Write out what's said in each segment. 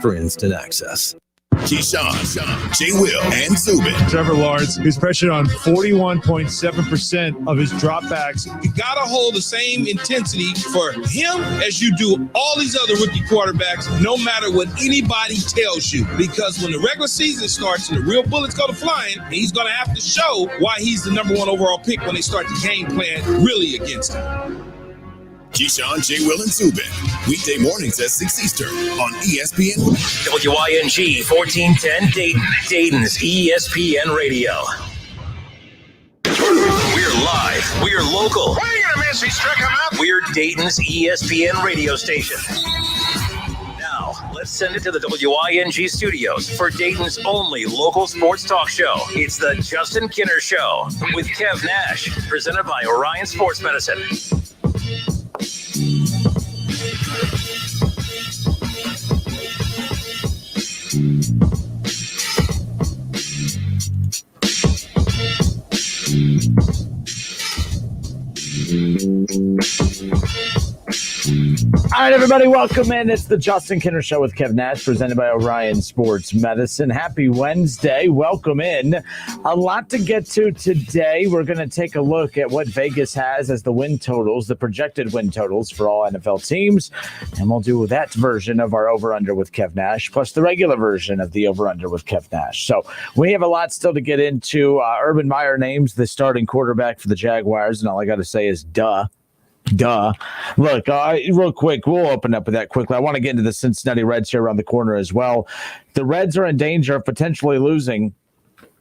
for instant access. Keyshawn, J. Will, and Zubin. Trevor Lawrence is pressured on 41.7% of his dropbacks. You got to hold the same intensity for him as you do all these other rookie quarterbacks, no matter what anybody tells you. Because when the regular season starts and the real bullets go to flying, he's going to have to show why he's the number one overall pick when they start the game plan really against him. Keyshawn, J. Will, and Zubin. Weekday mornings at 6 Eastern on ESPN. WYNG 1410 Dayton, Dayton's ESPN Radio. We're live. We're local. What are you going to miss? He struck him out. We're Dayton's ESPN radio station. Now, let's send it to the WYNG studios for Dayton's only local sports talk show. It's the Justin Kinner Show with Kev Nash, presented by Orion Sports Medicine. All right, everybody, welcome in. It's the Justin Kinner Show with Kev Nash, presented by Orion Sports Medicine. Happy Wednesday. Welcome in. A lot to get to today. We're going to take a look at what Vegas has as the win totals, the projected win totals for all NFL teams. And we'll do that version of our over-under with Kev Nash, plus the regular version of the over-under with Kev Nash. So we have a lot still to get into. Urban Meyer names the starting quarterback for the Jaguars, and all I got to say is duh. Look, real quick, we'll open up with that quickly. I want to get into the Cincinnati Reds here around the corner as well. The Reds are in danger of potentially losing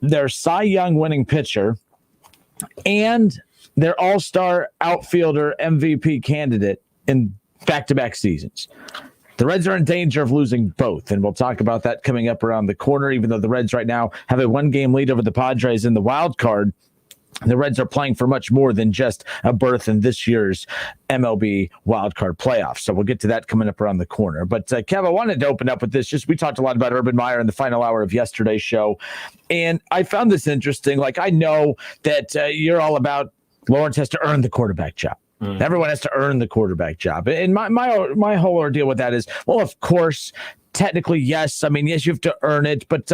their Cy Young winning pitcher and their all-star outfielder MVP candidate in back-to-back seasons. The Reds are in danger of losing both, and we'll talk about that coming up around the corner, even though the Reds right now have a one-game lead over the Padres in the wild card. The Reds are playing for much more than just a berth in this year's MLB wildcard playoffs. So we'll get to that coming up around the corner. But, Kev, I wanted to open up with this. We talked a lot about Urban Meyer in the final hour of yesterday's show, and I found this interesting. Like, I know that you're all about Lawrence has to earn the quarterback job. Everyone has to earn the quarterback job. And my whole ordeal with that is, well, of course, technically, yes. I mean, yes, you have to earn it. But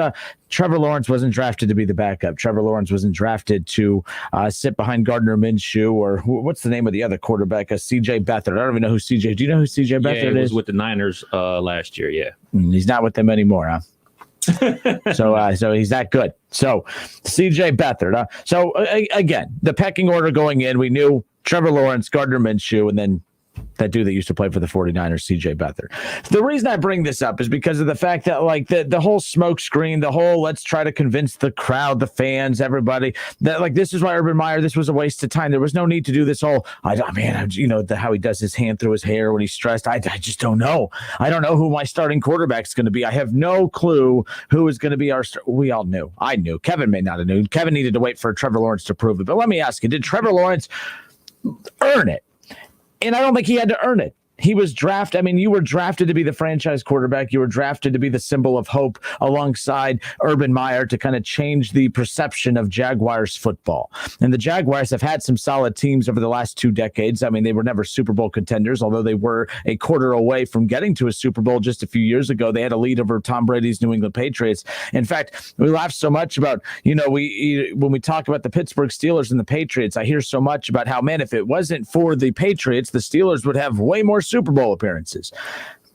Trevor Lawrence wasn't drafted to be the backup. Trevor Lawrence wasn't drafted to sit behind Gardner Minshew or what's the name of the other quarterback? C.J. Beathard. I don't even know who C.J. Do you know who C.J. Beathard is? Yeah, he was with the Niners last year, yeah. He's not with them anymore, huh? So he's that good. So C.J. Beathard. So again, the pecking order going in, we knew Trevor Lawrence, Gardner Minshew, and then that dude that used to play for the 49ers, C.J. Beathard. The reason I bring this up is because of the fact that, like, the whole smoke screen, the whole let's try to convince the crowd, the fans, everybody, that, like, this is why Urban Meyer, this was a waste of time. There was no need to do this whole, how he does his hand through his hair when he's stressed. I just don't know. I don't know who my starting quarterback's going to be. I have no clue who is going to be our we all knew. I knew. Kevin may not have known. Kevin needed to wait for Trevor Lawrence to prove it. But let me ask you, did Trevor Lawrence earn it? And I don't think he had to earn it. He was drafted. I mean, you were drafted to be the franchise quarterback. You were drafted to be the symbol of hope alongside Urban Meyer to kind of change the perception of Jaguars football. And the Jaguars have had some solid teams over the last 2 decades. I mean, they were never Super Bowl contenders, although they were a quarter away from getting to a Super Bowl just a few years ago. They had a lead over Tom Brady's New England Patriots. In fact, we laugh so much about, when we talk about the Pittsburgh Steelers and the Patriots, I hear so much about how, man, if it wasn't for the Patriots, the Steelers would have way more Super Bowl appearances.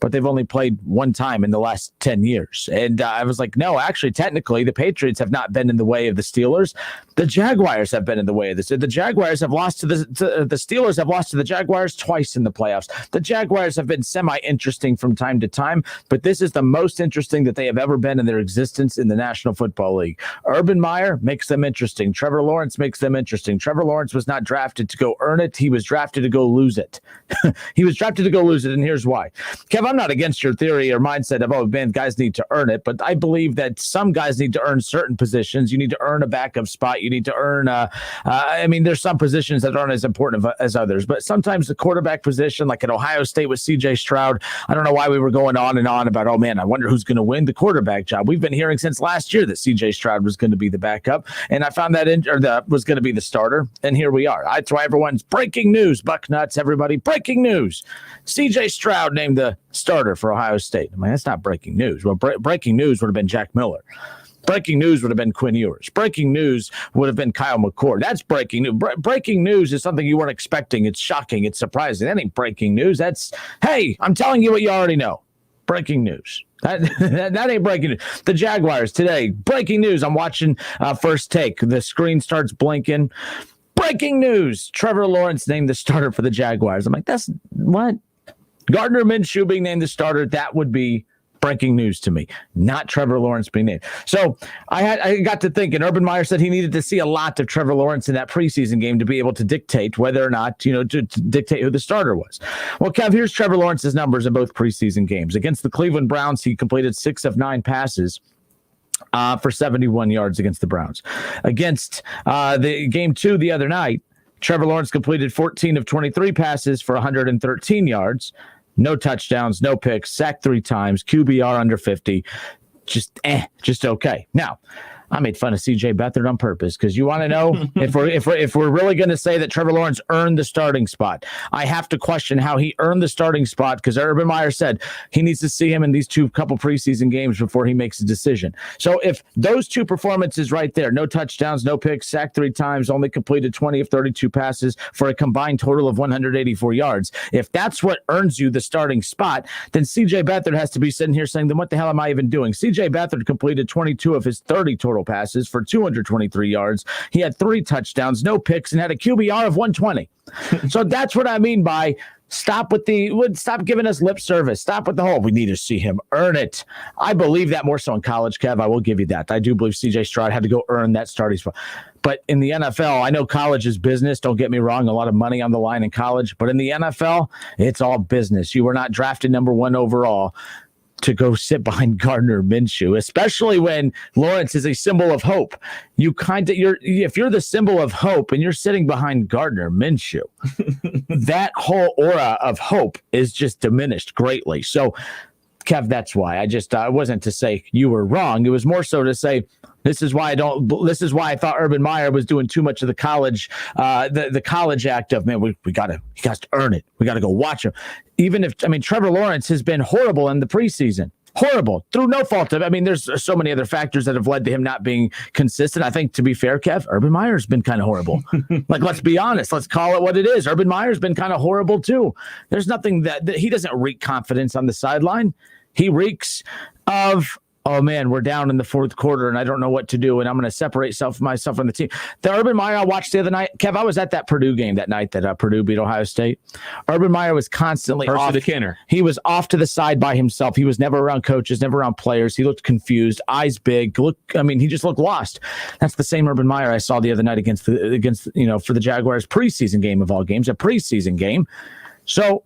But they've only played one time in the last 10 years. And I was like, no, actually, technically, the Patriots have not been in the way of the Steelers. The Jaguars have been in the way of this. The Jaguars have lost to the Steelers have lost to the Jaguars twice in the playoffs. The Jaguars have been semi-interesting from time to time, but this is the most interesting that they have ever been in their existence in the National Football League. Urban Meyer makes them interesting. Trevor Lawrence makes them interesting. Trevor Lawrence was not drafted to go earn it. He was drafted to go lose it. He was drafted to go lose it, and here's why. Kevin, I'm not against your theory or mindset of, guys need to earn it, but I believe that some guys need to earn certain positions. You need to earn a backup spot. You need to earn, there's some positions that aren't as important as others, but sometimes the quarterback position, like at Ohio State with C.J. Stroud, I don't know why we were going on and on about, I wonder who's going to win the quarterback job. We've been hearing since last year that C.J. Stroud was going to be the backup, and I found that was going to be the starter, and here we are. That's why everyone's breaking news, Bucknuts, everybody, breaking news. C.J. Stroud named the starter for Ohio State. I mean, that's not breaking news. Well, breaking news would have been Jack Miller. Breaking news would have been Quinn Ewers. Breaking news would have been Kyle McCord. That's breaking news. Breaking news is something you weren't expecting. It's shocking. It's surprising. That ain't breaking news. That's, hey, I'm telling you what you already know. Breaking news. That ain't breaking news. The Jaguars today. Breaking news. I'm watching First Take. The screen starts blinking. Breaking news. Trevor Lawrence named the starter for the Jaguars. I'm like, that's what? Gardner Minshew being named the starter. That would be breaking news to me, not Trevor Lawrence being named. So I got to thinking. Urban Meyer said he needed to see a lot of Trevor Lawrence in that preseason game to be able to dictate whether or not, to dictate who the starter was. Well, Kev, here's Trevor Lawrence's numbers in both preseason games. Against the Cleveland Browns, he completed 6 of 9 passes for 71 yards against the Browns. Against the game 2 the other night, Trevor Lawrence completed 14 of 23 passes for 113 yards. No touchdowns, no picks, sacked 3 times, QBR under 50. Just okay. Now, I made fun of CJ Beathard on purpose because you want to know if we're really going to say that Trevor Lawrence earned the starting spot. I have to question how he earned the starting spot because Urban Meyer said he needs to see him in these couple preseason games before he makes a decision. So if those 2 performances right there, no touchdowns, no picks, sacked 3 times, only completed 20 of 32 passes for a combined total of 184 yards. If that's what earns you the starting spot, then CJ Beathard has to be sitting here saying, then what the hell am I even doing? CJ Beathard completed 22 of his 30 total passes for 223 yards. He had 3 touchdowns, no picks, and had a QBR of 120. So that's what I mean by stop giving us lip service. Stop with the whole, we need to see him earn it. I believe that more so in college, Kev. I will give you that. I do believe CJ Stroud had to go earn that starting spot. But in the NFL, I know college is business. Don't get me wrong. A lot of money on the line in college. But in the NFL, it's all business. You were not drafted number 1 overall to go sit behind Gardner Minshew, especially when Lawrence is a symbol of hope. If you're the symbol of hope and you're sitting behind Gardner Minshew, that whole aura of hope is just diminished greatly. So, Kev, that's why I wasn't to say you were wrong. It was more so to say, this is why I thought Urban Meyer was doing too much of the college, the college act of, man, he got to earn it. We got to go watch him. Trevor Lawrence has been horrible in the preseason. Horrible through no fault of. There's so many other factors that have led to him not being consistent. I think, to be fair, Kev, Urban Meyer's been kind of horrible. Let's be honest. Let's call it what it is. Urban Meyer's been kind of horrible too. There's nothing that he doesn't wreak confidence on the sideline. He reeks of, oh man, we're down in the 4th quarter and I don't know what to do and I'm going to separate myself from the team. The Urban Meyer I watched the other night, Kev, I was at that Purdue game that night that Purdue beat Ohio State. Urban Meyer was constantly off. He was off to the side by himself. He was never around coaches, never around players. He looked confused, eyes big. He just looked lost. That's the same Urban Meyer I saw the other night against for the Jaguars preseason game of all games, a preseason game. So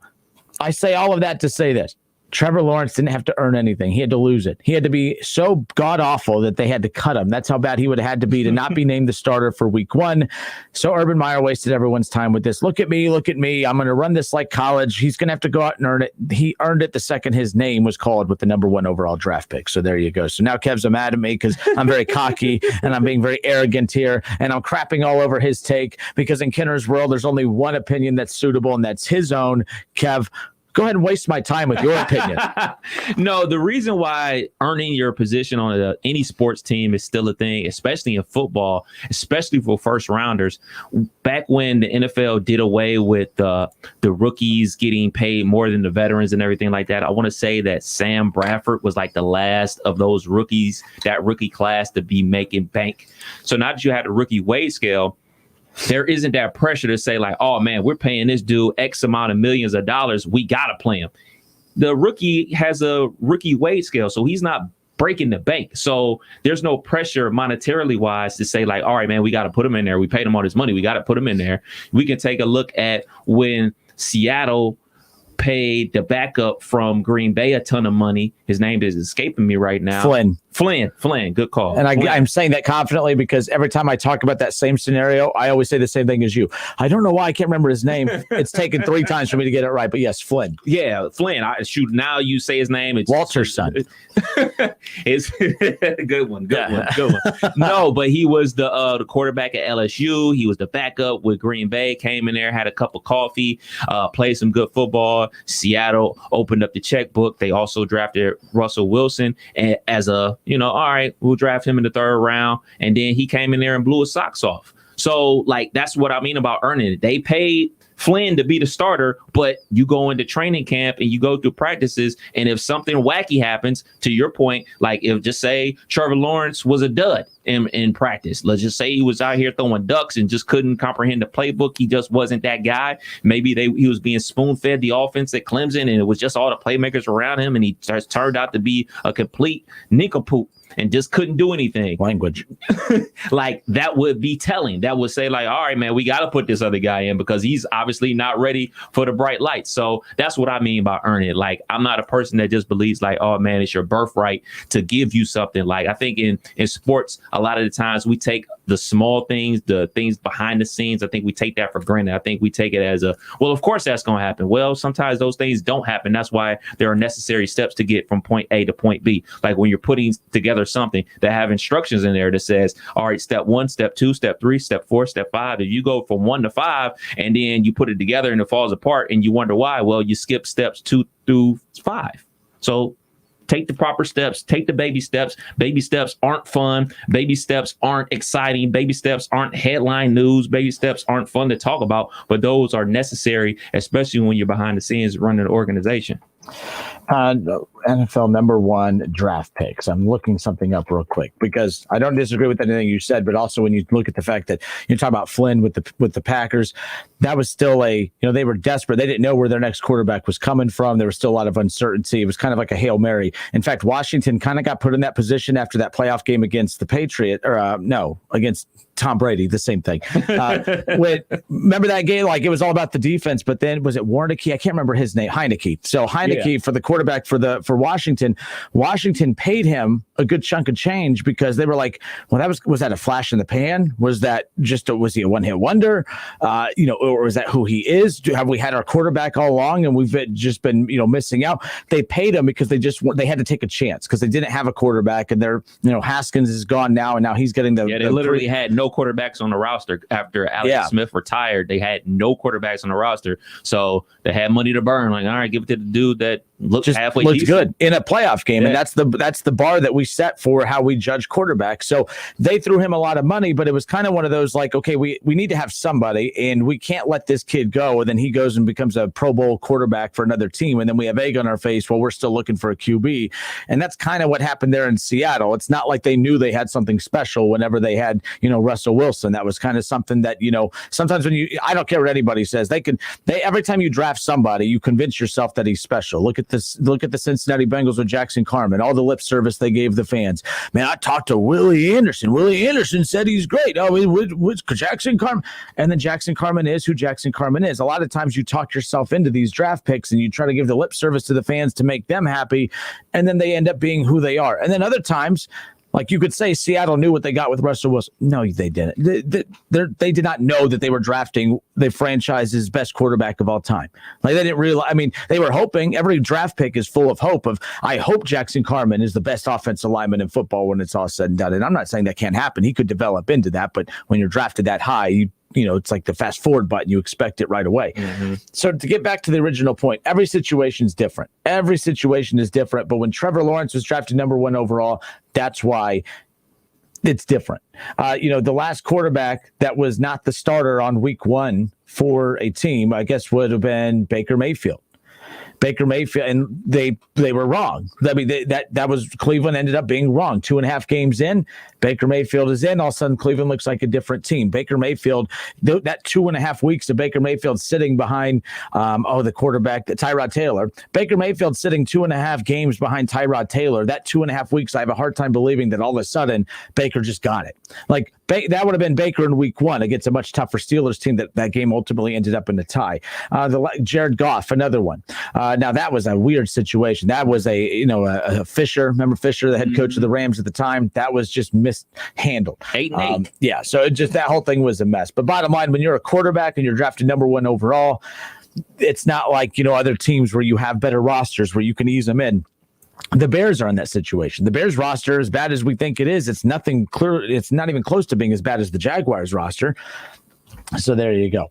I say all of that to say this. Trevor Lawrence didn't have to earn anything. He had to lose it. He had to be so god-awful that they had to cut him. That's how bad he would have had to be to not be named the starter for week 1. So Urban Meyer wasted everyone's time with this. Look at me. I'm going to run this like college. He's going to have to go out and earn it. He earned it the second his name was called with the number 1 overall draft pick. So there you go. So now Kev's mad at me because I'm very cocky and I'm being very arrogant here and I'm crapping all over his take because in Kinner's world, there's only one opinion that's suitable and that's his own. Kev, go ahead and waste my time with your opinion. No, the reason why earning your position on any sports team is still a thing, especially in football, especially for first rounders. Back when the NFL did away with the rookies getting paid more than the veterans and everything like that, I want to say that Sam Bradford was like the last of those rookies, that rookie class to be making bank. So now that you have the rookie wage scale, there isn't that pressure to say like, oh man, we're paying this dude X amount of millions of dollars. We got to play him. The rookie has a rookie wage scale, so he's not breaking the bank. So there's no pressure monetarily wise to say like, all right, man, we got to put him in there. We paid him all this money. We got to put him in there. We can take a look at when Seattle paid the backup from Green Bay a ton of money. His name is escaping me right now. Flynn. Good call. And I'm saying that confidently because every time I talk about that same scenario, I always say the same thing as you. I don't know why I can't remember his name. It's taken 3 times for me to get it right. But yes, Flynn. Yeah, Flynn. Now you say his name. It's Walter's son. It's good one. No, but he was the quarterback at LSU. He was the backup with Green Bay. Came in there, had a cup of coffee, played some good football. Seattle opened up the checkbook. They also drafted Russell Wilson as a, all right, we'll draft him in the 3rd round. And then he came in there and blew his socks off. So, like, that's what I mean about earning it. They paid Flynn to be the starter, but you go into training camp and you go through practices, and if something wacky happens, to your point, like if just say Trevor Lawrence was a dud in practice, let's just say he was out here throwing ducks and just couldn't comprehend the playbook, he just wasn't that guy. Maybe he was being spoon-fed the offense at Clemson, and it was just all the playmakers around him, and he just turned out to be a complete nincompoop and just couldn't do anything. Language. Like, that would be telling. That would say, like, all right, man, we got to put this other guy in because he's obviously not ready for the bright lights. So that's what I mean by earn it. Like, I'm not a person that just believes like, oh man, it's your birthright to give you something. Like, I think in sports, a lot of the times we take the small things, the things behind the scenes. I think we take that for granted. I think we take it as well, of course that's going to happen. Well, sometimes those things don't happen. That's why there are necessary steps to get from point A to point B. Like when you're putting together something that have instructions in there that says, all right, step 1, step 2, step 3, step 4, step 5. If you go from 1 to 5 and then you put it together and it falls apart and you wonder why, well, you skip steps 2 through 5. So take the proper steps, take the baby steps. Baby steps aren't fun. Baby steps aren't exciting. Baby steps aren't headline news. Baby steps aren't fun to talk about, but those are necessary, especially when you're behind the scenes running an organization. NFL number 1 draft picks. I'm looking something up real quick because I don't disagree with anything you said, but also when you look at the fact that you talk about Flynn with the Packers, that was still they were desperate. They didn't know where their next quarterback was coming from. There was still a lot of uncertainty. It was kind of like a Hail Mary. In fact, Washington kind of got put in that position after that playoff game against the Patriots, against Tom Brady, the same thing. Remember that game? Like, it was all about the defense, but then was it Warneke? I can't remember his name. Heineke. So Heineke for the quarterback for Washington. Washington paid him a good chunk of change because they were like, well, was that a flash in the pan? Was that was he a one-hit wonder? Or was that who he is? Have we had our quarterback all along and we've just been, missing out? They paid him because they had to take a chance because they didn't have a quarterback, and Haskins is gone now, and now he's getting they literally had no quarterbacks on the roster after Alex Smith retired. They had no quarterbacks on the roster, so they had money to burn. Like, all right, give it to the dude that looks halfway decent. Good in a playoff game, and that's the bar that we set for how we judge quarterbacks. So they threw him a lot of money, but it was kind of one of those like, okay, we need to have somebody, and we can't let this kid go, and then he goes and becomes a Pro Bowl quarterback for another team, and then we have egg on our face while we're still looking for a QB. And that's kind of what happened there in Seattle. It's not like they knew they had something special whenever they had Russell Wilson. That was kind of something that sometimes when I don't care what anybody says, they every time you draft somebody, you convince yourself that he's special. Look at the Cincinnati Bengals with Jackson Carman, all the lip service they gave the fans. Man, I talked to Willie Anderson. Willie Anderson said he's great. Oh, what's Jackson Carman? And then Jackson Carman is who Jackson Carman is. A lot of times you talk yourself into these draft picks and you try to give the lip service to the fans to make them happy, and then they end up being who they are. And then other times, like you could say Seattle knew what they got with Russell Wilson. No, they didn't. They did not know that they were drafting the franchise's best quarterback of all time. Like, they didn't realize. I mean, they were hoping. Every draft pick is full of hope I hope Jackson Carman is the best offensive lineman in football when it's all said and done. And I'm not saying that can't happen. He could develop into that. But when you're drafted that high, it's like the fast forward button. You expect it right away. Mm-hmm. So to get back to the original point, every situation is different. Every situation is different. But when Trevor Lawrence was drafted number 1 overall, that's why it's different. The last quarterback that was not the starter on week 1 for a team, I guess, would have been Baker Mayfield. And they were wrong. I mean, that was Cleveland ended up being wrong. 2.5 games in, Baker Mayfield is in. All of a sudden, Cleveland looks like a different team. Baker Mayfield, that 2.5 weeks of Baker Mayfield sitting behind the quarterback, Tyrod Taylor. Baker Mayfield sitting 2.5 games behind Tyrod Taylor. That 2.5 weeks, I have a hard time believing that all of a sudden Baker just got it. Like, that would have been Baker in week 1 against a much tougher Steelers team that game ultimately ended up in a tie. Jared Goff, another one. Now that was a weird situation. That was a Fisher. Remember Fisher, the head coach of the Rams at the time? That was just mishandled. 8-8. Yeah. So that whole thing was a mess. But bottom line, when you're a quarterback and you're drafted number 1 overall, it's not like, other teams where you have better rosters where you can ease them in. The Bears are in that situation. The Bears roster, as bad as we think it is, it's nothing clear. It's not even close to being as bad as the Jaguars roster. So there you go.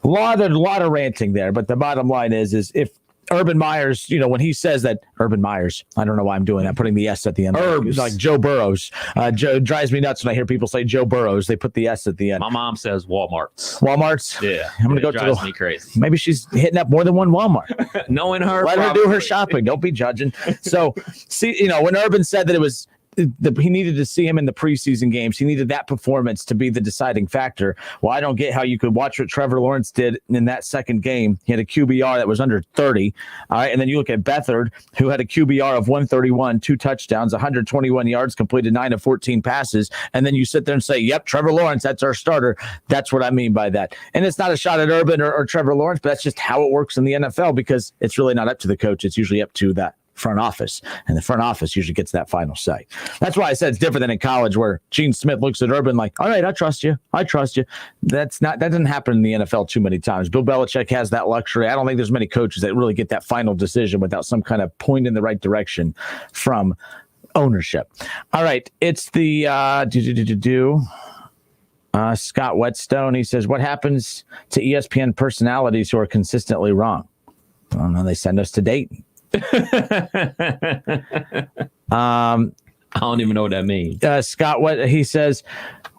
A lot of ranting there, but the bottom line is if Urban Meyers, when he says that Urban Meyers, I don't know why I'm doing that, putting the S at the end. It's like Joe Burrows. Joe drives me nuts when I hear people say Joe Burrows. They put the S at the end. My mom says Walmart's. Walmart's? Yeah. I'm going to go drives me crazy. Maybe she's hitting up more than one Walmart. Knowing her. Let her do her shopping. Don't be judging. So, see, when Urban said that it was, he needed to see him in the preseason games. He needed that performance to be the deciding factor. Well, I don't get how you could watch what Trevor Lawrence did in that second game. He had a QBR that was under 30. All right. And then you look at Beathard, who had a QBR of 131, 2 touchdowns, 121 yards, completed 9 of 14 passes. And then you sit there and say, yep, Trevor Lawrence, that's our starter. That's what I mean by that. And it's not a shot at Urban or Trevor Lawrence, but that's just how it works in the NFL, because it's really not up to the coach. It's usually up to that front office, and the front office usually gets that final say. That's why I said it's different than in college, where Gene Smith looks at Urban like, all right, I trust you. That doesn't happen in the NFL too many times. Bill Belichick has that luxury. I don't think there's many coaches that really get that final decision without some kind of point in the right direction from ownership. All right, it's the Scott Whetstone. He says, what happens to ESPN personalities who are consistently wrong? I don't know. They send us to Dayton. I don't even know what that means. Scott, what he says,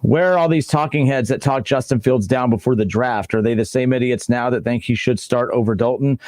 where are all these talking heads that talk Justin Fields down before the draft? Are they the same idiots now that think he should start over Dalton?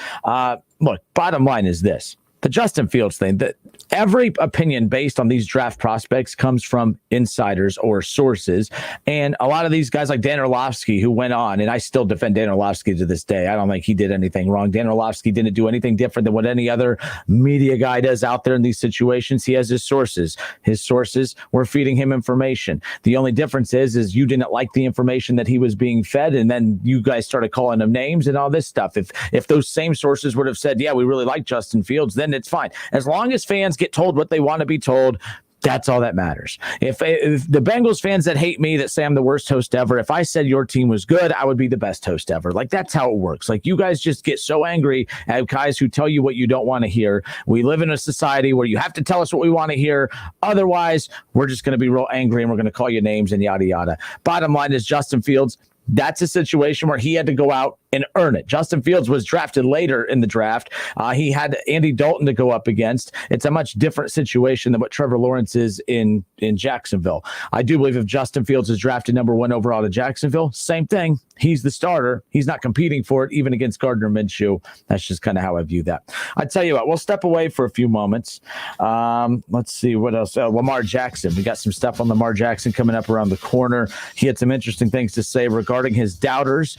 Look, bottom line is this. The Justin Fields thing, that every opinion based on these draft prospects comes from insiders or sources. And a lot of these guys like Dan Orlovsky, who went on, and I still defend Dan Orlovsky to this day. I don't think he did anything wrong. Dan Orlovsky didn't do anything different than what any other media guy does out there in these situations. He has his sources. His sources were feeding him information. The only difference is you didn't like the information that he was being fed, and then you guys started calling him names and all this stuff. If those same sources would have said, yeah, we really like Justin Fields, then it's fine. As long as fans get told what they want to be told, that's all that matters. If the Bengals fans that hate me, that say I'm the worst host ever, if I said your team was good, I would be the best host ever. Like, that's how it works. Like, you guys just get so angry at guys who tell you what you don't want to hear. We live in a society where you have to tell us what we want to hear. Otherwise, we're just going to be real angry and we're going to call you names and yada, yada. Bottom line is Justin Fields, that's a situation where he had to go out and earn it. Justin Fields was drafted later in the draft. He had Andy Dalton to go up against. It's a much different situation than what Trevor Lawrence is in Jacksonville. I do believe if Justin Fields is drafted number 1 overall to Jacksonville, same thing. He's the starter. He's not competing for it, even against Gardner Minshew. That's just kind of how I view that. I tell you what, we'll step away for a few moments. Let's see what else. Lamar Jackson. We got some stuff on Lamar Jackson coming up around the corner. He had some interesting things to say regarding his doubters.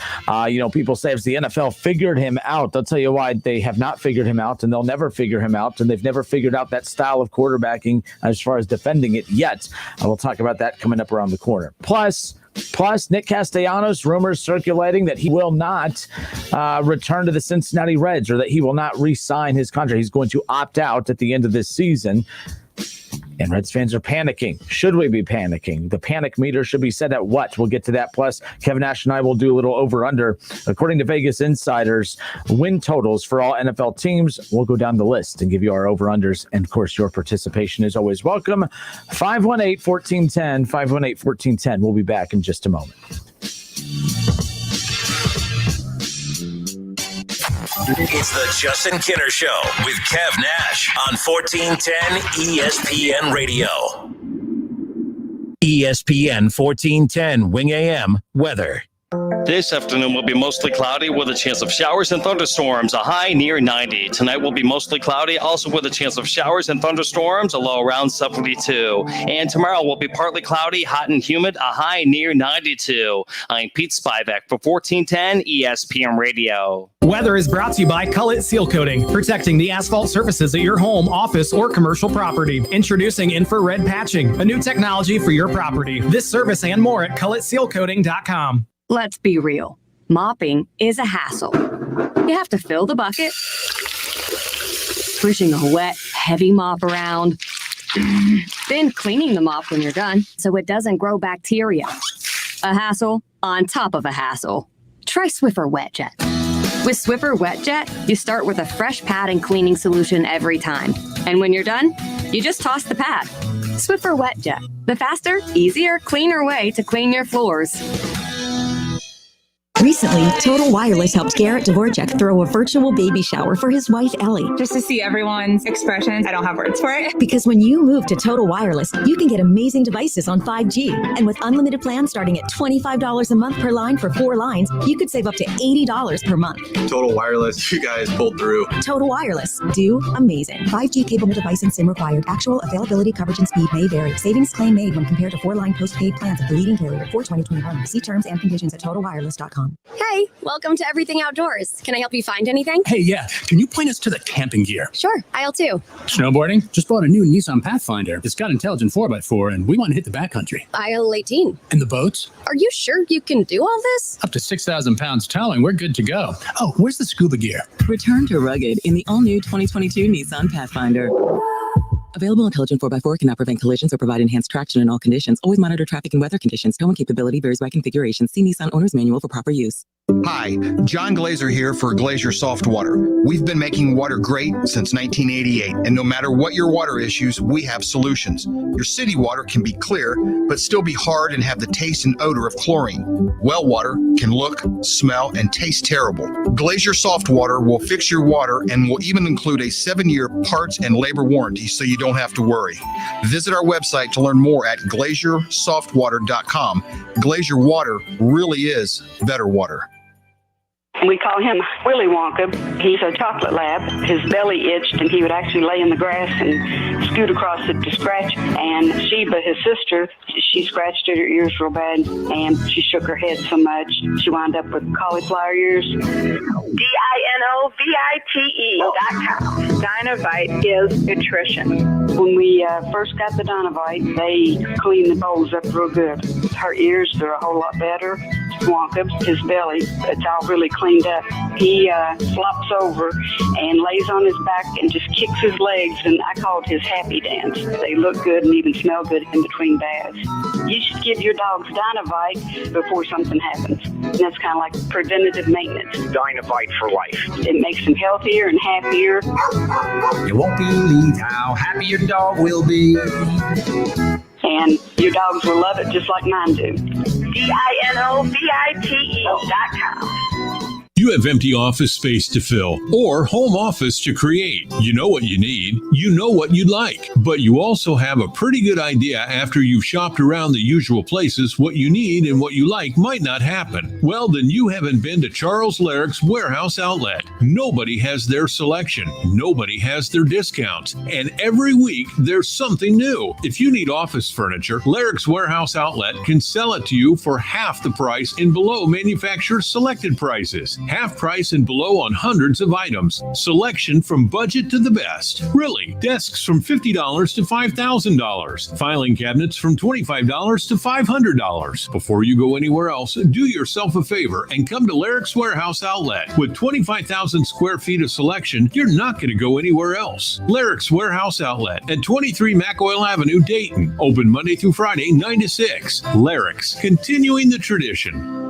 People say if the NFL figured him out, I'll tell you why they have not figured him out, and they'll never figure him out, and they've never figured out that style of quarterbacking as far as defending it yet. We'll talk about that coming up around the corner. Plus, Nick Castellanos, rumors circulating that he will not return to the Cincinnati Reds, or that he will not re-sign his contract. He's going to opt out at the end of this season. And Reds fans are panicking. Should we be panicking? The panic meter should be set at what? We'll get to that. Plus, Kevin Nash and I will do a little over-under. According to Vegas insiders, win totals for all NFL teams. We'll go down the list and give you our over-unders. And, of course, your participation is always welcome. 518-1410, 518-1410. We'll be back in just a moment. It's the Justin Kinner Show with Kev Nash on 1410 ESPN Radio. ESPN 1410 Wing AM weather. This afternoon will be mostly cloudy with a chance of showers and thunderstorms, a high near 90. Tonight will be mostly cloudy, also with a chance of showers and thunderstorms, a low around 72. And tomorrow will be partly cloudy, hot and humid, a high near 92. I'm Pete Spivak for 1410 ESPN Radio. Weather is brought to you by Cullet Seal Coating, protecting the asphalt surfaces at your home, office, or commercial property. Introducing infrared patching, a new technology for your property. This service and more at culletsealcoating.com. Let's be real. Mopping is a hassle. You have to fill the bucket, pushing a wet, heavy mop around, then cleaning the mop when you're done so it doesn't grow bacteria. A hassle on top of a hassle. Try Swiffer Wet Jet. With Swiffer Wet Jet, you start with a fresh pad and cleaning solution every time. And when you're done, you just toss the pad. Swiffer Wet Jet, the faster, easier, cleaner way to clean your floors. Recently, Total Wireless helped Garrett Dvorak throw a virtual baby shower for his wife, Ellie. Just to see everyone's expressions, I don't have words for it. Because when you move to Total Wireless, you can get amazing devices on 5G. And with unlimited plans starting at $25 a month per line for 4 lines, you could save up to $80 per month. Total Wireless, you guys pulled through. Total Wireless, do amazing. 5G capable device and SIM required. Actual availability, coverage, and speed may vary. Savings claim made when compared to 4-line postpaid plans of the leading carrier for 2021. See terms and conditions at totalwireless.com. Hey, welcome to Everything Outdoors. Can I help you find anything? Hey, yeah. Can you point us to the camping gear? Sure, aisle 2. Snowboarding? Just bought a new Nissan Pathfinder. It's got intelligent 4x4, and we want to hit the backcountry. Aisle 18. And the boats? Are you sure you can do all this? Up to 6,000 pounds towing, we're good to go. Oh, where's the scuba gear? Return to rugged in the all-new 2022 Nissan Pathfinder. Available intelligent 4x4 cannot prevent collisions or provide enhanced traction in all conditions. Always monitor traffic and weather conditions. Towing capability varies by configuration. See Nissan Owner's Manual for proper use. Hi, John Glazer here for Glazer Soft Water. We've been making water great since 1988, and no matter what your water issues, we have solutions. Your city water can be clear, but still be hard and have the taste and odor of chlorine. Well water can look, smell, and taste terrible. Glazer Soft Water will fix your water and will even include a 7-year parts and labor warranty so you don't have to worry. Visit our website to learn more at glazersoftwater.com. Glazer Water really is better water. We call him Willy Wonka. He's a chocolate lab. His belly itched, and he would actually lay in the grass and scoot across it to scratch. And Sheba, his sister, she scratched at her ears real bad, and she shook her head so much, she wound up with cauliflower ears. DINOVITE.com. Dinovite is nutrition. When we first got the Dinovite, they cleaned the bowls up real good. Her ears, they're a whole lot better. Wonka, his belly, it's all really cleaned up. He flops over and lays on his back and just kicks his legs, and I call it his happy dance. They look good and even smell good in between baths. You should give your dogs Dinovite before something happens. And that's kind of like preventative maintenance. Dinovite for life. It makes them healthier and happier. You won't believe how happy your dog will be. And your dogs will love it just like mine do. DINOVITE.com. You have empty office space to fill or home office to create. You know what you need. You know what you'd like. But you also have a pretty good idea after you've shopped around the usual places what you need and what you like might not happen. Well, then you haven't been to Charles Larrick's Warehouse Outlet. Nobody has their selection. Nobody has their discounts. And every week there's something new. If you need office furniture, Larrick's Warehouse Outlet can sell it to you for half the price and below manufacturer's selected prices. Half price and below on hundreds of items. Selection from budget to the best. Really, desks from $50 to $5,000. Filing cabinets from $25 to $500. Before you go anywhere else, do yourself a favor and come to Larrick's Warehouse Outlet. With 25,000 square feet of selection, you're not going to go anywhere else. Larrick's Warehouse Outlet at 23 McOil Avenue, Dayton. Open Monday through Friday, 9 to 6. Larrick's, continuing the tradition.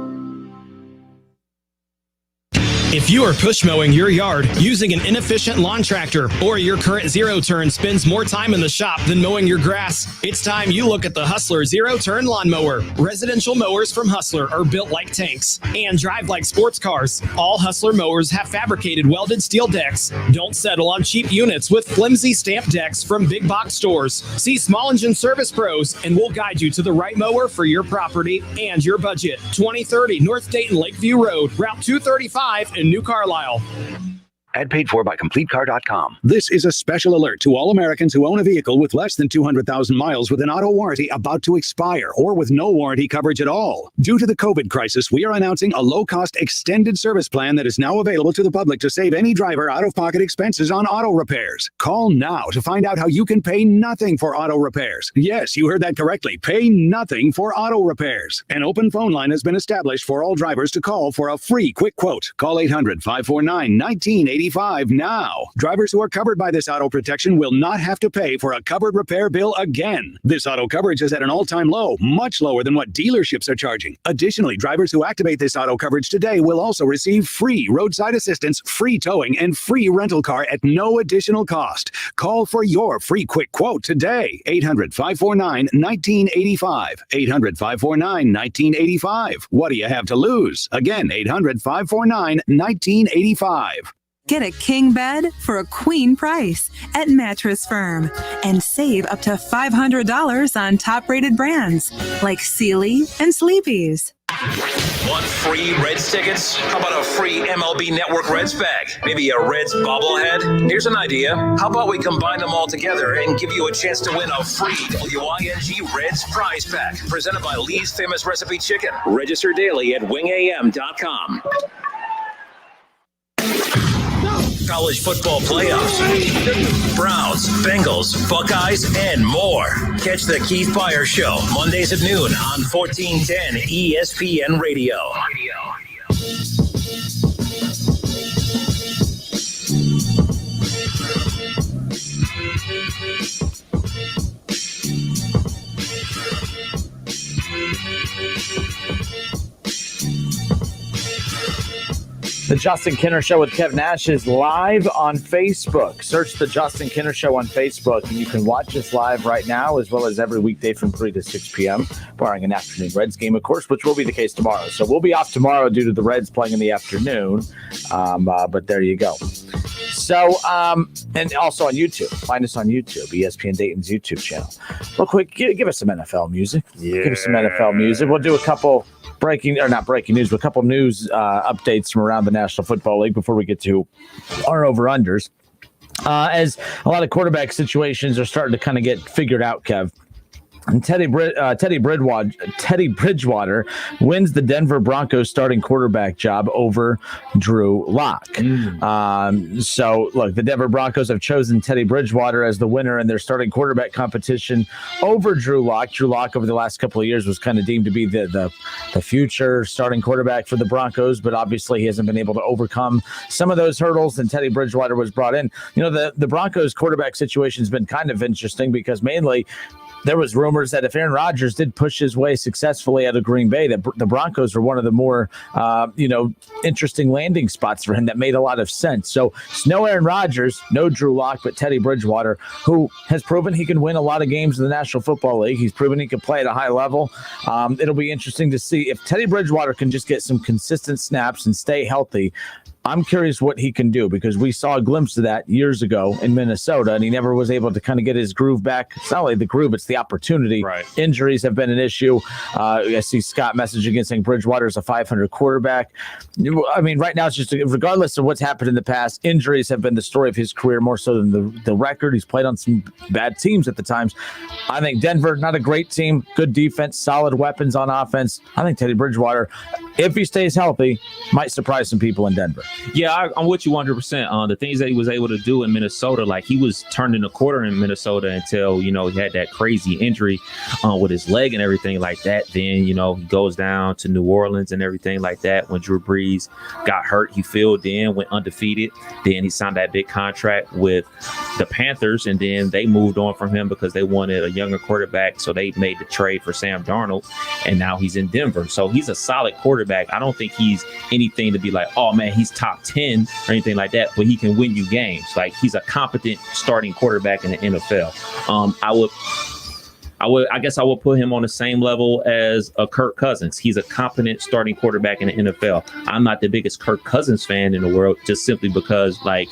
If you are push mowing your yard using an inefficient lawn tractor, or your current zero turn spends more time in the shop than mowing your grass, it's time you look at the Hustler Zero Turn Lawnmower. Residential mowers from Hustler are built like tanks and drive like sports cars. All Hustler mowers have fabricated welded steel decks. Don't settle on cheap units with flimsy stamped decks from big box stores. See Small Engine Service Pros and we'll guide you to the right mower for your property and your budget. 2030 North Dayton Lakeview Road, Route 235 in New Carlisle. Ad paid for by CompleteCar.com. This is a special alert to all Americans who own a vehicle with less than 200,000 miles with an auto warranty about to expire or with no warranty coverage at all. Due to the COVID crisis, we are announcing a low-cost extended service plan that is now available to the public to save any driver out-of-pocket expenses on auto repairs. Call now to find out how you can pay nothing for auto repairs. Yes, you heard that correctly. Pay nothing for auto repairs. An open phone line has been established for all drivers to call for a free quick quote. Call 800-549-1980. $19.85 now. Drivers who are covered by this auto protection will not have to pay for a covered repair bill again. This auto coverage is at an all-time low, much lower than what dealerships are charging. Additionally, drivers who activate this auto coverage today will also receive free roadside assistance, free towing, and free rental car at no additional cost. Call for your free quick quote today. 800-549-1985. 800-549-1985. What do you have to lose? Again, 800-549-1985. Get a king bed for a queen price at Mattress Firm and save up to $500 on top-rated brands like Sealy and Sleepy's. Want free Reds tickets? How about a free MLB Network Reds bag? Maybe a Reds bobblehead? Here's an idea. How about we combine them all together and give you a chance to win a free WING Reds prize pack presented by Lee's Famous Recipe Chicken. Register daily at wingam.com. College football playoffs, Browns, Bengals, Buckeyes, and more. Catch the Keith Byers Show Mondays at noon on 1410 ESPN Radio. The Justin Kinner Show with Kev Nash is live on Facebook. Search the Justin Kinner Show on Facebook, and you can watch us live right now, as well as every weekday from 3 to 6 p.m., barring an afternoon Reds game, of course, which will be the case tomorrow. So we'll be off tomorrow due to the Reds playing in the afternoon, but there you go. So, and also on YouTube. Find us on YouTube, ESPN Dayton's YouTube channel. Real quick, give us some NFL music. Yeah. Give us some NFL music. We'll do a couple not breaking news, but a couple news updates from around the National Football League before we get to our over-unders. As a lot of quarterback situations are starting to kind of get figured out, Kev. And Teddy Bridgewater wins the Denver Broncos starting quarterback job over Drew Locke. So, look, the Denver Broncos have chosen Teddy Bridgewater as the winner in their starting quarterback competition over Drew Locke. Drew Locke over the last couple of years was kind of deemed to be the future starting quarterback for the Broncos, but obviously he hasn't been able to overcome some of those hurdles, and Teddy Bridgewater was brought in. You know, the Broncos quarterback situation has been kind of interesting because mainly there was rumors that if Aaron Rodgers did push his way successfully out of Green Bay, that the Broncos were one of the more, interesting landing spots for him that made a lot of sense. So it's no Aaron Rodgers, no Drew Locke, but Teddy Bridgewater, who has proven he can win a lot of games in the National Football League. He's proven he can play at a high level. It'll be interesting to see if Teddy Bridgewater can just get some consistent snaps and stay healthy. I'm curious what he can do, because we saw a glimpse of that years ago in Minnesota, and he never was able to kind of get his groove back. It's not only the groove, it's the opportunity. Right. Injuries have been an issue. I see Scott messaging again saying Bridgewater is a 500 quarterback. I mean, right now it's just, regardless of what's happened in the past, injuries have been the story of his career more so than the record. He's played on some bad teams at the times. I think Denver, not a great team, good defense, solid weapons on offense. I think Teddy Bridgewater, if he stays healthy, might surprise some people in Denver. Yeah, I'm with you 100%. The things that he was able to do in Minnesota, like he was turning a quarter in Minnesota until, he had that crazy injury with his leg and everything like that. Then, he goes down to New Orleans and everything like that. When Drew Brees got hurt, he filled in, went undefeated. Then he signed that big contract with the Panthers, and then they moved on from him because they wanted a younger quarterback. So they made the trade for Sam Darnold, and now he's in Denver. So he's a solid quarterback. I don't think he's anything to be like, oh man, he's top 10 or anything like that, but he can win you games. Like, he's a competent starting quarterback in the NFL. I guess I would put him on the same level as a Kirk Cousins. He's a competent starting quarterback in the NFL. I'm not the biggest Kirk Cousins fan in the world, just simply because, I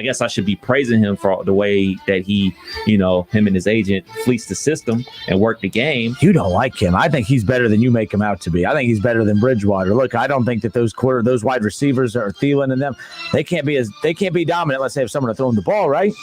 guess I should be praising him for the way that he, him and his agent fleeced the system and worked the game. You don't like him. I think he's better than you make him out to be. I think he's better than Bridgewater. Look, I don't think that those wide receivers are Thielen and them. They can't be dominant. Let's say if someone are throwing the ball, right?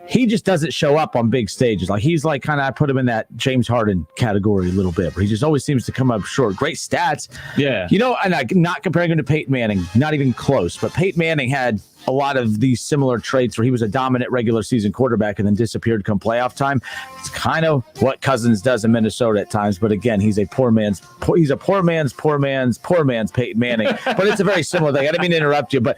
He just doesn't show up on big stages. Like, he's like kind of, I put him in that James Harden category a little bit, where he just always seems to come up short. Great stats. Yeah. And I'm not comparing him to Peyton Manning, not even close, but Peyton Manning had a lot of these similar traits where he was a dominant regular season quarterback and then disappeared come playoff time. It's kind of what Cousins does in Minnesota at times. But again, he's a poor man's Peyton Manning. But it's a very similar thing. I didn't mean to interrupt you, but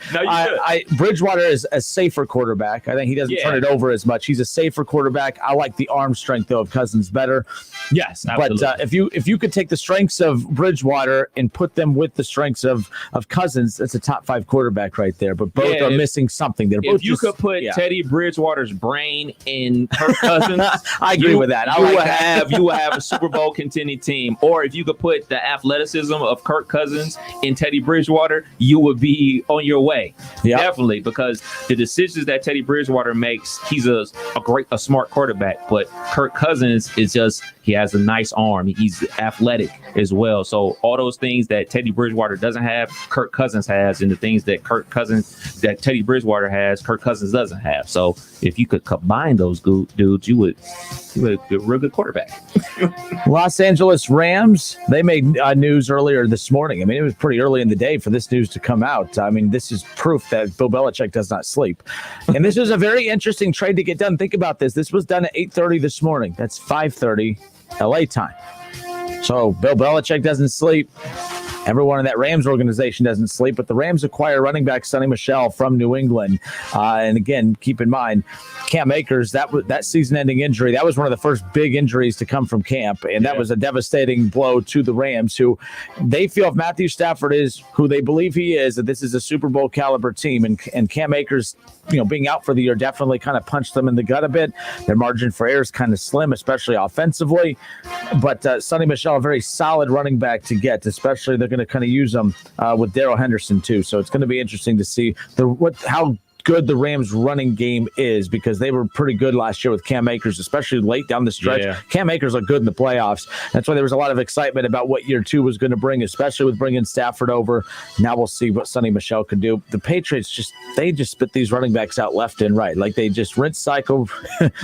Bridgewater is a safer quarterback. I think he doesn't turn it over as much. He's a safer quarterback. I like the arm strength though of Cousins better. Yes, absolutely. But if you could take the strengths of Bridgewater and put them with the strengths of Cousins, that's a top 5 quarterback right there. But both are missing something. They're both. If you could put Teddy Bridgewater's brain in Kirk Cousins, I agree with that. You will have a Super Bowl contending team. Or if you could put the athleticism of Kirk Cousins in Teddy Bridgewater, you would be on your way. Yep. Definitely, because the decisions that Teddy Bridgewater makes, he's a smart quarterback. But Kirk Cousins is just, he has a nice arm. He's athletic as well. So all those things that Teddy Bridgewater doesn't have, Kirk Cousins has, and the things that Teddy Bridgewater has, Kirk Cousins doesn't have. So if you could combine those dudes, you would be a real good quarterback. Los Angeles Rams, they made news earlier this morning. I mean, it was pretty early in the day for this news to come out. I mean, this is proof that Bill Belichick does not sleep. And this is a very interesting trade to get done. Think about this. This was done at 8:30 this morning. That's 5:30 LA time. So Bill Belichick doesn't sleep. Everyone in that Rams organization doesn't sleep, but the Rams acquire running back Sonny Michel from New England. And again, keep in mind, Cam Akers, that season-ending injury, that was one of the first big injuries to come from camp, and that was a devastating blow to the Rams, who they feel if Matthew Stafford is who they believe he is, that this is a Super Bowl caliber team, and Cam Akers, being out for the year definitely kind of punched them in the gut a bit. Their margin for error is kind of slim, especially offensively, but Sonny Michel, a very solid running back to get, especially they're going to kind of use them with Darrell Henderson too. So it's going to be interesting to see how good the Rams running game is, because they were pretty good last year with Cam Akers, especially late down the stretch. Yeah. Cam Akers looked good in the playoffs. That's why there was a lot of excitement about what year 2 was going to bring, especially with bringing Stafford over. Now we'll see what Sonny Michel can do. The Patriots they spit these running backs out left and right. Like they just rinse cycle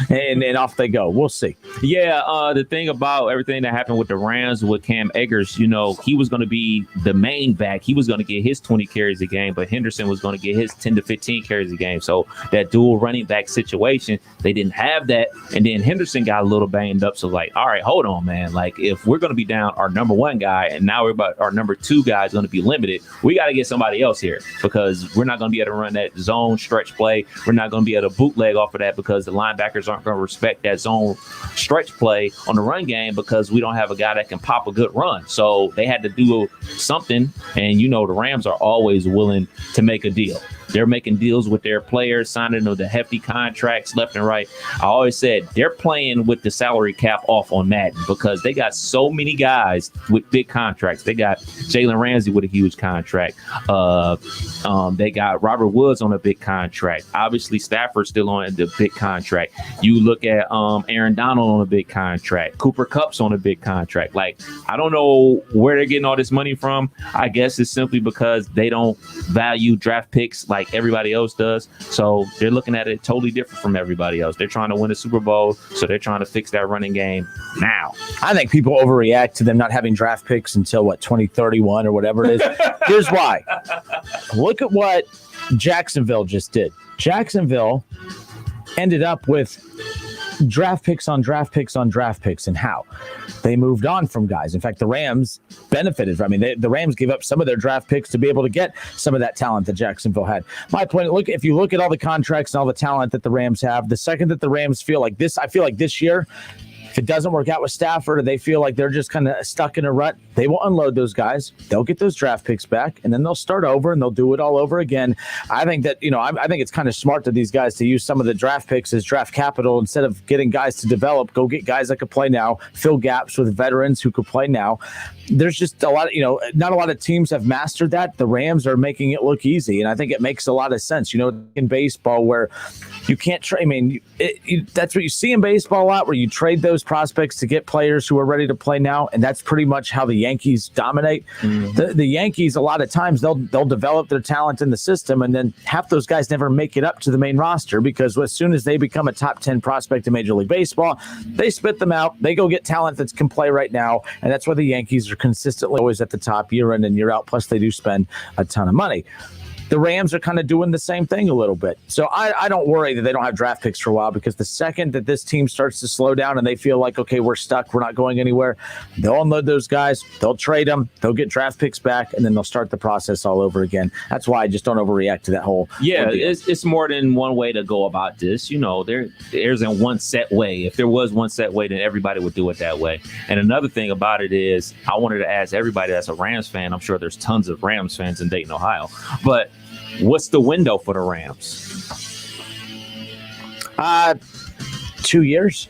and off they go. We'll see. Yeah, the thing about everything that happened with the Rams with Cam Akers, he was going to be the main back. He was going to get his 20 carries a game, but Henderson was going to get his 10 to 15 carries a game. So that dual running back situation, they didn't have that. And then Henderson got a little banged up. So all right, hold on, man. Like if we're going to be down our number 1 guy and now our number 2 guy is going to be limited, we got to get somebody else here, because we're not going to be able to run that zone stretch play. We're not going to be able to bootleg off of that, because the linebackers aren't going to respect that zone stretch play on the run game, because we don't have a guy that can pop a good run. So they had to do something. And the Rams are always willing to make a deal. They're making deals with their players, signing them to hefty contracts left and right. I always said they're playing with the salary cap off on Madden, because they got so many guys with big contracts. They got Jalen Ramsey with a huge contract. They got Robert Woods on a big contract. Obviously, Stafford's still on the big contract. You look at Aaron Donald on a big contract. Cooper Kupp's on a big contract. Like, I don't know where they're getting all this money from. I guess it's simply because they don't value draft picks like everybody else does. So they're looking at it totally different from everybody else. They're trying to win a Super Bowl, so they're trying to fix that running game now. I think people overreact to them not having draft picks until 2031 or whatever it is. Here's why. Look at what Jacksonville just did. Jacksonville ended up with draft picks on draft picks on draft picks. And how? They moved on from guys. In fact, the Rams benefited from, the Rams gave up some of their draft picks to be able to get some of that talent that Jacksonville had. My point, if you look at all the contracts and all the talent that the Rams have, the second that the Rams feel like this, I feel like this year, if it doesn't work out with Stafford or they feel like they're just kind of stuck in a rut, they will unload those guys. They'll get those draft picks back, and then they'll start over and they'll do it all over again. I think that, I think it's kind of smart to these guys to use some of the draft picks as draft capital instead of getting guys to develop. Go get guys that could play now, fill gaps with veterans who could play now. There's just a lot of, not a lot of teams have mastered that. The Rams are making it look easy, and I think it makes a lot of sense. In baseball where you can't trade, that's what you see in baseball a lot, where you trade those prospects to get players who are ready to play now, and that's pretty much how the Yankees dominate. Mm-hmm. The Yankees, a lot of times, they'll develop their talent in the system, and then half those guys never make it up to the main roster, because as soon as they become a top 10 prospect in Major League Baseball, they spit them out. They go get talent that can play right now, and that's why the Yankees are consistently always at the top year in and year out. Plus, they do spend a ton of money. the Rams are kind of doing the same thing a little bit. So I don't worry that they don't have draft picks for a while, because the second that this team starts to slow down and they feel like, okay, we're stuck, we're not going anywhere, they'll unload those guys, they'll trade them, they'll get draft picks back, and then they'll start the process all over again. That's why I just don't overreact to that whole. Yeah, it's more than one way to go about this. There isn't one set way. If there was one set way, then everybody would do it that way. And another thing about it is, I wanted to ask everybody that's a Rams fan. I'm sure there's tons of Rams fans in Dayton, Ohio. But what's the window for the Rams? 2 years.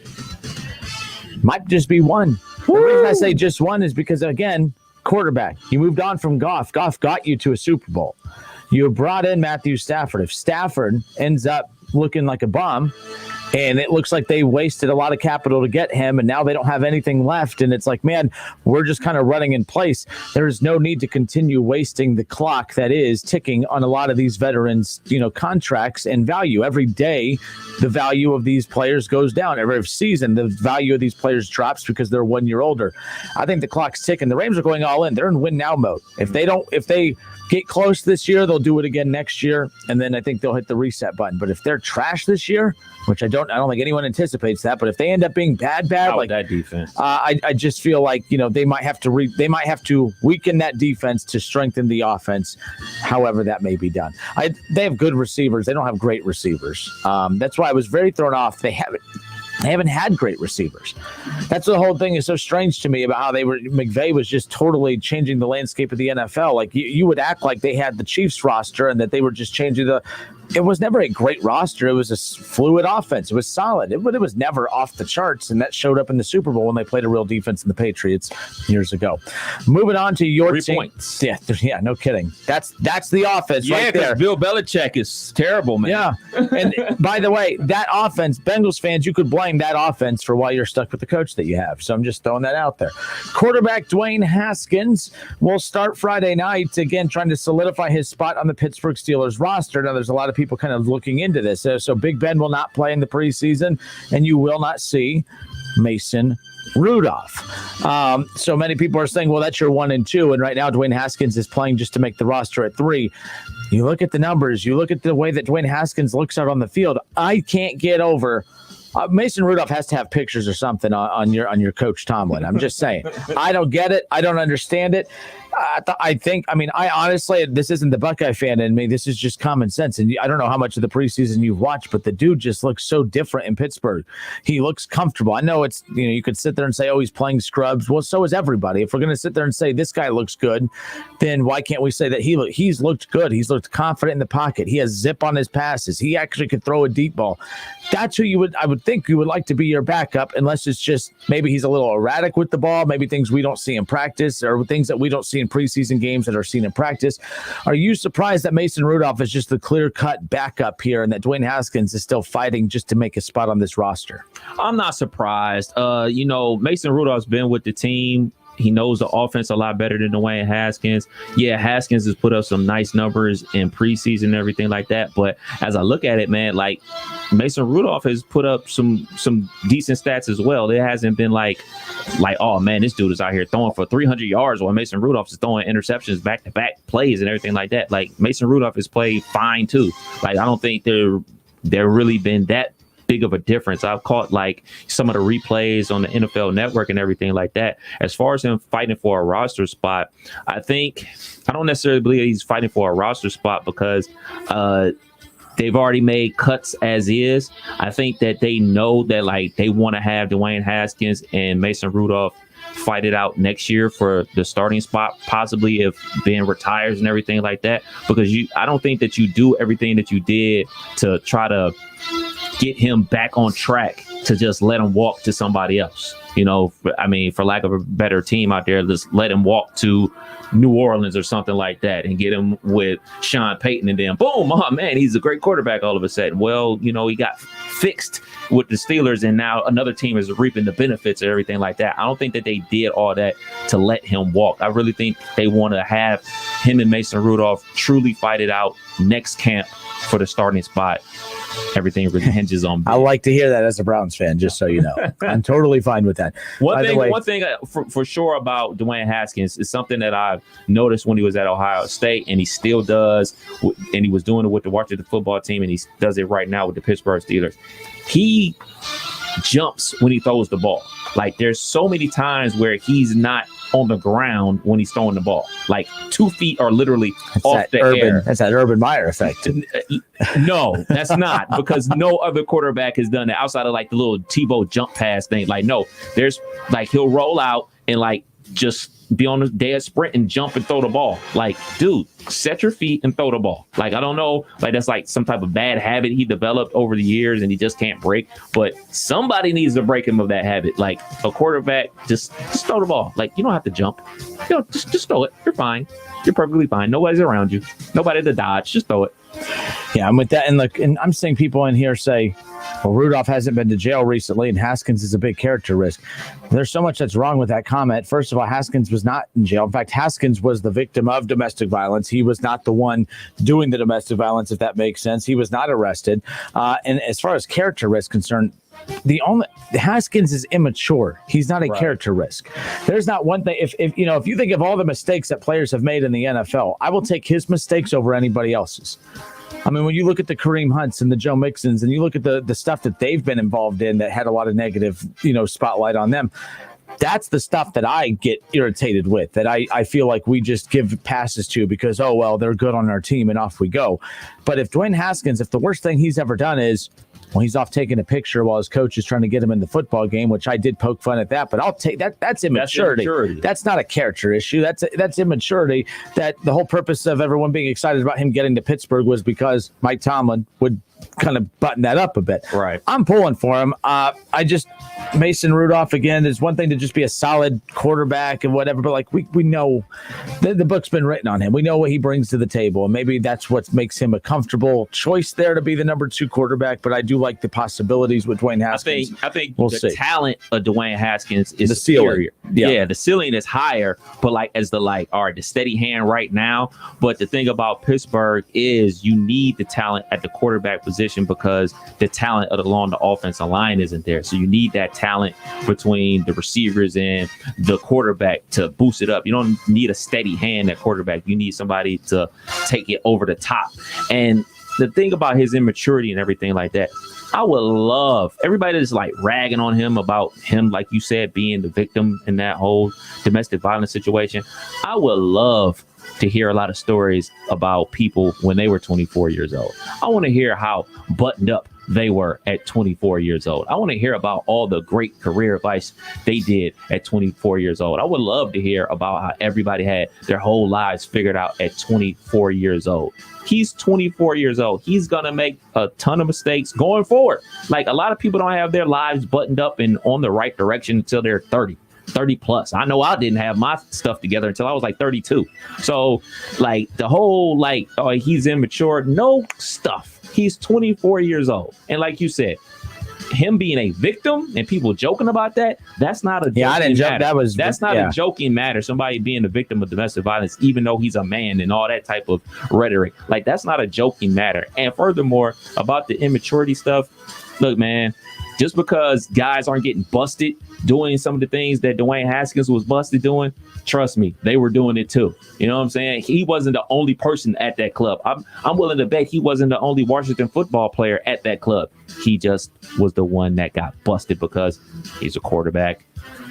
Might just be one. The reason I say just one is because, again, quarterback. You moved on from Goff. Goff got you to a Super Bowl. You brought in Matthew Stafford. If Stafford ends up looking like a bum, and it looks like they wasted a lot of capital to get him, and now they don't have anything left, and it's like, man, we're just kind of running in place. There's no need to continue wasting the clock that is ticking on a lot of these veterans, contracts and value. Every day, the value of these players goes down. Every season, the value of these players drops because they're 1 year older. I think the clock's ticking. The Rams are going all in. They're in win now mode. If they get close this year, they'll do it again next year, and then I think they'll hit the reset button. But if they're trash this year, which I don't think anyone anticipates that, but if they end up being bad, like that defense, I just feel like they might have to weaken that defense to strengthen the offense, however that may be done. They have good receivers. They don't have great receivers. That's why I was very thrown off. They haven't had great receivers. That's the whole thing is so strange to me about how McVay was just totally changing the landscape of the NFL. Like you would act like they had the Chiefs roster and that they were just changing it was never a great roster. It was a fluid offense. It was solid, but it was never off the charts. And that showed up in the Super Bowl when they played a real defense in the Patriots years ago. Moving on to your 3 team. points. Yeah, no kidding. That's the offense right there. Bill Belichick is terrible, man. Yeah. And by the way, that offense, Bengals fans, you could blame that offense for why you're stuck with the coach that you have. So I'm just throwing that out there. Quarterback Dwayne Haskins will start Friday night, again, trying to solidify his spot on the Pittsburgh Steelers roster. Now, there's a lot of people kind of looking into this. So Big Ben will not play in the preseason, and you will not see Mason Rudolph. So many people are saying, well, that's your 1 and 2. And right now, Dwayne Haskins is playing just to make the roster at 3. You look at the numbers. You look at the way that Dwayne Haskins looks out on the field. I can't get over Mason Rudolph has to have pictures or something on your coach Tomlin. I'm just saying. I don't get it. I don't understand it. I honestly, this isn't the Buckeye fan in me. This is just common sense. And I don't know how much of the preseason you've watched, but the dude just looks so different in Pittsburgh. He looks comfortable. I know it's, you could sit there and say, oh, he's playing scrubs. Well, so is everybody. If we're going to sit there and say this guy looks good, then why can't we say that he's looked good? He's looked confident in the pocket. He has zip on his passes. He actually could throw a deep ball. That's who I would think you would like to be your backup, unless it's just maybe he's a little erratic with the ball, maybe things we don't see in practice or things that we don't see in preseason games that are seen in practice. Are you surprised that Mason Rudolph is just the clear-cut backup here and that Dwayne Haskins is still fighting just to make a spot on this roster? I'm not surprised. Mason Rudolph's been with the team. He knows the offense a lot better than Dwayne Haskins. Yeah, Haskins has put up some nice numbers in preseason and everything like that. But as I look at it, man, like Mason Rudolph has put up some decent stats as well. It hasn't been like, oh man, this dude is out here throwing for 300 yards while Mason Rudolph is throwing interceptions, back-to-back plays and everything like that. Like Mason Rudolph has played fine too. Like I don't think there really been that big of a difference. I've caught like some of the replays on the NFL Network and everything like that. As far as him fighting for a roster spot, I don't necessarily believe he's fighting for a roster spot because they've already made cuts as is. I think that they know that like they want to have Dwayne Haskins and Mason Rudolph fight it out next year for the starting spot, possibly if Ben retires and everything like that, because I don't think that you do everything that you did to try to get him back on track to just let him walk to somebody else. For lack of a better team out there, just let him walk to New Orleans or something like that and get him with Sean Payton and then boom, oh man, he's a great quarterback all of a sudden. Well, he got fixed with the Steelers and now another team is reaping the benefits and everything like that. I don't think that they did all that to let him walk. I really think they want to have him and Mason Rudolph truly fight it out next camp for the starting spot everything really hinges on big. I like to hear that as a Browns fan, just so you know. I'm totally fine with that. One thing for sure about Dwayne Haskins is something that I've noticed when he was at Ohio State, and he still does, and he was doing it with the Washington football team, and he does it right now with the Pittsburgh Steelers. He jumps when he throws the ball. Like, there's so many times where he's not on the ground when he's throwing the ball. Like, 2 feet are literally off the air. That's that Urban Meyer effect. No, that's not, because no other quarterback has done that outside of like the little Tebow jump pass thing. Like, no, there's like, he'll roll out and like just be on the dead sprint and jump and throw the ball. Like, dude, set your feet and throw the ball. Like, I don't know, like that's like some type of bad habit he developed over the years and he just can't break. But somebody needs to break him of that habit. Like, a quarterback, just throw the ball. Like, you don't have to jump. You know, just throw it. You're fine. You're perfectly fine. Nobody's around you. Nobody to dodge. Just throw it. Yeah, I'm with that. And look, and I'm seeing people in here say, well, Rudolph hasn't been to jail recently and Haskins is a big character risk. There's so much that's wrong with that comment. First of all, Haskins was not in jail. In fact, Haskins was the victim of domestic violence. He was not the one doing the domestic violence, if that makes sense. He was not arrested. And as far as character risk concerned, Haskins is immature. He's not a character risk. There's not one thing. If you think of all the mistakes that players have made in the NFL, I will take his mistakes over anybody else's. I mean, when you look at the Kareem Hunts and the Joe Mixons and you look at the stuff that they've been involved in that had a lot of negative, spotlight on them, that's the stuff that I get irritated with, that I feel like we just give passes to because, oh, well, they're good on our team and off we go. But if Dwayne Haskins, if the worst thing he's ever done is, well, he's off taking a picture while his coach is trying to get him in the football game, which I did poke fun at that, but I'll take that. That's immaturity. That's not a character issue. That's immaturity. That the whole purpose of everyone being excited about him getting to Pittsburgh was because Mike Tomlin would kind of button that up a bit. Right. I'm pulling for him. Mason Rudolph, again, is one thing to just be a solid quarterback and whatever, but like we know the book's been written on him. We know what he brings to the table, and maybe that's what makes him a comfortable choice there to be the number 2 quarterback, but I do like the possibilities with Dwayne Haskins. I think the talent of Dwayne Haskins is the superior. Yeah, the ceiling is higher, but the steady hand right now. But the thing about Pittsburgh is you need the talent at the quarterback position because the talent along the offensive line isn't there. So you need that talent between the receivers and the quarterback to boost it up. You don't need a steady hand at quarterback. You need somebody to take it over the top. And the thing about his immaturity and everything like that, I would love everybody that's like ragging on him about him, like you said, being the victim in that whole domestic violence situation. I would love to hear a lot of stories about people when they were 24 years old. I want to hear how buttoned up they were at 24 years old. I want to hear about all the great career advice they did at 24 years old. I would love to hear about how everybody had their whole lives figured out at 24 years old. He's 24 years old. He's going to make a ton of mistakes going forward. Like, a lot of people don't have their lives buttoned up and on the right direction until they're 30 plus. I know I didn't have my stuff together until I was like 32. So like the whole he's immature. No stuff. He's 24 years old. And like you said, him being a victim and people joking about that's not a I didn't joke. That's not a joking matter. Somebody being a victim of domestic violence, even though he's a man and all that type of rhetoric, like that's not a joking matter. And furthermore, about the immaturity stuff, look, man, just because guys aren't getting busted doing some of the things that Dwayne Haskins was busted doing, trust me, they were doing it too. You know what I'm saying? He wasn't the only person at that club. I'm willing to bet he wasn't the only Washington football player at that club. He just was the one that got busted because he's a quarterback.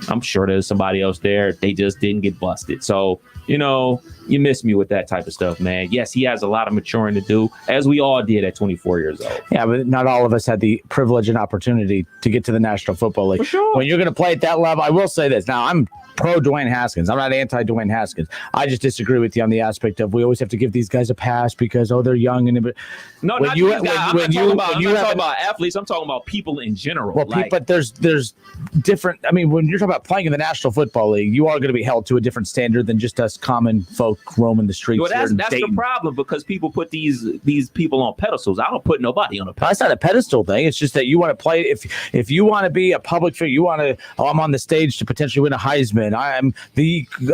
I'm sure there's somebody else there. They just didn't get busted. So, you miss me with that type of stuff, man. Yes, he has a lot of maturing to do, as we all did at 24 years old. Yeah, but not all of us had the privilege and opportunity to get to the National Football League. For sure. When you're going to play at that level, I will say this. Now, I'm pro Dwayne Haskins. I'm not anti Dwayne Haskins. I just disagree with you on the aspect of we always have to give these guys a pass because they're young and no, not these guys. I'm not talking about athletes. I'm talking about people in general. Well, but there's different. I mean, when you're talking about playing in the National Football League, you are going to be held to a different standard than just us common folk roaming the streets. Well, that's the problem because people put these people on pedestals. I don't put nobody on a pedestal. That's not a pedestal thing. It's just that you want to play. If you want to be a public figure, you want to. I'm on the stage to potentially win a Heisman freshman.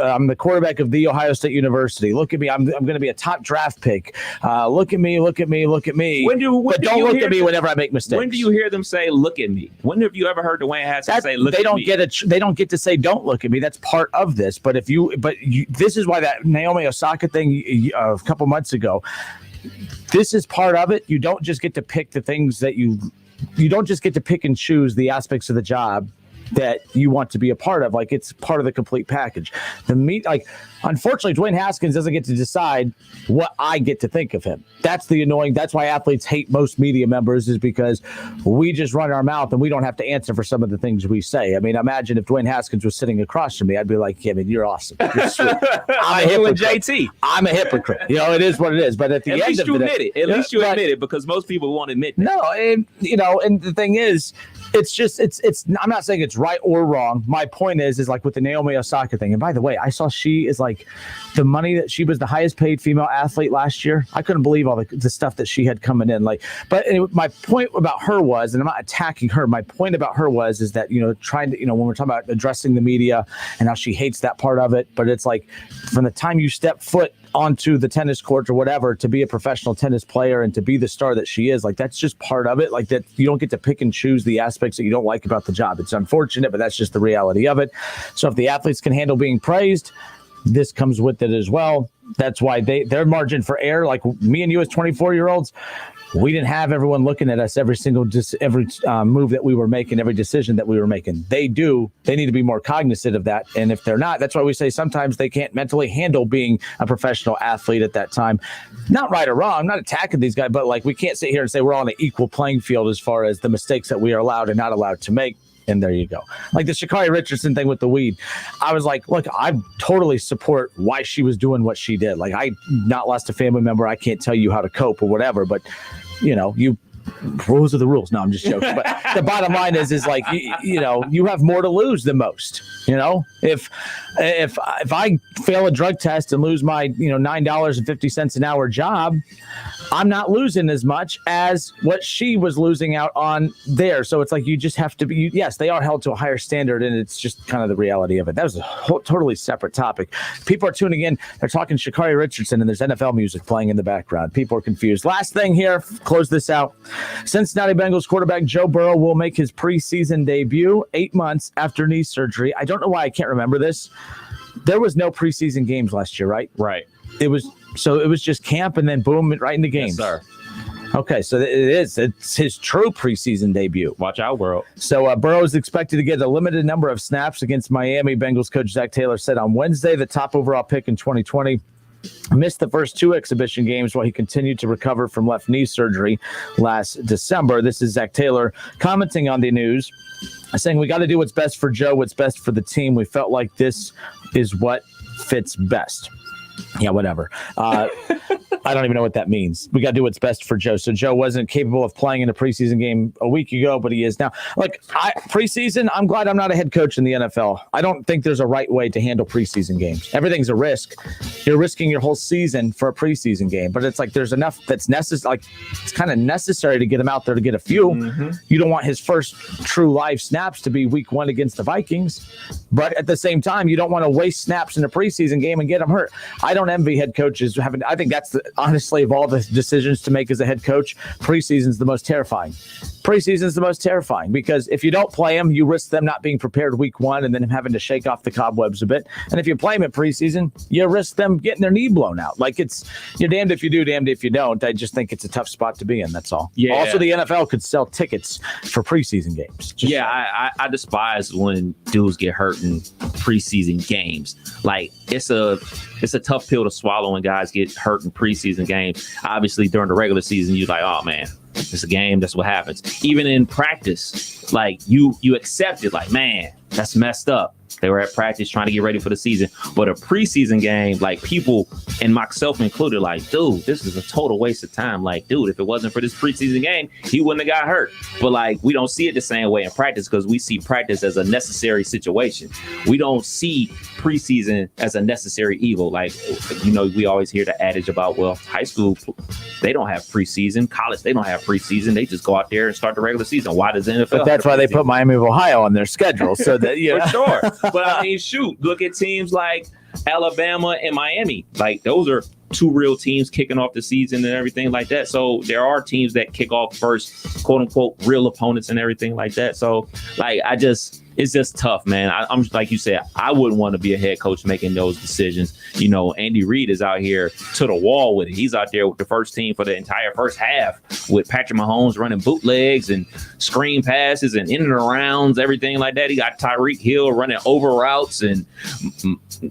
I'm the quarterback of the Ohio State University. Look at me. I'm going to be a top draft pick. Look at me. Look at me. Look at me. But don't look at me whenever I make mistakes. When do you hear them say, look at me? When have you ever heard Dwayne Haskins say, look at me? They don't get to say, don't look at me. That's part of this. But this is why that Naomi Osaka thing a couple months ago, this is part of it. You don't just get to pick the things that you don't just get to pick and choose the aspects of the job that you want to be a part of. Like, it's part of the complete package. Unfortunately, Dwayne Haskins doesn't get to decide what I get to think of him. That's why athletes hate most media members, is because we just run our mouth and we don't have to answer for some of the things we say. I mean, imagine if Dwayne Haskins was sitting across from me, I'd be like, yeah, man, you're awesome. You're sweet. I'm a hypocrite. JT. I'm a hypocrite. It is what it is. But at the end of the day, at least you admit it, because most people won't admit that. No, and the thing is, it's I'm not saying it's right or wrong. My point is like with the Naomi Osaka thing. And by the way, I saw she is like the money that she was the highest paid female athlete last year. I couldn't believe all the stuff that she had coming in. My point about her was, and I'm not attacking her. My point about her is that, trying to, when we're talking about addressing the media and how she hates that part of it, but it's like from the time you step foot onto the tennis court or whatever to be a professional tennis player and to be the star that she is, like, that's just part of it. Like, that you don't get to pick and choose the aspects that you don't like about the job. It's unfortunate, but that's just the reality of it. So if the athletes can handle being praised, this comes with it as well. That's why their margin for error, like me and you as 24-year-olds, we didn't have everyone looking at us every move that we were making, every decision that we were making. They do. They need to be more cognizant of that. And if they're not, that's why we say sometimes they can't mentally handle being a professional athlete at that time. Not right or wrong. I'm not attacking these guys, but like, we can't sit here and say we're on an equal playing field as far as the mistakes that we are allowed and not allowed to make. And there you go. Like the Sha'Carri Richardson thing with the weed. I was like, look, I totally support why she was doing what she did. Like, I not lost a family member. I can't tell you how to cope or whatever, but rules are the rules. No, I'm just joking. But the bottom line is like, you have more to lose than most. If I fail a drug test and lose my, $9.50 an hour job, I'm not losing as much as what she was losing out on there. So it's like, you just have to be, yes, they are held to a higher standard, and it's just kind of the reality of it. That was a totally separate topic. People are tuning in. They're talking Sha'Carri Richardson, and there's NFL music playing in the background. People are confused. Last thing here, close this out. Cincinnati Bengals quarterback Joe Burrow will make his preseason debut 8 months after knee surgery. I don't know why I can't remember this. There was no preseason games last year, right? Right. It was just camp and then boom, right into games. Yes, sir. Okay, so it's his true preseason debut. Watch out, Burrow. So Burrow is expected to get a limited number of snaps against Miami. Bengals coach Zach Taylor said on Wednesday, the top overall pick in 2020 missed the first 2 exhibition games while he continued to recover from left knee surgery last December. This is Zach Taylor commenting on the news, saying, "We got to do what's best for Joe, what's best for the team. We felt like this is what fits best." Yeah, whatever. I don't even know what that means. We got to do what's best for Joe. So Joe wasn't capable of playing in a preseason game a week ago, but he is now. Like, preseason, I'm glad I'm not a head coach in the NFL. I don't think there's a right way to handle preseason games. Everything's a risk. You're risking your whole season for a preseason game, but it's like there's enough that's necessary. Like, it's kind of necessary to get him out there to get a few. Mm-hmm. You don't want his first true live snaps to be week 1 against the Vikings, but at the same time, you don't want to waste snaps in a preseason game and get him hurt. I don't envy head coaches having. I think that's honestly, of all the decisions to make as a head coach, preseason's the most terrifying. Preseason's the most terrifying because if you don't play them, you risk them not being prepared week 1 and then having to shake off the cobwebs a bit. And if you play them at preseason, you risk them getting their knee blown out. Like, you're damned if you do, damned if you don't. I just think it's a tough spot to be in. That's all. Yeah. Also, the NFL could sell tickets for preseason games. I despise when dudes get hurt in preseason games. Like, it's a tough pill to swallow when guys get hurt in preseason games. Obviously, during the regular season, you're like, oh man, it's a game. That's what happens. Even in practice, like you accept it. Like, man, that's messed up. They were at practice trying to get ready for the season. But a preseason game, like, people, and myself included, like, dude, this is a total waste of time. Like, dude, if it wasn't for this preseason game, he wouldn't have got hurt. But, like, we don't see it the same way in practice because we see practice as a necessary situation. We don't see preseason as a necessary evil. Like, we always hear the adage about, well, high school, they don't have preseason. College, they don't have preseason. They just go out there and start the regular season. Why does the NFL? But that's why they put Miami of Ohio on their schedule. So that. Yeah, for sure. But I mean, shoot, look at teams like Alabama and Miami. Like, those are two real teams kicking off the season and everything like that. So there are teams that kick off first, quote unquote, real opponents and everything like that. So like, it's just tough, man. I'm like you said, I wouldn't want to be a head coach making those decisions. You know, Andy Reid is out here to the wall with it. He's out there with the first team for the entire first half with Patrick Mahomes running bootlegs and screen passes and in and arounds, everything like that. He got Tyreek Hill running over routes, and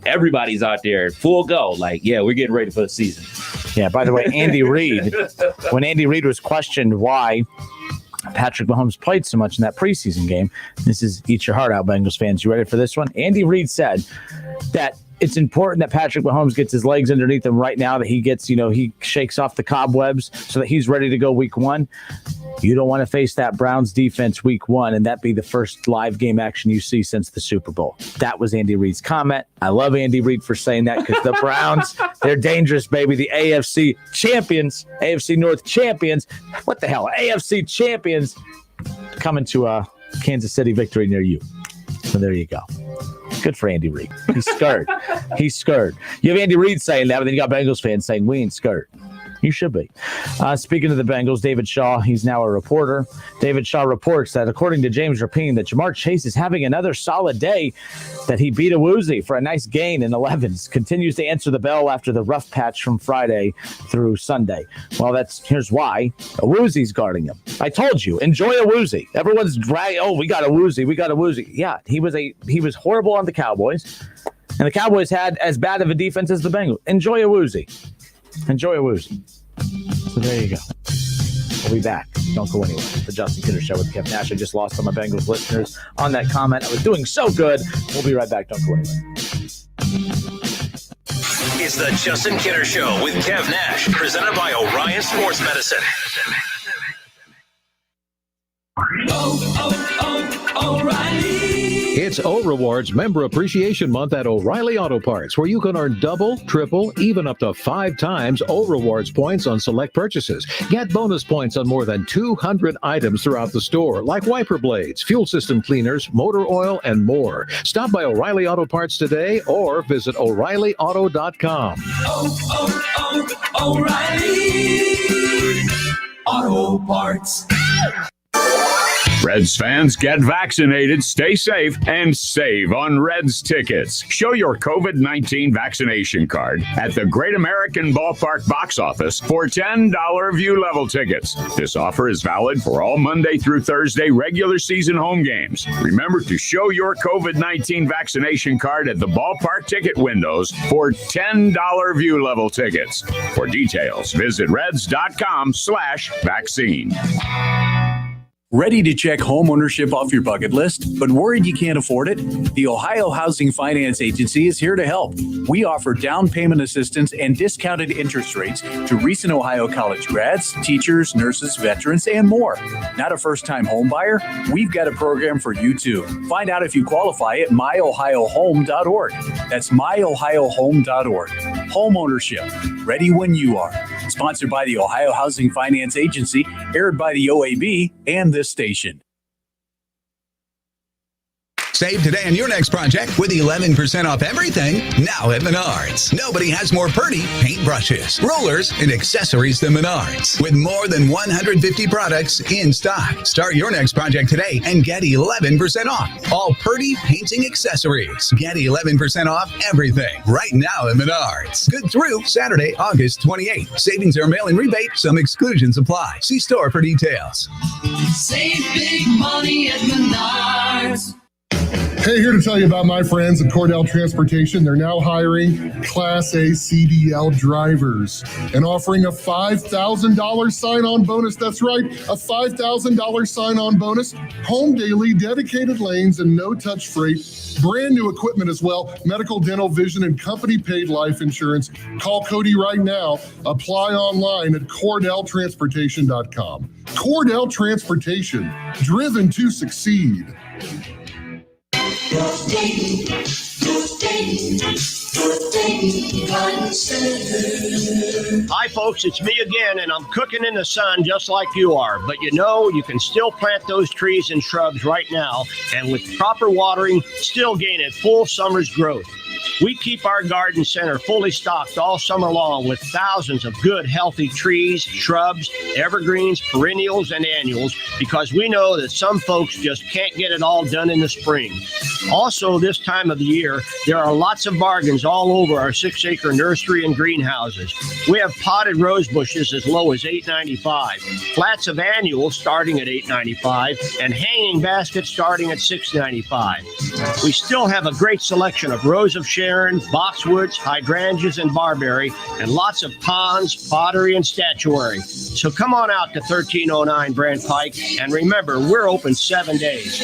everybody's out there full go. Like, yeah, we're getting ready for the season. Yeah, by the way, Andy Reid, when Andy Reid was questioned why Patrick Mahomes played so much in that preseason game, this is eat your heart out, Bengals fans. You ready for this one? Andy Reid said that it's important that Patrick Mahomes gets his legs underneath him right now, that he gets, he shakes off the cobwebs so that he's ready to go week one. You don't want to face that Browns defense week one and that be the first live game action you see since the Super Bowl. That was Andy Reid's comment. I love Andy Reid for saying that, because the Browns, they're dangerous, baby. The AFC champions, AFC North champions. What the hell? AFC champions coming to a Kansas City victory near you. So there you go. Good for Andy Reid. He's scared. He's scared. You have Andy Reid saying that, but then you got Bengals fans saying we ain't scared. You should be. Speaking of the Bengals, David Shaw, he's now a reporter. David Shaw reports that according to James Rapine, that Jamar Chase is having another solid day, that he beat a woozy for a nice gain in 11s, continues to answer the bell after the rough patch from Friday through Sunday. Well, here's why. A woozy's guarding him. I told you, enjoy a woozy. Everyone's we got a woozy. Yeah, he was horrible on the Cowboys, and the Cowboys had as bad of a defense as the Bengals. Enjoy a woozy. So there you go. We'll be back. Don't go anywhere. The Justin Kinner Show with Kev Nash. I just lost some of my Bengals listeners on that comment. I was doing so good. We'll be right back. Don't go anywhere. It's the Justin Kinner Show with Kev Nash, presented by Orion Sports Medicine. O'Reilly. It's O Rewards Member Appreciation Month at O'Reilly Auto Parts, where you can earn double, triple, even up to 5 times O Rewards points on select purchases. Get bonus points on more than 200 items throughout the store, like wiper blades, fuel system cleaners, motor oil, and more. Stop by O'Reilly Auto Parts today or visit O'ReillyAuto.com. O'Reilly Auto Parts. Reds fans, get vaccinated, stay safe, and save on Reds tickets. Show your COVID-19 vaccination card at the Great American Ballpark box office for $10 view level tickets. This offer is valid for all Monday through Thursday regular season home games. Remember to show your COVID-19 vaccination card at the ballpark ticket windows for $10 view level tickets. For details, visit reds.com/vaccine. Ready to check home ownership off your bucket list, but worried you can't afford it? The Ohio Housing Finance Agency is here to help. We offer down payment assistance and discounted interest rates to recent Ohio college grads, teachers, nurses, veterans, and more. Not a first-time home buyer? We've got a program for you too. Find out if you qualify at myohiohome.org. That's myohiohome.org. Home ownership, ready when you are. Sponsored by the Ohio Housing Finance Agency, aired by the OAB and this station. Save today on your next project with 11% off everything now at Menards. Nobody has more pretty paintbrushes, rollers, and accessories than Menards. With more than 150 products in stock. Start your next project today and get 11% off all Purdy painting accessories. Get 11% off everything right now at Menards. Good through Saturday, August 28th. Savings are mail-in rebate. Some exclusions apply. See store for details. Save big money at Menards. Hey, here to tell you about my friends at Cordell Transportation. They're now hiring Class A CDL drivers and offering a $5,000 sign-on bonus. That's right, a $5,000 sign-on bonus. Home daily, dedicated lanes, and no-touch freight. Brand new equipment as well. Medical, dental, vision, and company-paid life insurance. Call Cody right now. Apply online at CordellTransportation.com. Cordell Transportation, driven to succeed. Hi, folks, it's me again, and I'm cooking in the sun just like you are. But you know, you can still plant those trees and shrubs right now, and with proper watering, still gain a full summer's growth. We keep our garden center fully stocked all summer long with thousands of good, healthy trees, shrubs, evergreens, perennials, and annuals, because we know that some folks just can't get it all done in the spring. Also, this time of the year, there are lots of bargains all over our 6-acre nursery and greenhouses. We have potted rose bushes as low as $8.95, flats of annuals starting at $8.95, and hanging baskets starting at $6.95. We still have a great selection of Rose of Sharon, boxwoods, hydrangeas, and barberry, and lots of ponds, pottery, and statuary. So come on out to 1309 Brand Pike, and remember, we're open 7 days.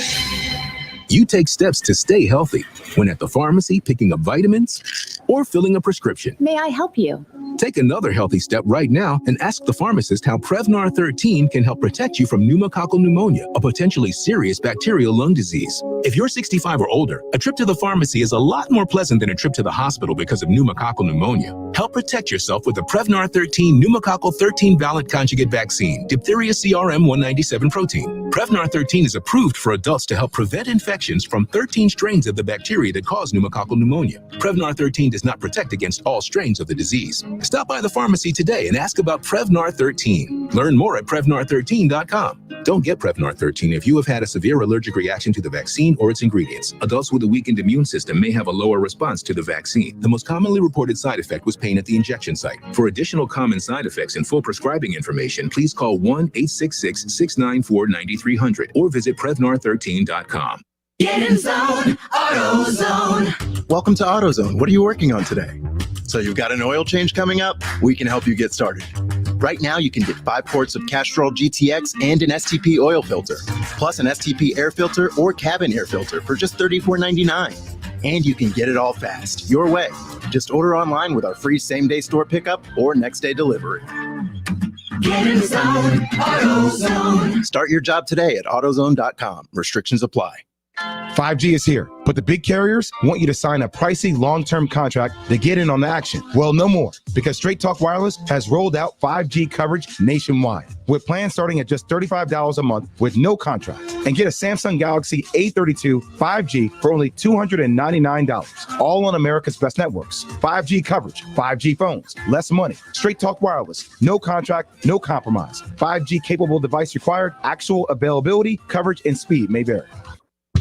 You take steps to stay healthy when at the pharmacy picking up vitamins or filling a prescription. May I help you? Take another healthy step right now and ask the pharmacist how Prevnar 13 can help protect you from pneumococcal pneumonia, a potentially serious bacterial lung disease. If you're 65 or older, a trip to the pharmacy is a lot more pleasant than a trip to the hospital because of pneumococcal pneumonia. Help protect yourself with the Prevnar 13 pneumococcal 13 valent conjugate vaccine, diphtheria CRM 197 protein. Prevnar 13 is approved for adults to help prevent infections from 13 strains of the bacteria that cause pneumococcal pneumonia. Prevnar 13 does not protect against all strains of the disease. Stop by the pharmacy today and ask about Prevnar 13. Learn more at Prevnar13.com. Don't get Prevnar 13 if you have had a severe allergic reaction to the vaccine or its ingredients. Adults with a weakened immune system may have a lower response to the vaccine. The most commonly reported side effect was pain at the injection site. For additional common side effects and full prescribing information, please call 1-866-694-9300 or visit Prevnar13.com. Get in zone, AutoZone. Welcome to AutoZone. What are you working on today? So you've got an oil change coming up? We can help you get started. Right now, you can get 5 quarts of Castrol GTX and an STP oil filter, plus an STP air filter or cabin air filter for just $34.99. And you can get it all fast, your way. Just order online with our free same-day store pickup or next-day delivery. Get in zone, AutoZone. Start your job today at AutoZone.com. Restrictions apply. 5G is here, but the big carriers want you to sign a pricey long-term contract to get in on the action. Well, no more, because Straight Talk Wireless has rolled out 5G coverage nationwide, with plans starting at just $35 a month with no contract. And get a Samsung Galaxy A32 5G for only $299, all on America's best networks. 5G coverage, 5G phones, less money. Straight Talk Wireless, no contract, no compromise. 5G capable device required, actual availability, coverage, and speed may vary.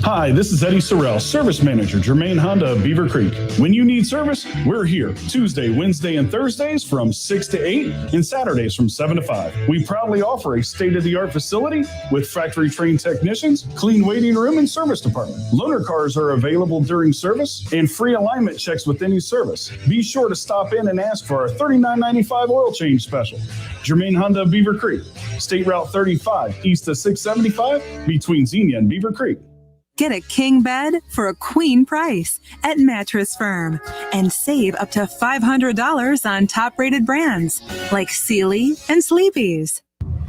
Hi, this is Eddie Sorrell, Service Manager, Germain Honda of Beaver Creek. When you need service, we're here Tuesday, Wednesday, and Thursdays from 6 to 8 and Saturdays from 7 to 5. We proudly offer a state-of-the-art facility with factory-trained technicians, clean waiting room, and service department. Loaner cars are available during service and free alignment checks with any service. Be sure to stop in and ask for our $39.95 oil change special. Germain Honda of Beaver Creek, State Route 35, east of 675, between Xenia and Beaver Creek. Get a king bed for a queen price at Mattress Firm and save up to $500 on top-rated brands like Sealy and Sleepy's.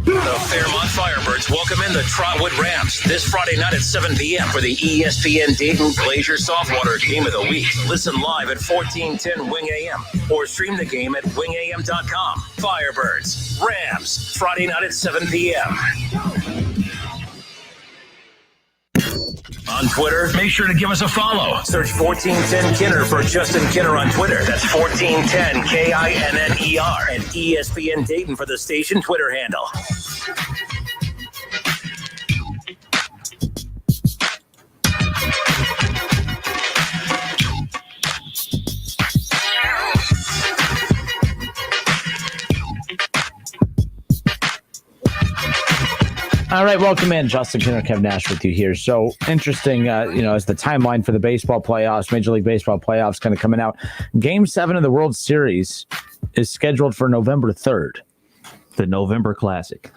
The Fairmont Firebirds welcome in the Trotwood Rams this Friday night at 7 p.m. for the ESPN Dayton Glacier Softwater Game of the Week. Listen live at 1410 Wing AM or stream the game at wingam.com. Firebirds, Rams, Friday night at 7 p.m. On Twitter, make sure to give us a follow. Search 1410 Kinner for Justin Kinner on Twitter. That's 1410 KINNER and ESPN Dayton for the station Twitter handle. All right, welcome in. Justin Kinner, Kev Nash with you here. So interesting, as the timeline for the baseball playoffs, Major League Baseball playoffs kind of coming out. Game 7 of the World Series is scheduled for November 3rd. The November Classic.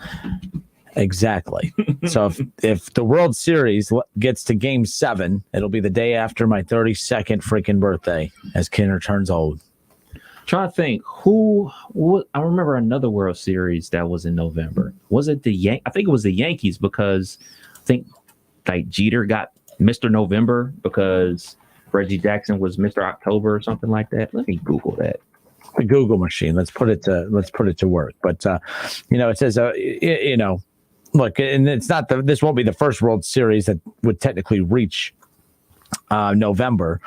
Exactly. So if the World Series gets to Game 7, it'll be the day after my 32nd freaking birthday as Kinner turns old. Trying to think I remember another World Series that was in November. Was it I think it was the Yankees, because I think like Jeter got Mr. November because Reggie Jackson was Mr. October or something like that. Let me Google that. The Google machine. Let's put it to work. But it says look, and it's not this won't be the first World Series that would technically reach November.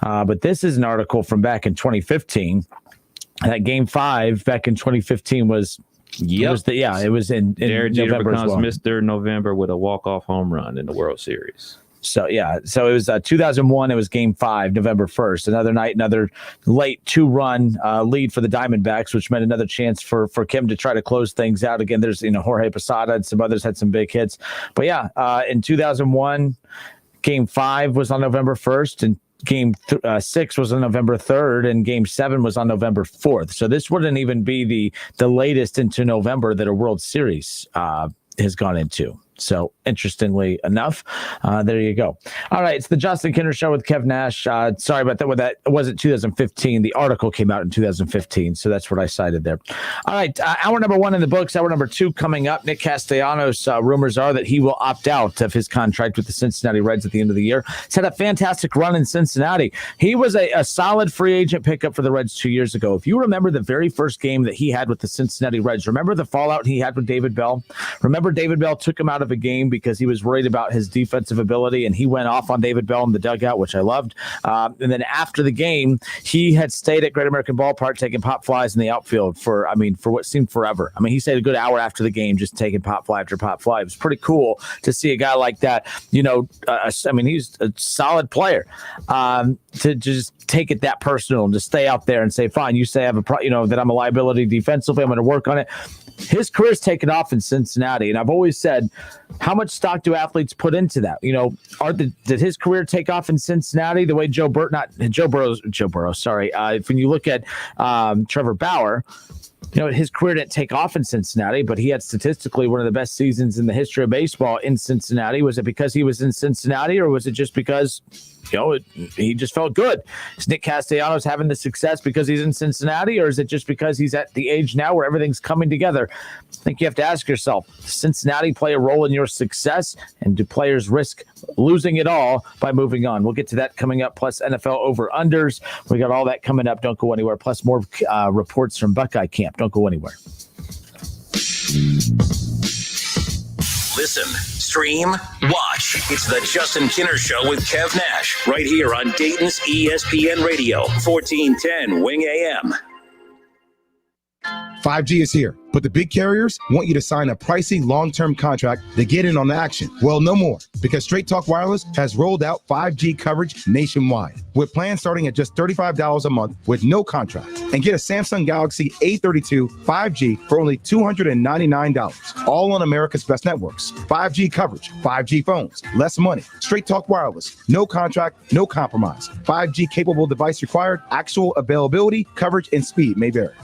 But this is an article from back in 2015. That Game 5 back in 2015 was. It was in Derek Jeter November becomes as well. Mr. November with a walk-off home run in the World Series. So it was 2001. It was Game 5, November 1st. Another night, another late 2-run lead for the Diamondbacks, which meant another chance for Kim to try to close things out. Again, there's Jorge Posada and some others had some big hits. But in 2001, Game 5 was on November 1st, and Game 6 was on November 3rd, and Game 7 was on November 4th. So this wouldn't even be the latest into November that a World Series has gone into. So interestingly enough, there you go. All right, it's the Justin Kinner Show with Kev Nash. Sorry about that. That wasn't 2015. The article came out in 2015, so that's what I cited there. All right, hour number 1 in the books. Hour number 2 coming up. Nick Castellanos, rumors are that he will opt out of his contract with the Cincinnati Reds at the end of the year. He's had a fantastic run in Cincinnati. He was a solid free agent pickup for the Reds 2 years ago. If you remember the very first game that he had with the Cincinnati Reds, remember the fallout he had with David Bell? Remember David Bell took him out of a game because he was worried about his defensive ability, and he went off on David Bell in the dugout, which I loved. And then after the game, he had stayed at Great American Ballpark taking pop flies in the outfield for what seemed forever. I mean, he stayed a good hour after the game just taking pop fly after pop fly. It was pretty cool to see a guy like that. He's a solid player. To just take it that personal and to stay out there and say, fine, you say I have that I'm a liability defensively, I'm going to work on it. His career's taken off in Cincinnati, and I've always said, how much stock do athletes put into that? Did his career take off in Cincinnati the way Joe Burrow? Sorry. When you look at Trevor Bauer, his career didn't take off in Cincinnati, but he had statistically one of the best seasons in the history of baseball in Cincinnati. Was it because he was in Cincinnati, or was it just because he just felt good? Is Nick Castellanos having the success because he's in Cincinnati, or is it just because he's at the age now where everything's coming together? I think you have to ask yourself, does Cincinnati play a role in your success, and do players risk losing it all by moving on? We'll get to that coming up, plus NFL over-unders. We got all that coming up. Don't go anywhere. Plus more reports from Buckeye Camp. Don't go anywhere. Listen, stream, watch. It's the Justin Kinner Show with Kev Nash, right here on Dayton's ESPN Radio, 1410 Wing AM. 5G is here, but the big carriers want you to sign a pricey long-term contract to get in on the action. Well, no more, because Straight Talk Wireless has rolled out 5G coverage nationwide, with plans starting at just $35 a month with no contract. And get a Samsung Galaxy A32 5G for only $299, all on America's best networks. 5G coverage, 5G phones, less money. Straight Talk Wireless, no contract, no compromise. 5G capable device required, actual availability, coverage, and speed may vary.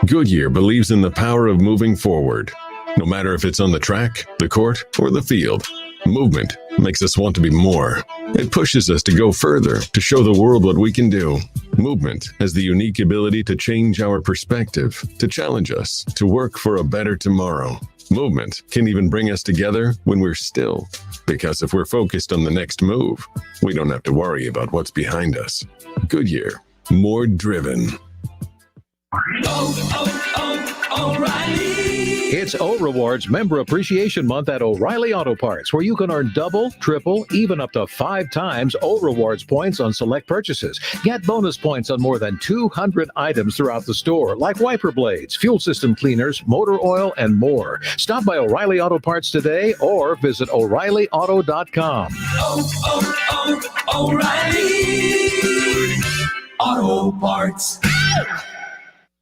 Goodyear believes in the power of moving forward. No matter if it's on the track, the court, or the field, movement makes us want to be more. It pushes us to go further, to show the world what we can do. Movement has the unique ability to change our perspective, to challenge us, to work for a better tomorrow. Movement can even bring us together when we're still. Because if we're focused on the next move, we don't have to worry about what's behind us. Goodyear, more driven. It's O Rewards Member Appreciation Month at O'Reilly Auto Parts, where you can earn double, triple, even up to 5 times O Rewards points on select purchases. Get bonus points on more than 200 items throughout the store, like wiper blades, fuel system cleaners, motor oil, and more. Stop by O'Reilly Auto Parts today or visit O'ReillyAuto.com. O'Reilly Auto Parts.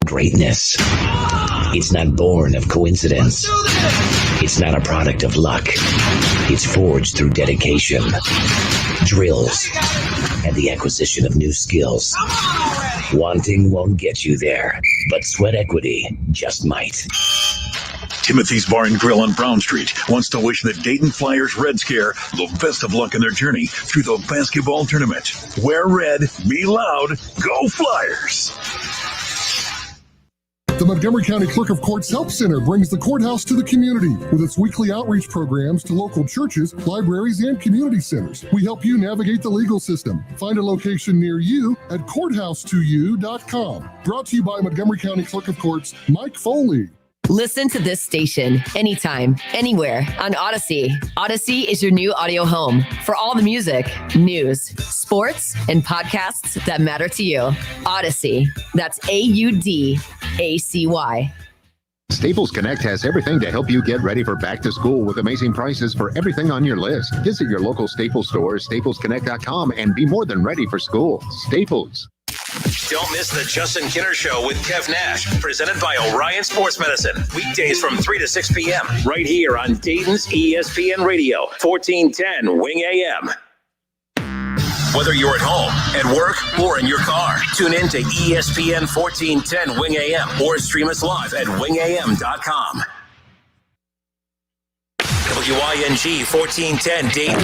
Greatness. It's not born of coincidence. It's not a product of luck. It's forged through dedication, drills, and the acquisition of new skills. Wanting won't get you there, but sweat equity just might. Timothy's Bar and Grill on Brown Street wants to wish the Dayton Flyers Red Scare the best of luck in their journey through the basketball tournament. Wear red, be loud, go Flyers! The Montgomery County Clerk of Courts Help Center brings the courthouse to the community with its weekly outreach programs to local churches, libraries, and community centers. We help you navigate the legal system. Find a location near you at courthouse2u.com. Brought to you by Montgomery County Clerk of Courts Mike Foley. Listen to this station anytime, anywhere on Odyssey. Odyssey is your new audio home for all the music, news, sports, and podcasts that matter to you. Odyssey. That's AUDACY. Staples Connect has everything to help you get ready for back to school with amazing prices for everything on your list. Visit your local Staples store, staplesconnect.com, and be more than ready for school. Staples. Don't miss the Justin Kinner Show with Kev Nash, presented by Orion Sports Medicine. Weekdays from 3 to 6 p.m. right here on Dayton's ESPN Radio, 1410 Wing AM. Whether you're at home, at work, or in your car, tune in to ESPN 1410 Wing AM or stream us live at wingam.com. WING 1410 Dayton.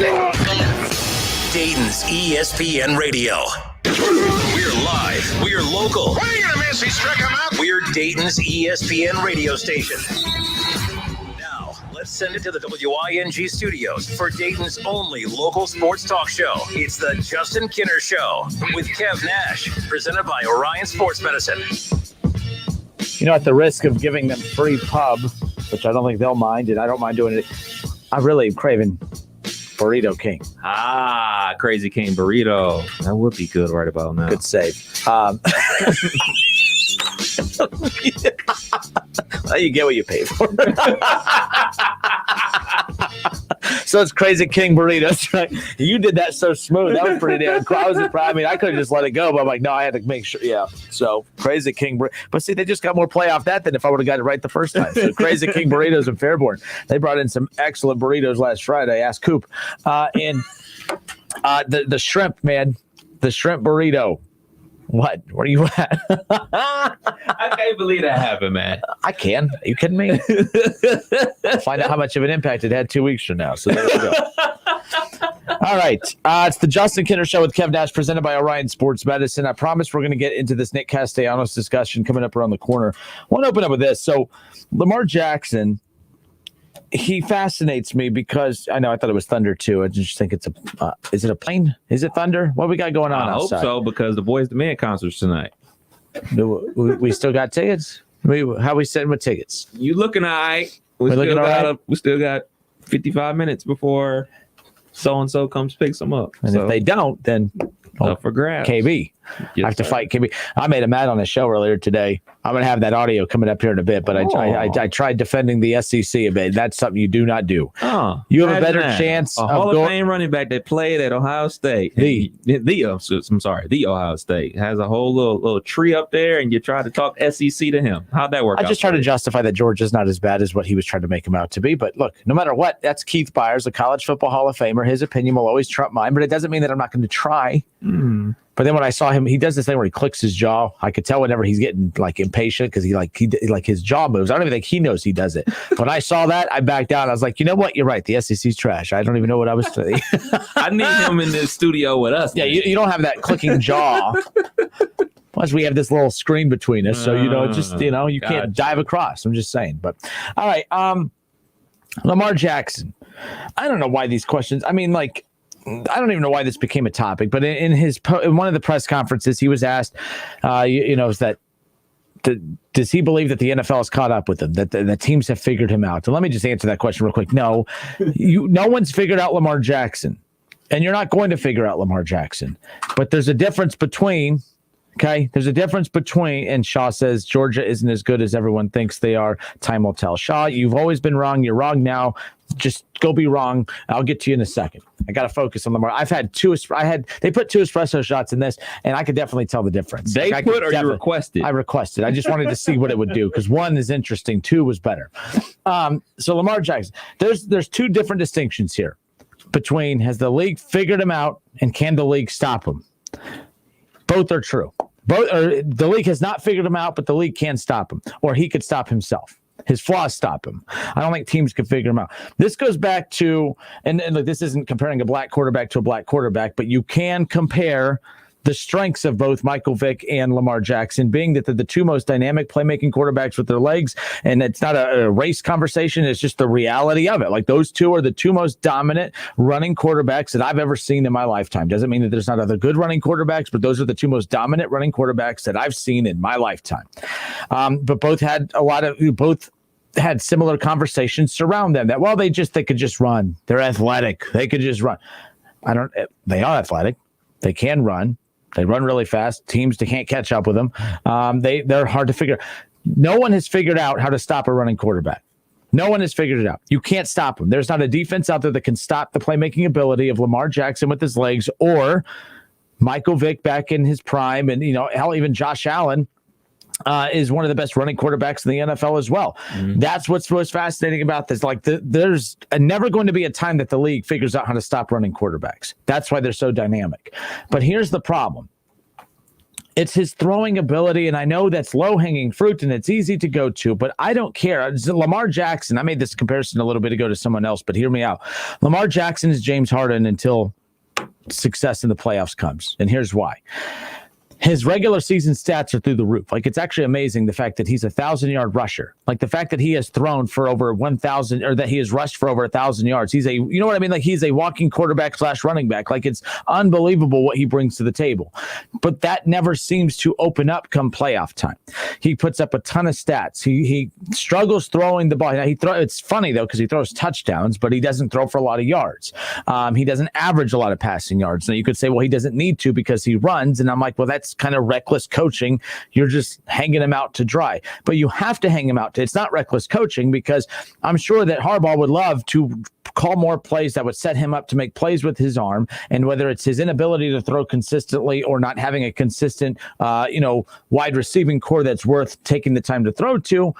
Dayton's ESPN Radio. We're live. We're local. What are you gonna miss? He struck him out. We're Dayton's ESPN radio station. Now, let's send it to the WING studios for Dayton's only local sports talk show. It's the Justin Kinner Show with Kev Nash, presented by Orion Sports Medicine. You know, at the risk of giving them free pub, which I don't think they'll mind, and I don't mind doing it, I'm really craving Burrito King. Crazy King burrito. That would be good right about now. Good save. You get what you pay for. So it's Crazy King burritos, right? You did that so smooth. That was pretty damn cool. I mean, I could have just let it go, but I'm like, no, I had to make sure. Yeah. So Crazy King burrito. But see, they just got more play off that than if I would have got it right the first time. So Crazy King burritos in Fairborn. They brought in some excellent burritos last Friday. Ask Coop. And the shrimp, man, the shrimp burrito. What? Where are you at? I can't believe that happened, man. I can. Are you kidding me? Find out how much of an impact it had 2 weeks from now. So there you go. All right. It's the Justin Kinner Show with Kev Nash, presented by Orion Sports Medicine. I promise we're going to get into this Nick Castellanos discussion coming up around the corner. I want to open up with this. So Lamar Jackson, he fascinates me because I thought it was thunder too. I just think it's is it a plane? Is it thunder? What we got going on outside? I hope so, because the Boys the Man concert's tonight. We still got tickets? How we sitting with tickets? You looking all right? We still got 55 minutes before so-and-so comes picks them up. And if they don't, then up for grabs. KB. I have to fight KB. I made a mad on the show earlier today. I'm going to have that audio coming up here in a bit, but I tried defending the SEC a bit. That's something you do not do. You have a better chance of Hall of Fame running back that played at Ohio State. The Ohio State has a whole little tree up there, and you try to talk SEC to him. How'd that work out? I just try to justify that Georgia's not as bad as what he was trying to make him out to be. But look, no matter what, that's Keith Byers, a college football Hall of Famer. His opinion will always trump mine, but it doesn't mean that I'm not going to try. But then when I saw him, he does this thing where he clicks his jaw. I could tell whenever he's getting like impatient because he his jaw moves. I don't even think he knows he does it. When I saw that, I backed down. I was like, you know what? You're right. The SEC's trash. I don't even know what I was saying. I need him in the studio with us. Yeah, you don't have that clicking jaw. Plus, we have this little screen between us, so you can't dive across. I'm just saying. But all right, Lamar Jackson. I don't know why these questions. I mean, like, I don't even know why this became a topic, but in one of the press conferences, he was asked, is that does he believe that the NFL has caught up with him, that the teams have figured him out? And let me just answer that question real quick. No, no one's figured out Lamar Jackson, and you're not going to figure out Lamar Jackson. But there's a difference between. Okay, there's a difference between, and Shaw says Georgia isn't as good as everyone thinks they are. Time will tell. Shaw, you've always been wrong. You're wrong now. Just go be wrong. I'll get to you in a second. I got to focus on Lamar. They put 2 espresso shots in this, and I could definitely tell the difference. You requested? I requested. I just wanted to see what it would do because 1 is interesting, 2 was better. So Lamar Jackson, there's 2 different distinctions here between has the league figured him out and can the league stop him? Both are true. The league has not figured him out, but the league can stop him, or he could stop himself. His flaws stop him. I don't think teams can figure him out. This goes back to, and look, this isn't comparing a black quarterback to a black quarterback, but you can compare the strengths of both Michael Vick and Lamar Jackson being that they're the two most dynamic playmaking quarterbacks with their legs. And it's not a race conversation. It's just the reality of it. Like, those two are the two most dominant running quarterbacks that I've ever seen in my lifetime. Doesn't mean that there's not other good running quarterbacks, but those are the two most dominant running quarterbacks that I've seen in my lifetime. But both had similar conversations surround them that, well, they could just run. They're athletic. They could just run. They are athletic. They can run. They run really fast. Teams can't catch up with them. They're hard to figure. No one has figured out how to stop a running quarterback. No one has figured it out. You can't stop them. There's not a defense out there that can stop the playmaking ability of Lamar Jackson with his legs, or Michael Vick back in his prime, and hell, even Josh Allen is one of the best running quarterbacks in the NFL as well. Mm-hmm. That's what's most fascinating about this. Like, there's never going to be a time that the league figures out how to stop running quarterbacks. That's why they're so dynamic. But here's the problem. It's his throwing ability, and I know that's low-hanging fruit, and it's easy to go to, but I don't care. Lamar Jackson, I made this comparison a little bit ago to someone else, but hear me out. Lamar Jackson is James Harden until success in the playoffs comes, and here's why. His regular season stats are through the roof. Like, it's actually amazing the fact that he's 1,000-yard rusher. Like, the fact that he has thrown for over 1,000, or that he has rushed for over 1,000 yards. He's you know what I mean? Like, he's a walking quarterback / running back. Like, it's unbelievable what he brings to the table. But that never seems to open up come playoff time. He puts up a ton of stats. He struggles throwing the ball. Now, it's funny, though, because he throws touchdowns, but he doesn't throw for a lot of yards. He doesn't average a lot of passing yards. Now, you could say, well, he doesn't need to because he runs. And I'm like, well, that's kind of reckless coaching. You're just hanging him out to dry. But you have to hang him out. It's not reckless coaching, because I'm sure that Harbaugh would love to call more plays that would set him up to make plays with his arm. And whether it's his inability to throw consistently or not having a consistent, wide receiving core that's worth taking the time to throw to,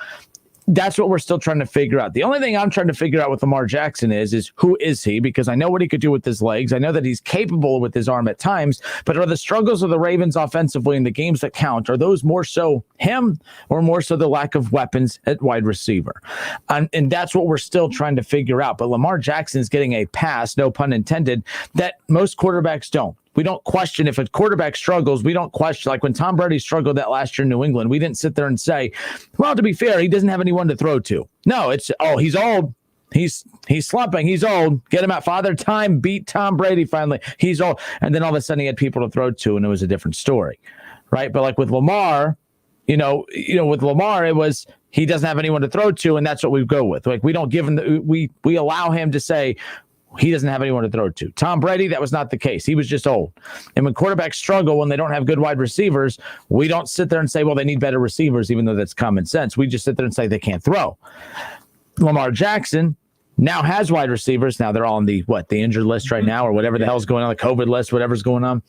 that's what we're still trying to figure out. The only thing I'm trying to figure out with Lamar Jackson is who is he? Because I know what he could do with his legs. I know that he's capable with his arm at times, but are the struggles of the Ravens offensively in the games that count, are those more so him or more so the lack of weapons at wide receiver? And that's what we're still trying to figure out. But Lamar Jackson's getting a pass, no pun intended, that most quarterbacks don't. We don't question if a quarterback struggles. We don't question, like when Tom Brady struggled that last year in New England, we didn't sit there and say, well, to be fair, he doesn't have anyone to throw to. No, it's, oh, he's old. He's slumping. He's old. Get him out. Father Time beat Tom Brady finally. He's old. And then all of a sudden he had people to throw to, and it was a different story, right? But like with Lamar, with Lamar, it was, he doesn't have anyone to throw to, and that's what we go with. Like, we don't give him we allow him to say, he doesn't have anyone to throw to. Tom Brady, that was not the case. He was just old. And when quarterbacks struggle, when they don't have good wide receivers, we don't sit there and say, well, they need better receivers, even though that's common sense. We just sit there and say they can't throw. Lamar Jackson now has wide receivers. Now they're all on the injured list right now, or whatever the hell's going on, the COVID list, whatever's going on.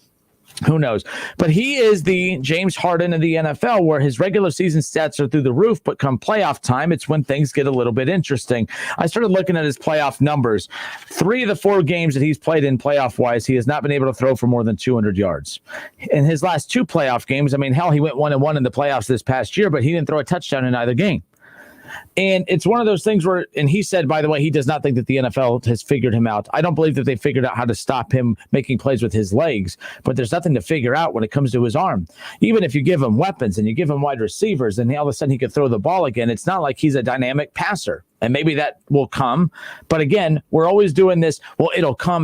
Who knows? But he is the James Harden of the NFL, where his regular season stats are through the roof, but come playoff time, it's when things get a little bit interesting. I started looking at his playoff numbers. 3 of the 4 games that he's played in playoff-wise, he has not been able to throw for more than 200 yards. In his last 2 playoff games, I mean, hell, he went 1-1 in the playoffs this past year, but he didn't throw a touchdown in either game. And it's one of those things where, and he said, by the way, he does not think that the NFL has figured him out. I don't believe that they figured out how to stop him making plays with his legs, but there's nothing to figure out when it comes to his arm. Even if you give him weapons and you give him wide receivers and all of a sudden he could throw the ball again, it's not like he's a dynamic passer. And maybe that will come. But again, we're always doing this, well, it'll come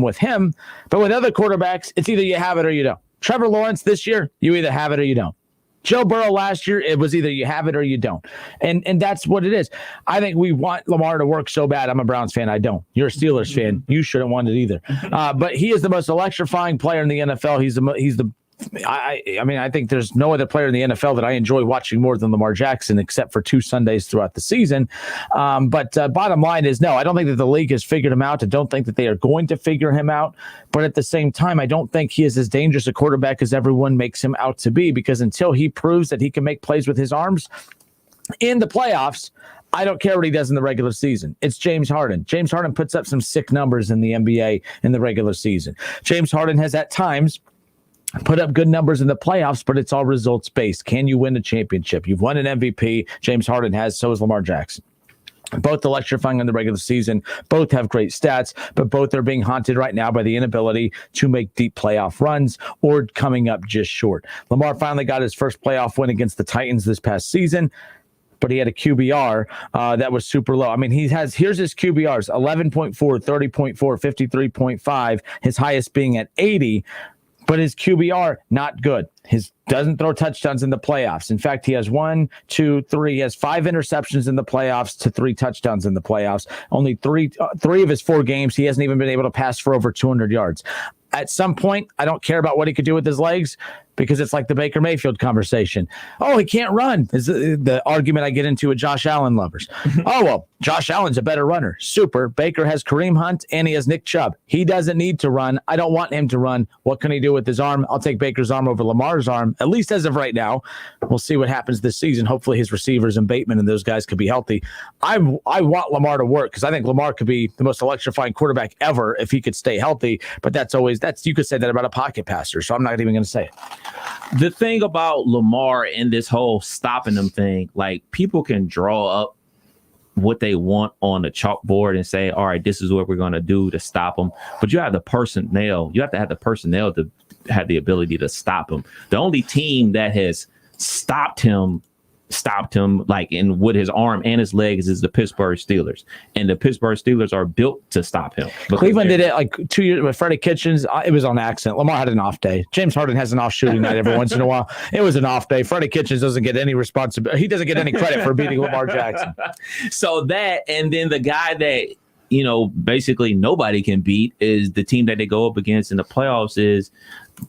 with him. But with other quarterbacks, it's either you have it or you don't. Trevor Lawrence this year, you either have it or you don't. Joe Burrow last year, it was either you have it or you don't. And that's what it is. I think we want Lamar to work so bad. I'm a Browns fan. I don't. You're a Steelers fan. You shouldn't want it either. But he is the most electrifying player in the NFL. I think there's no other player in the NFL that I enjoy watching more than Lamar Jackson, except for 2 Sundays throughout the season. But bottom line is, no, I don't think that the league has figured him out. I don't think that they are going to figure him out. But at the same time, I don't think he is as dangerous a quarterback as everyone makes him out to be, because until he proves that he can make plays with his arms in the playoffs, I don't care what he does in the regular season. It's James Harden. James Harden puts up some sick numbers in the NBA in the regular season. James Harden has at times put up good numbers in the playoffs, but it's all results based. Can you win a championship? You've won an MVP. James Harden has, so has Lamar Jackson. Both electrifying in the regular season. Both have great stats, but both are being haunted right now by the inability to make deep playoff runs or coming up just short. Lamar finally got his first playoff win against the Titans this past season, but he had a QBR that was super low. I mean, here's his QBRs, 11.4, 30.4, 53.5, his highest being at 80, but his QBR, not good. His doesn't throw touchdowns in the playoffs. In fact, he has he has 5 interceptions in the playoffs to 3 touchdowns in the playoffs. Only three of his 4 games, he hasn't even been able to pass for over 200 yards. At some point, I don't care about what he could do with his legs because it's like the Baker Mayfield conversation. Oh, he can't run is the argument I get into with Josh Allen lovers. Oh, well, Josh Allen's a better runner. Super. Baker has Kareem Hunt and he has Nick Chubb. He doesn't need to run. I don't want him to run. What can he do with his arm? I'll take Baker's arm over Lamar's arm, at least as of right now. We'll see what happens this season. Hopefully his receivers and Bateman and those guys could be healthy. I want Lamar to work because I think Lamar could be the most electrifying quarterback ever if he could stay healthy. But you could say that about a pocket passer, so I'm not even going to say it. The thing about Lamar and this whole stopping them thing, like people can draw up what they want on the chalkboard and say, all right, this is what we're going to do to stop them. But you have the personnel. You have to have the personnel to have the ability to stop him. The only team that has stopped him like in with his arm and his legs is the Pittsburgh Steelers, and the Pittsburgh Steelers are built to stop him. Cleveland did it like 2 years with Freddie Kitchens. It was on accident. Lamar had an off day. James Harden has an off shooting night every once in a while. It was an off day. Freddie Kitchens doesn't get any responsibility. He doesn't get any credit for beating Lamar Jackson. So that, and then the guy that basically nobody can beat is the team that they go up against in the playoffs is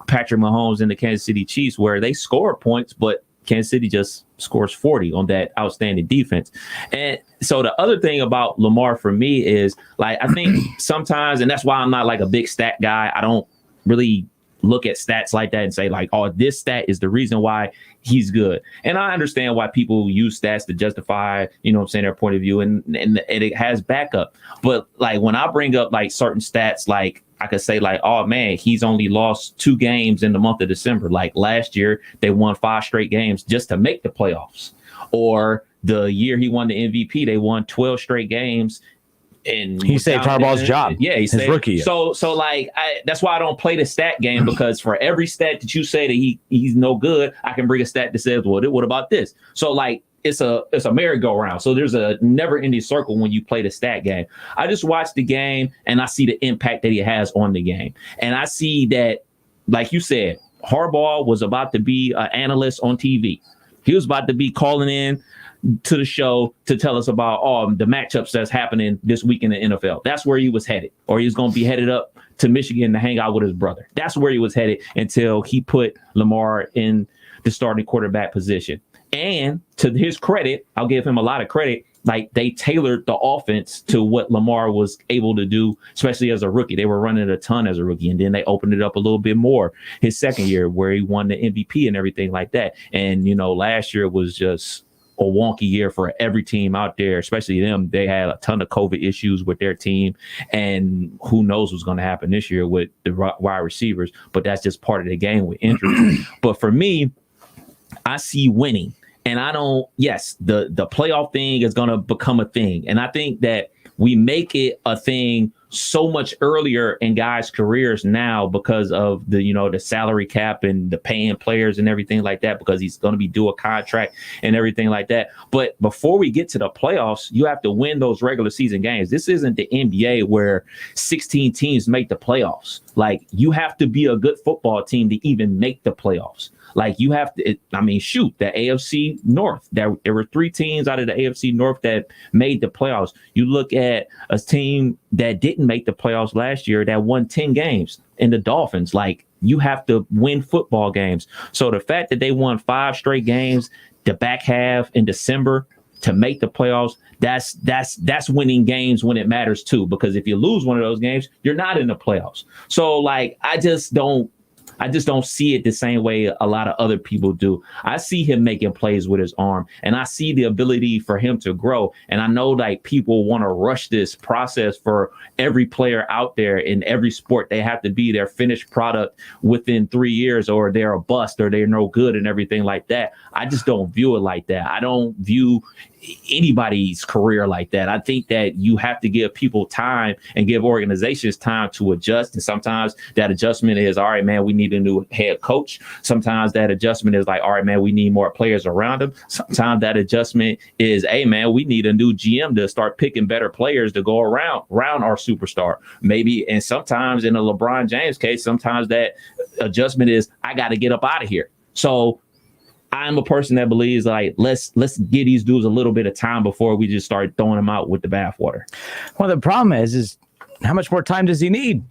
Patrick Mahomes and the Kansas City Chiefs, where they score points, but Kansas City just scores 40 on that outstanding defense. And so the other thing about Lamar for me is, like, I think sometimes, and that's why I'm not like a big stat guy, I don't really look at stats like that and say like, oh, this stat is the reason why he's good. And I understand why people use stats to justify, their point of view, and it has backup. But like when I bring up like certain stats, like I could say like, oh man, he's only lost 2 games in the month of December. Like last year, they won 5 straight games just to make the playoffs. Or the year he won the MVP, they won 12 straight games. And he saved Harbaugh's job. Yeah, he saved his rookie year. So like that's why I don't play the stat game, because for every stat that you say that he's no good, I can bring a stat that says, well, what about this? So like it's a merry-go-round. So there's a never-ending circle when you play the stat game. I just watch the game and I see the impact that he has on the game. And I see that, like you said, Harbaugh was about to be an analyst on TV. He was about to be calling in to the show to tell us about the matchups that's happening this week in the NFL. That's where he was headed. Or he was going to be headed up to Michigan to hang out with his brother. That's where he was headed until he put Lamar in the starting quarterback position. And to his credit, I'll give him a lot of credit, like they tailored the offense to what Lamar was able to do, especially as a rookie. They were running a ton as a rookie, and then they opened it up a little bit more his second year where he won the MVP and everything like that. And, last year was just a wonky year for every team out there, especially them. They had a ton of COVID issues with their team, and who knows what's going to happen this year with the wide receivers, but that's just part of the game with injuries. But for me, I see winning. And the playoff thing is going to become a thing. And I think that we make it a thing so much earlier in guys' careers now because of the salary cap and the paying players and everything like that, because he's going to be due a contract and everything like that. But before we get to the playoffs, you have to win those regular season games. This isn't the NBA where 16 teams make the playoffs. Like, you have to be a good football team to even make the playoffs. Like, you have to, the AFC North, there were 3 teams out of the AFC North that made the playoffs. You look at a team that didn't make the playoffs last year that won 10 games in the Dolphins. Like, you have to win football games. So the fact that they won 5 straight games, the back half in December to make the playoffs, that's winning games when it matters too. Because if you lose one of those games, you're not in the playoffs. So like, I just don't see it the same way a lot of other people do. I see him making plays with his arm, and I see the ability for him to grow. And I know like people want to rush this process for every player out there in every sport. They have to be their finished product within 3 years, or they're a bust, or they're no good and everything like that. I just don't view it like that. I don't view anybody's career like that. I think that you have to give people time and give organizations time to adjust. And sometimes that adjustment is, all right, man, we need a new head coach. Sometimes that adjustment is like, all right, man, we need more players around him. Sometimes that adjustment is, hey, man, we need a new GM to start picking better players to go around our superstar. Maybe, and sometimes in a LeBron James case, sometimes that adjustment is, I got to get up out of here. So I'm a person that believes like let's give these dudes a little bit of time before we just start throwing them out with the bathwater. Well, the problem is how much more time does he need?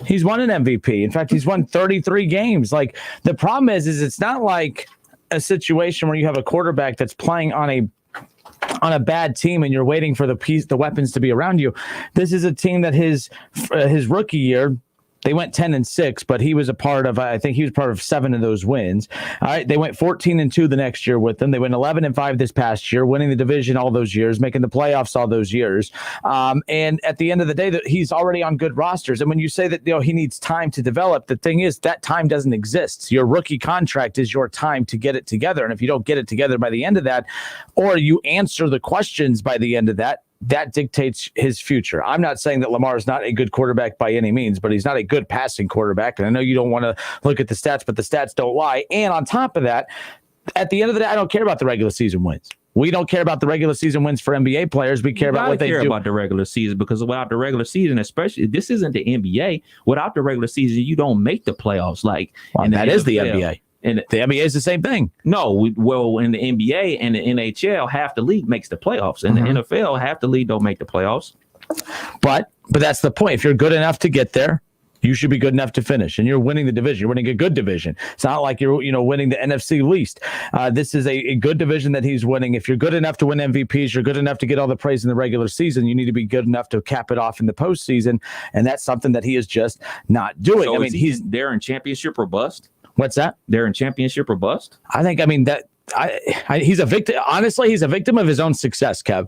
He's won an MVP. In fact, he's won 33 games. Like the problem is it's not like a situation where you have a quarterback that's playing on a bad team and you're waiting for the weapons to be around you. This is a team that his rookie year, they went 10-6, but he was a part of, I think he was part of 7 of those wins. All right. They went 14-2 the next year with them. They went 11-5 this past year, winning the division all those years, making the playoffs all those years. And at the end of the day, that he's already on good rosters. And when you say that, he needs time to develop, the thing is that time doesn't exist. Your rookie contract is your time to get it together. And if you don't get it together by the end of that, or you answer the questions by the end of that, that dictates his future. I'm not saying that Lamar is not a good quarterback by any means, but he's not a good passing quarterback. And I know you don't want to look at the stats, but the stats don't lie. And on top of that, at the end of the day, I don't care about the regular season wins. We don't care about the regular season wins for NBA players. We care about what they do. About the regular season, because without the regular season, especially this isn't the NBA. Without the regular season, you don't make the playoffs. And that is the NBA. And the NBA is the same thing. No, in the NBA and the NHL, half the league makes the playoffs. And the NFL, half the league don't make the playoffs. But that's the point. If you're good enough to get there, you should be good enough to finish. And you're winning the division. You're winning a good division. It's not like you're winning the NFC least. This is a good division that he's winning. If you're good enough to win MVPs, you're good enough to get all the praise in the regular season. You need to be good enough to cap it off in the postseason. And that's something that he is just not doing. So he's there in championship or bust. What's that? They're in championship or bust? He's a victim. Honestly, he's a victim of his own success, Kev.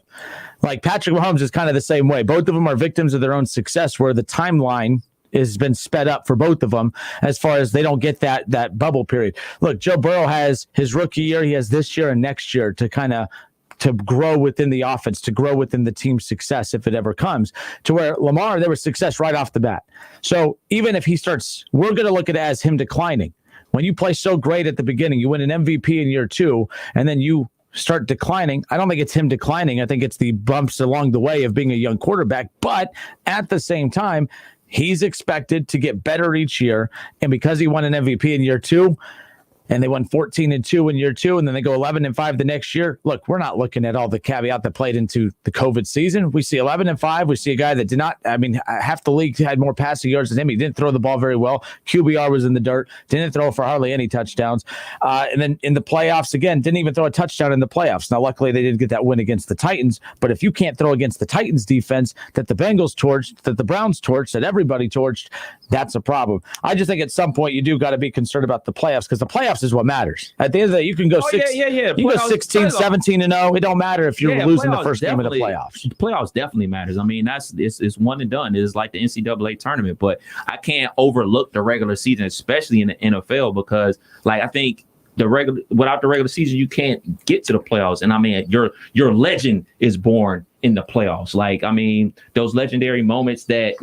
Like Patrick Mahomes is kind of the same way. Both of them are victims of their own success, where the timeline has been sped up for both of them as far as they don't get that bubble period. Look, Joe Burrow has his rookie year. He has this year and next year to grow within the offense, to grow within the team's success if it ever comes. To where Lamar, there was success right off the bat. So even if he starts, we're going to look at it as him declining. When you play so great at the beginning, you win an MVP in year 2, and then you start declining. I don't think it's him declining. I think it's the bumps along the way of being a young quarterback. But at the same time, he's expected to get better each year. And because he won an MVP in year 2, and they won 14-2 in year 2, and then they go 11-5 the next year. Look, we're not looking at all the caveat that played into the COVID season. We see 11-5. We see a guy that did not, half the league had more passing yards than him. He didn't throw the ball very well. QBR was in the dirt. Didn't throw for hardly any touchdowns. And then in the playoffs, again, didn't even throw a touchdown in the playoffs. Now, luckily, they didn't get that win against the Titans. But if you can't throw against the Titans defense that the Bengals torched, that the Browns torched, that everybody torched, that's a problem. I just think at some point you do got to be concerned about the playoffs, because the playoffs is what matters. At the end of the day, you can go you go 16, 17-0. It don't matter if you're losing the first game of the playoffs. The playoffs definitely matters. I mean, it's one and done. It's like the NCAA tournament, but I can't overlook the regular season, especially in the NFL, because I think without the regular season, you can't get to the playoffs. And I mean, your legend is born in the playoffs. Those legendary moments that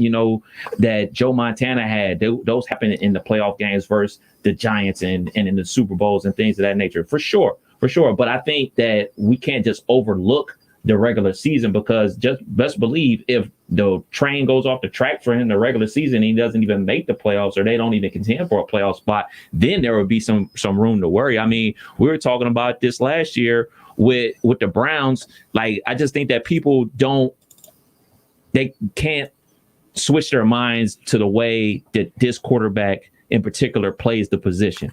that Joe Montana had, those happen in the playoff games versus the Giants and in the Super Bowls and things of that nature, for sure. But I think that we can't just overlook the regular season, because just best believe if the train goes off the track for him in the regular season and he doesn't even make the playoffs, or they don't even contend for a playoff spot, then there would be some room to worry. I mean, we were talking about this last year with the Browns. I just think that people they can't switch their minds to the way that this quarterback in particular plays the position.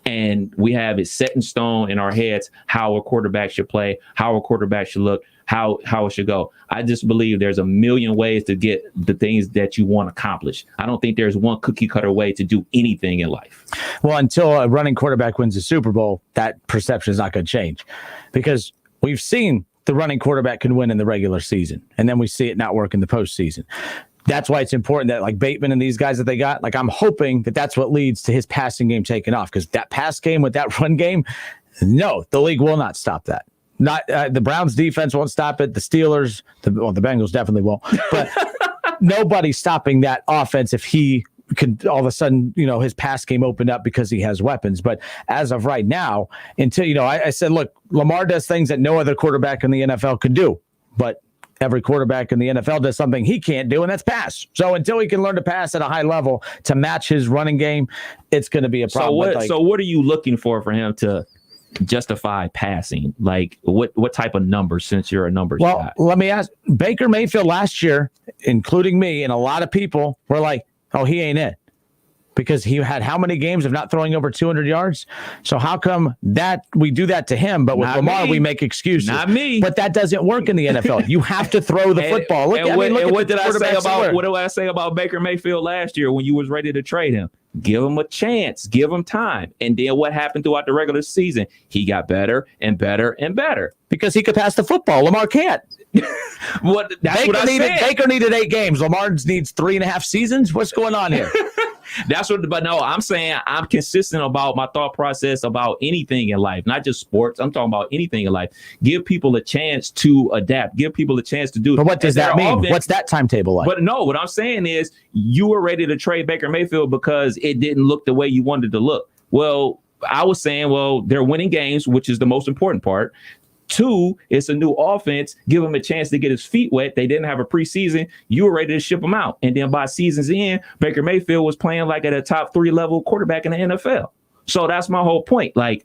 And we have it set in stone in our heads how a quarterback should play, how a quarterback should look, how it should go. I just believe there's a million ways to get the things that you want accomplished. I don't think there's one cookie cutter way to do anything in life. Well, until a running quarterback wins the Super Bowl, that perception is not going to change, because we've seen the running quarterback can win in the regular season, and then we see it not work in the postseason. That's why it's important that Bateman and these guys that they got, I'm hoping that that's what leads to his passing game taking off, because that pass game with that run game, no, the league will not stop that. Not the Browns defense won't stop it. The Steelers, the Bengals definitely won't. But nobody's stopping that offense if he could all of a sudden, his pass game opened up because he has weapons. But as of right now, until, I said, look, Lamar does things that no other quarterback in the NFL could do. But every quarterback in the NFL does something he can't do, and that's pass. So until he can learn to pass at a high level to match his running game, it's going to be a problem. So what are you looking for him to justify passing? Like what type of numbers, since you're a numbers guy? Let me ask. Baker Mayfield last year, including me and a lot of people, were like, oh, he ain't it. Because he had how many games of not throwing over 200 yards? So how come that we do that to him, but with Lamar we make excuses? Not me. But that doesn't work in the NFL. You have to throw the football. What did I say about Baker Mayfield last year when you was ready to trade him? Give him a chance. Give him time. And then what happened throughout the regular season? He got better and better and better. Because he could pass the football. Lamar can't. Baker needed 8 games. Lamar needs 3.5 seasons. What's going on here? But no, I'm saying I'm consistent about my thought process about anything in life, not just sports. I'm talking about anything in life. Give people a chance to adapt. Give people a chance to do. But what does that mean? What's that timetable like? But no, what I'm saying is you were ready to trade Baker Mayfield because it didn't look the way you wanted to look. Well, I was saying, they're winning games, which is the most important part. 2, it's a new offense. Give him a chance to get his feet wet. They didn't have a preseason. You were ready to ship him out. And then by season's end, Baker Mayfield was playing like at a top 3 level quarterback in the NFL. So that's my whole point. But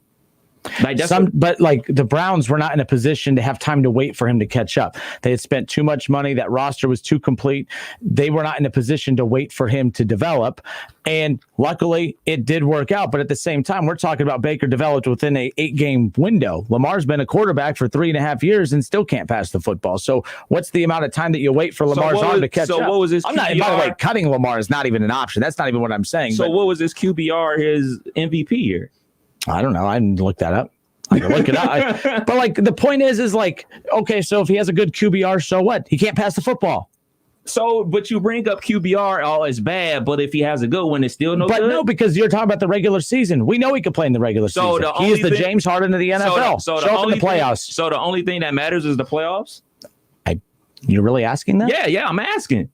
the Browns were not in a position to have time to wait for him to catch up. They had spent too much money. That roster was too complete. They were not in a position to wait for him to develop. And luckily, it did work out. But at the same time, we're talking about Baker developed within a 8-game window. Lamar's been a quarterback for 3.5 years and still can't pass the football. So what's the amount of time that you wait for Lamar's arm to catch up? So what was his QBR? By the way, cutting Lamar is not even an option. That's not even what I'm saying. So what was his QBR, his MVP year? I don't know. I didn't look that up. I can look it up. But the point is okay, so if he has a good QBR, so what? He can't pass the football. So, but you bring up QBR, it's bad, but if he has a good one, it's still good? But no, because you're talking about the regular season. We know he could play in the regular season. He's the James Harden of the NFL. So Show up in the playoffs. So the only thing that matters is the playoffs? You're really asking that? Yeah, I'm asking.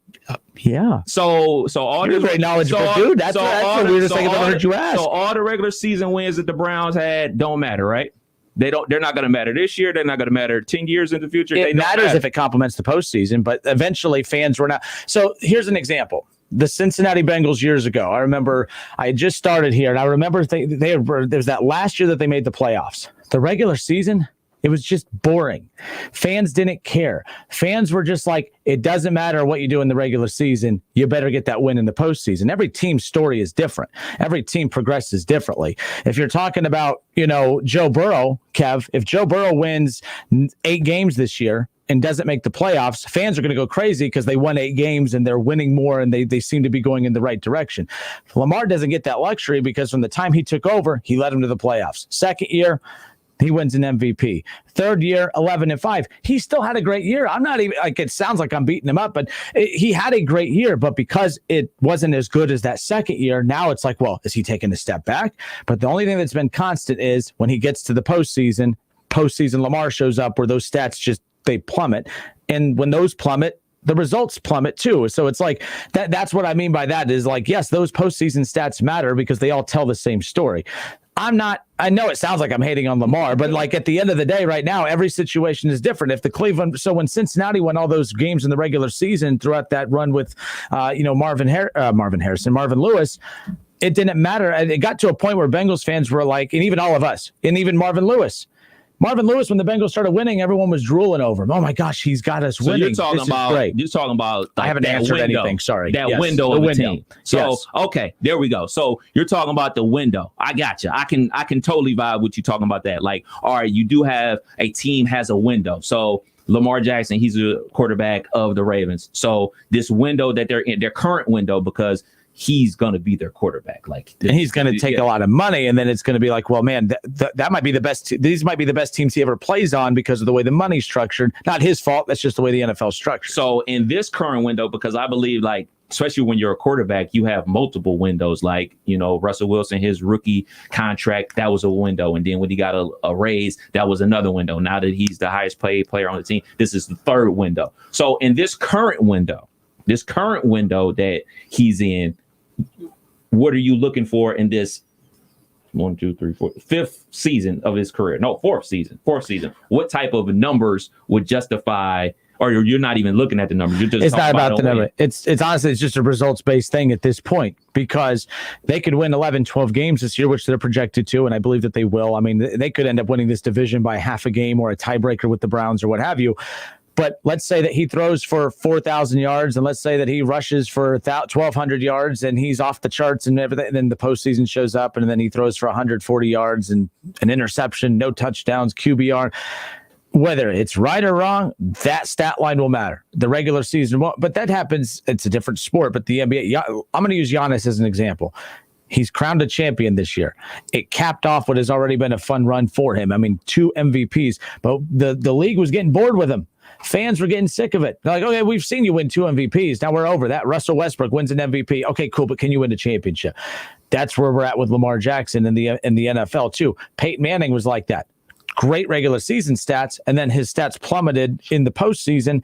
Yeah. So all you're very knowledgeable, dude. That's the weirdest thing I've ever heard you ask. So all the regular season wins that the Browns had don't matter, right? They're not going to matter this year. They're not going to matter 10 years in the future. It matters if it complements the postseason, but eventually fans were not. So here's an example. The Cincinnati Bengals years ago. I remember I had just started here, and I remember there was that last year that they made the playoffs. The regular season, it was just boring. Fans didn't care. Fans were just like, it doesn't matter what you do in the regular season. You better get that win in the postseason. Every team's story is different. Every team progresses differently. If you're talking about, Joe Burrow, Kev, if Joe Burrow wins 8 games this year and doesn't make the playoffs, fans are going to go crazy because they won 8 games and they're winning more and they seem to be going in the right direction. Lamar doesn't get that luxury because from the time he took over, he led him to the playoffs. Second year, he wins an MVP. Third year, 11-5. He still had a great year. I'm not even it sounds like I'm beating him up, but he had a great year. But because it wasn't as good as that second year, now it's like, well, is he taking a step back? But the only thing that's been constant is when he gets to the postseason, Lamar shows up where those stats they plummet. And when those plummet, the results plummet too. So it's like that's what I mean by that is yes, those postseason stats matter because they all tell the same story. I know it sounds like I'm hating on Lamar, but at the end of the day, right now, every situation is different. When Cincinnati won all those games in the regular season throughout that run with, Marvin Lewis, it didn't matter. And it got to a point where Bengals fans were and even all of us, and even Marvin Lewis, when the Bengals started winning, everyone was drooling over him. Oh my gosh, he's got us winning. You're talking about I haven't answered anything. Sorry. Window of the team. So okay, there we go. So you're talking about the window. I got you. I can totally vibe with you talking about that. All right, you do have a team has a window. So Lamar Jackson, he's a quarterback of the Ravens. So this window that they're in, their current window, because he's going to be their quarterback. And he's going to take a lot of money. And then it's going to be well, man, that might be the best. These might be the best teams he ever plays on because of the way the money's structured. Not his fault. That's just the way the NFL is structured. So in this current window, because I believe especially when you're a quarterback, you have multiple windows. Like, Russell Wilson, his rookie contract, that was a window. And then when he got a raise, that was another window. Now that he's the highest paid player on the team, this is the third window. So in this current window that he's in, what are you looking for in this 1, 2, 3, 4, fifth season of his career? No, fourth season. What type of numbers would justify, or you're not even looking at the numbers? It's not about the number. It's honestly, it's just a results-based thing at this point, because they could win 11, 12 games this year, which they're projected to, and I believe that they will. I mean, they could end up winning this division by half a game or a tiebreaker with the Browns or what have you. But let's say that he throws for 4,000 yards, and let's say that he rushes for 1,200 yards, and he's off the charts and everything. And then the postseason shows up, and then he throws for 140 yards and an interception, no touchdowns, QBR. Whether it's right or wrong, that stat line will matter. The regular season won't, but that happens. It's a different sport. But the NBA, I'm going to use Giannis as an example. He's crowned a champion this year. It capped off what has already been a fun run for him. I mean, 2 MVPs, but the league was getting bored with him. Fans were getting sick of it. They're like, okay, we've seen you win 2 MVPs. Now we're over that. Russell Westbrook wins an MVP. Okay, cool, but can you win a championship? That's where we're at with Lamar Jackson in the NFL too. Peyton Manning was like that. Great regular season stats, and then his stats plummeted in the postseason.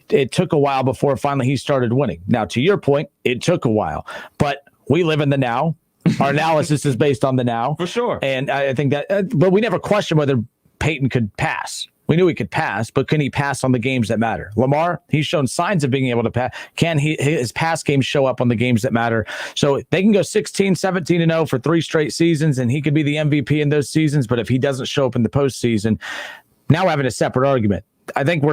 It took a while before finally he started winning. Now, to your point, it took a while, but we live in the now. Our analysis is based on the now. For sure. And I think that, but we never questioned whether Peyton could pass. We knew he could pass, but can he pass on the games that matter? Lamar, he's shown signs of being able to pass. Can his pass games show up on the games that matter? So they can go 16, 17-0 for 3 straight seasons, and he could be the MVP in those seasons. But if he doesn't show up in the postseason, now we're having a separate argument. I think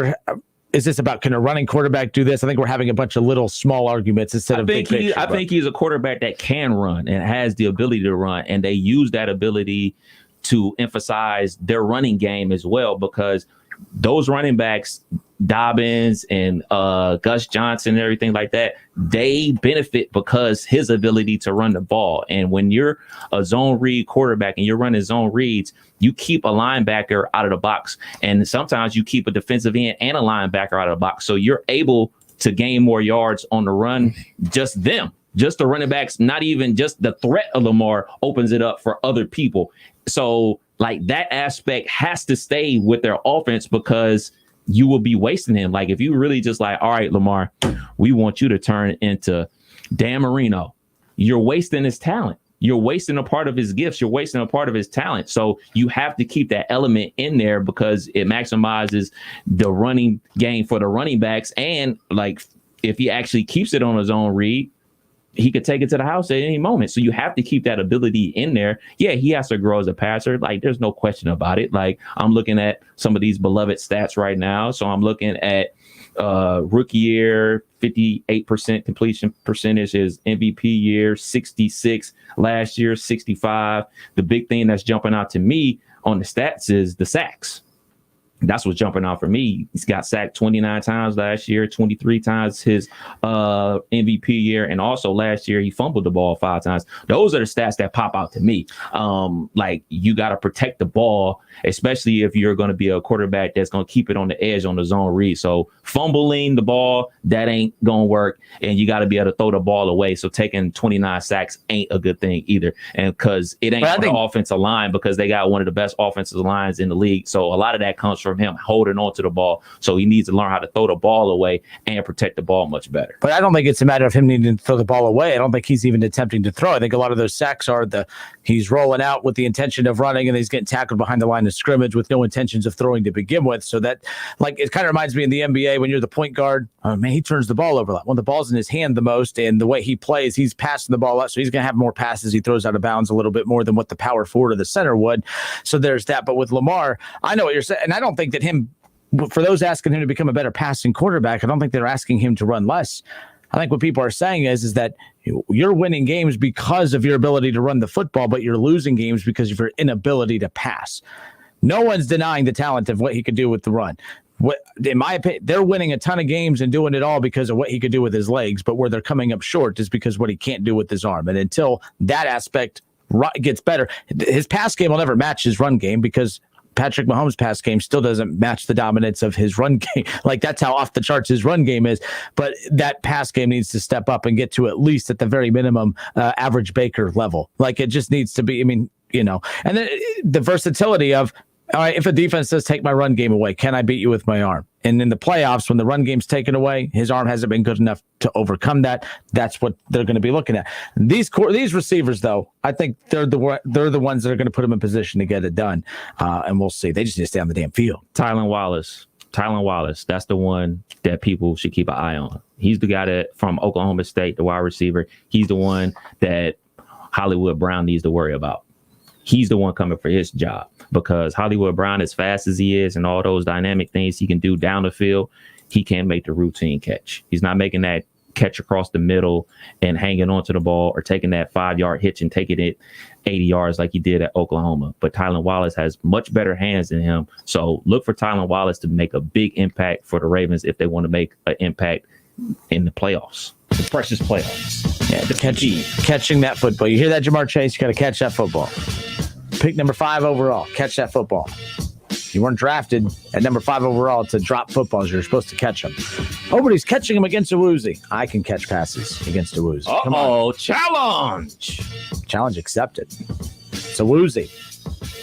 is this about, can a running quarterback do this? I think we're having a bunch of little small arguments instead of big picture. I think he's a quarterback that can run and has the ability to run, and they use that ability to emphasize their running game as well, because those running backs, Dobbins and Gus Johnson and everything like that, they benefit because his ability to run the ball. And when you're a zone read quarterback and you're running zone reads, you keep a linebacker out of the box. And sometimes you keep a defensive end and a linebacker out of the box. So you're able to gain more yards on the run, just them. Just the running backs, not even just the threat of Lamar opens it up for other people. So like that aspect has to stay with their offense, because you will be wasting him. Like if you really just like, all right, Lamar, we want you to turn into Dan Marino, you're wasting his talent. You're wasting a part of his gifts. You're wasting a part of his talent. So you have to keep that element in there, because it maximizes the running game for the running backs. And like if he actually keeps it on his own read, he could take it to the house at any moment. So you have to keep that ability in there. Yeah, he has to grow as a passer. Like, there's no question about it. Like, I'm looking at some of these beloved stats right now. So I'm looking at rookie year, 58% completion percentage. His MVP year, 66. Last year, 65. The big thing that's jumping out to me on the stats is the sacks. That's what's jumping out for me. He's got sacked 29 times last year, 23 times his MVP year. And also last year, he fumbled the ball 5 times. Those are the stats that pop out to me. Like, you got to protect the ball, especially if you're going to be a quarterback that's going to keep it on the edge on the zone read. So fumbling the ball, that ain't going to work. And you got to be able to throw the ball away. So taking 29 sacks ain't a good thing either. And because it ain't the offensive line, because they got one of the best offensive lines in the league. So a lot of that comes from him holding on to the ball. So he needs to learn how to throw the ball away and protect the ball much better. But I don't think it's a matter of him needing to throw the ball away. I don't think he's even attempting to throw. I think a lot of those sacks are he's rolling out with the intention of running, and he's getting tackled behind the line of scrimmage with no intentions of throwing to begin with. So that, like, it kind of reminds me in the NBA when you're the point guard. Oh man, he turns the ball over a lot. When the ball's in his hand the most, and the way he plays, he's passing the ball out. So he's going to have more passes. He throws out of bounds a little bit more than what the power forward or the center would. So there's that. But with Lamar, I know what you're saying, and I don't think that for those asking him to become a better passing quarterback, I don't think they're asking him to run less. I think what people are saying is that you're winning games because of your ability to run the football, but you're losing games because of your inability to pass. No one's denying the talent of what he could do with the run. In my opinion, they're winning a ton of games and doing it all because of what he could do with his legs, but where they're coming up short is because what he can't do with his arm. And until that aspect gets better, his pass game will never match his run game, because Patrick Mahomes' pass game still doesn't match the dominance of his run game. Like, that's how off the charts his run game is. But that pass game needs to step up and get to at least at the very minimum average Baker level. Like, it just needs to be, and then the versatility of, all right, if a defense does take my run game away, can I beat you with my arm? And in the playoffs, when the run game's taken away, his arm hasn't been good enough to overcome that. That's what they're going to be looking at. These receivers, though, I think they're the ones that are going to put them in position to get it done. And we'll see. They just need to stay on the damn field. Tylan Wallace. That's the one that people should keep an eye on. He's the guy that from Oklahoma State, the wide receiver. He's the one that Hollywood Brown needs to worry about. He's the one coming for his job, because Hollywood Brown, as fast as he is and all those dynamic things he can do down the field, he can't make the routine catch. He's not making that catch across the middle and hanging onto the ball, or taking that 5-yard hitch and taking it 80 yards like he did at Oklahoma. But Tylan Wallace has much better hands than him. So look for Tylan Wallace to make a big impact for the Ravens if they want to make an impact in the playoffs, the precious playoffs. Yeah, catching that football. You hear that, Jamar Chase? You got to catch that football. Pick number 5 overall. Catch that football. You weren't drafted at number 5 overall to drop footballs. You're supposed to catch them. Oh, but he's catching them against a Woozy. I can catch passes against a Woozy. Uh-oh, challenge. Challenge accepted. It's a Woozy.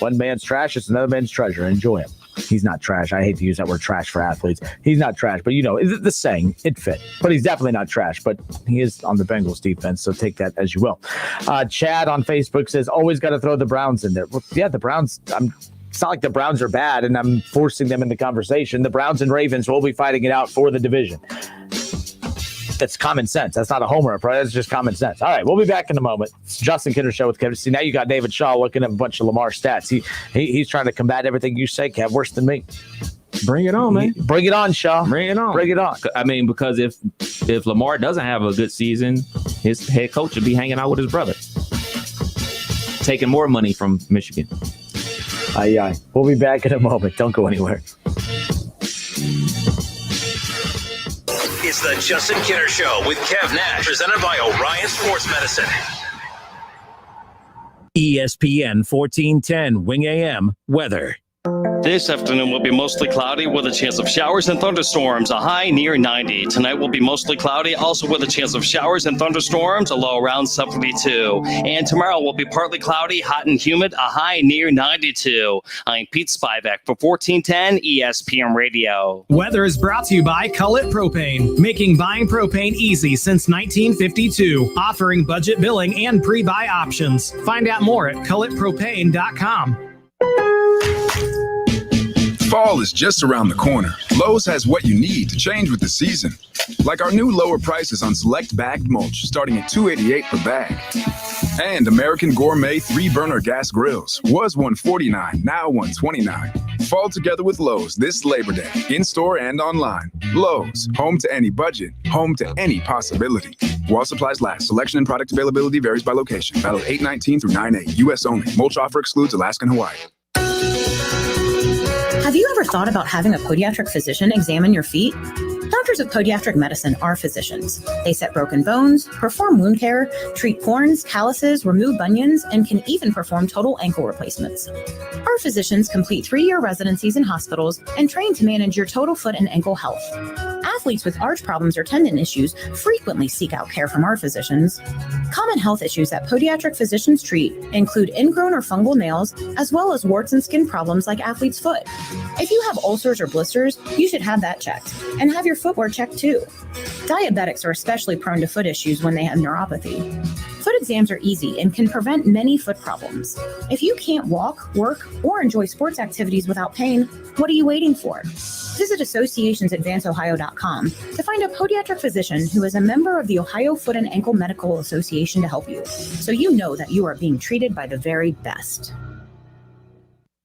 One man's trash is another man's treasure. Enjoy him. He's not trash. I hate to use that word trash for athletes. He's not trash, but the saying, it fit. But he's definitely not trash, but he is on the Bengals defense, so take that as you will. Chad on Facebook says, always got to throw the Browns in there. Well, yeah, the Browns, it's not like the Browns are bad and I'm forcing them in the conversation. The Browns and Ravens will be fighting it out for the division. That's common sense. That's not a homer approach. That's just common sense. All right, we'll be back in a moment. It's Justin Kinner Show with Kevin. See, now you got David Shaw looking at a bunch of Lamar stats. He's trying to combat everything you say, Kev, worse than me. Bring it on, man. Bring it on, Shaw. Bring it on. Bring it on. I mean, because if Lamar doesn't have a good season, his head coach should be hanging out with his brother, taking more money from Michigan. Aye. We'll be back in a moment. Don't go anywhere. It's the Justin Kinner Show with Kev Nash, presented by Orion Sports Medicine. ESPN 1410 Wing AM weather. This afternoon will be mostly cloudy with a chance of showers and thunderstorms, a high near 90. Tonight will be mostly cloudy, also with a chance of showers and thunderstorms, a low around 72. And tomorrow will be partly cloudy, hot and humid, a high near 92. I'm Pete Spivak for 1410 ESPN Radio. Weather is brought to you by Cullet Propane, making buying propane easy since 1952, offering budget billing and pre-buy options. Find out more at culletpropane.com. Fall is just around the corner. Lowe's has what you need to change with the season. Like our new lower prices on select bagged mulch starting at $2.88 per bag. And American Gourmet 3-burner gas grills was $149, now $129. Fall together with Lowe's this Labor Day, in-store and online. Lowe's, home to any budget, home to any possibility. While supplies last, selection and product availability varies by location. Valid 8/19 through 9/8, U.S. only. Mulch offer excludes Alaska and Hawaii. Have you ever thought about having a podiatric physician examine your feet? Doctors of Podiatric Medicine are physicians. They set broken bones, perform wound care, treat corns, calluses, remove bunions, and can even perform total ankle replacements. Our physicians complete 3-year residencies in hospitals and train to manage your total foot and ankle health. Athletes with arch problems or tendon issues frequently seek out care from our physicians. Common health issues that podiatric physicians treat include ingrown or fungal nails, as well as warts and skin problems like athlete's foot. If you have ulcers or blisters, you should have that checked, and have your footwear checked too. Diabetics are especially prone to foot issues when they have neuropathy. Foot exams are easy and can prevent many foot problems. If you can't walk, work, or enjoy sports activities without pain, what are you waiting for? Visit associationsadvanceohio.com to find a podiatric physician who is a member of the Ohio Foot and Ankle Medical Association to help you, so you know that you are being treated by the very best.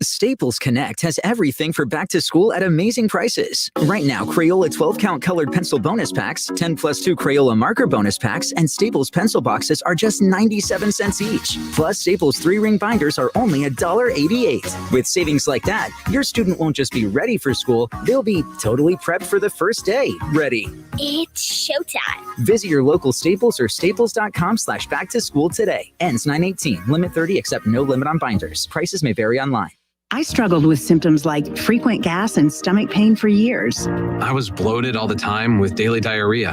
Staples Connect has everything for back to school at amazing prices. Right now, Crayola 12-count colored pencil bonus packs, 10+2 Crayola marker bonus packs, and Staples pencil boxes are just 97 cents each. Plus, Staples 3-ring binders are only $1.88. With savings like that, your student won't just be ready for school, they'll be totally prepped for the first day. Ready. It's showtime. Visit your local Staples or staples.com/back to school today. Ends 9/18. Limit 30, except no limit on binders. Prices may vary online. I struggled with symptoms like frequent gas and stomach pain for years. I was bloated all the time with daily diarrhea.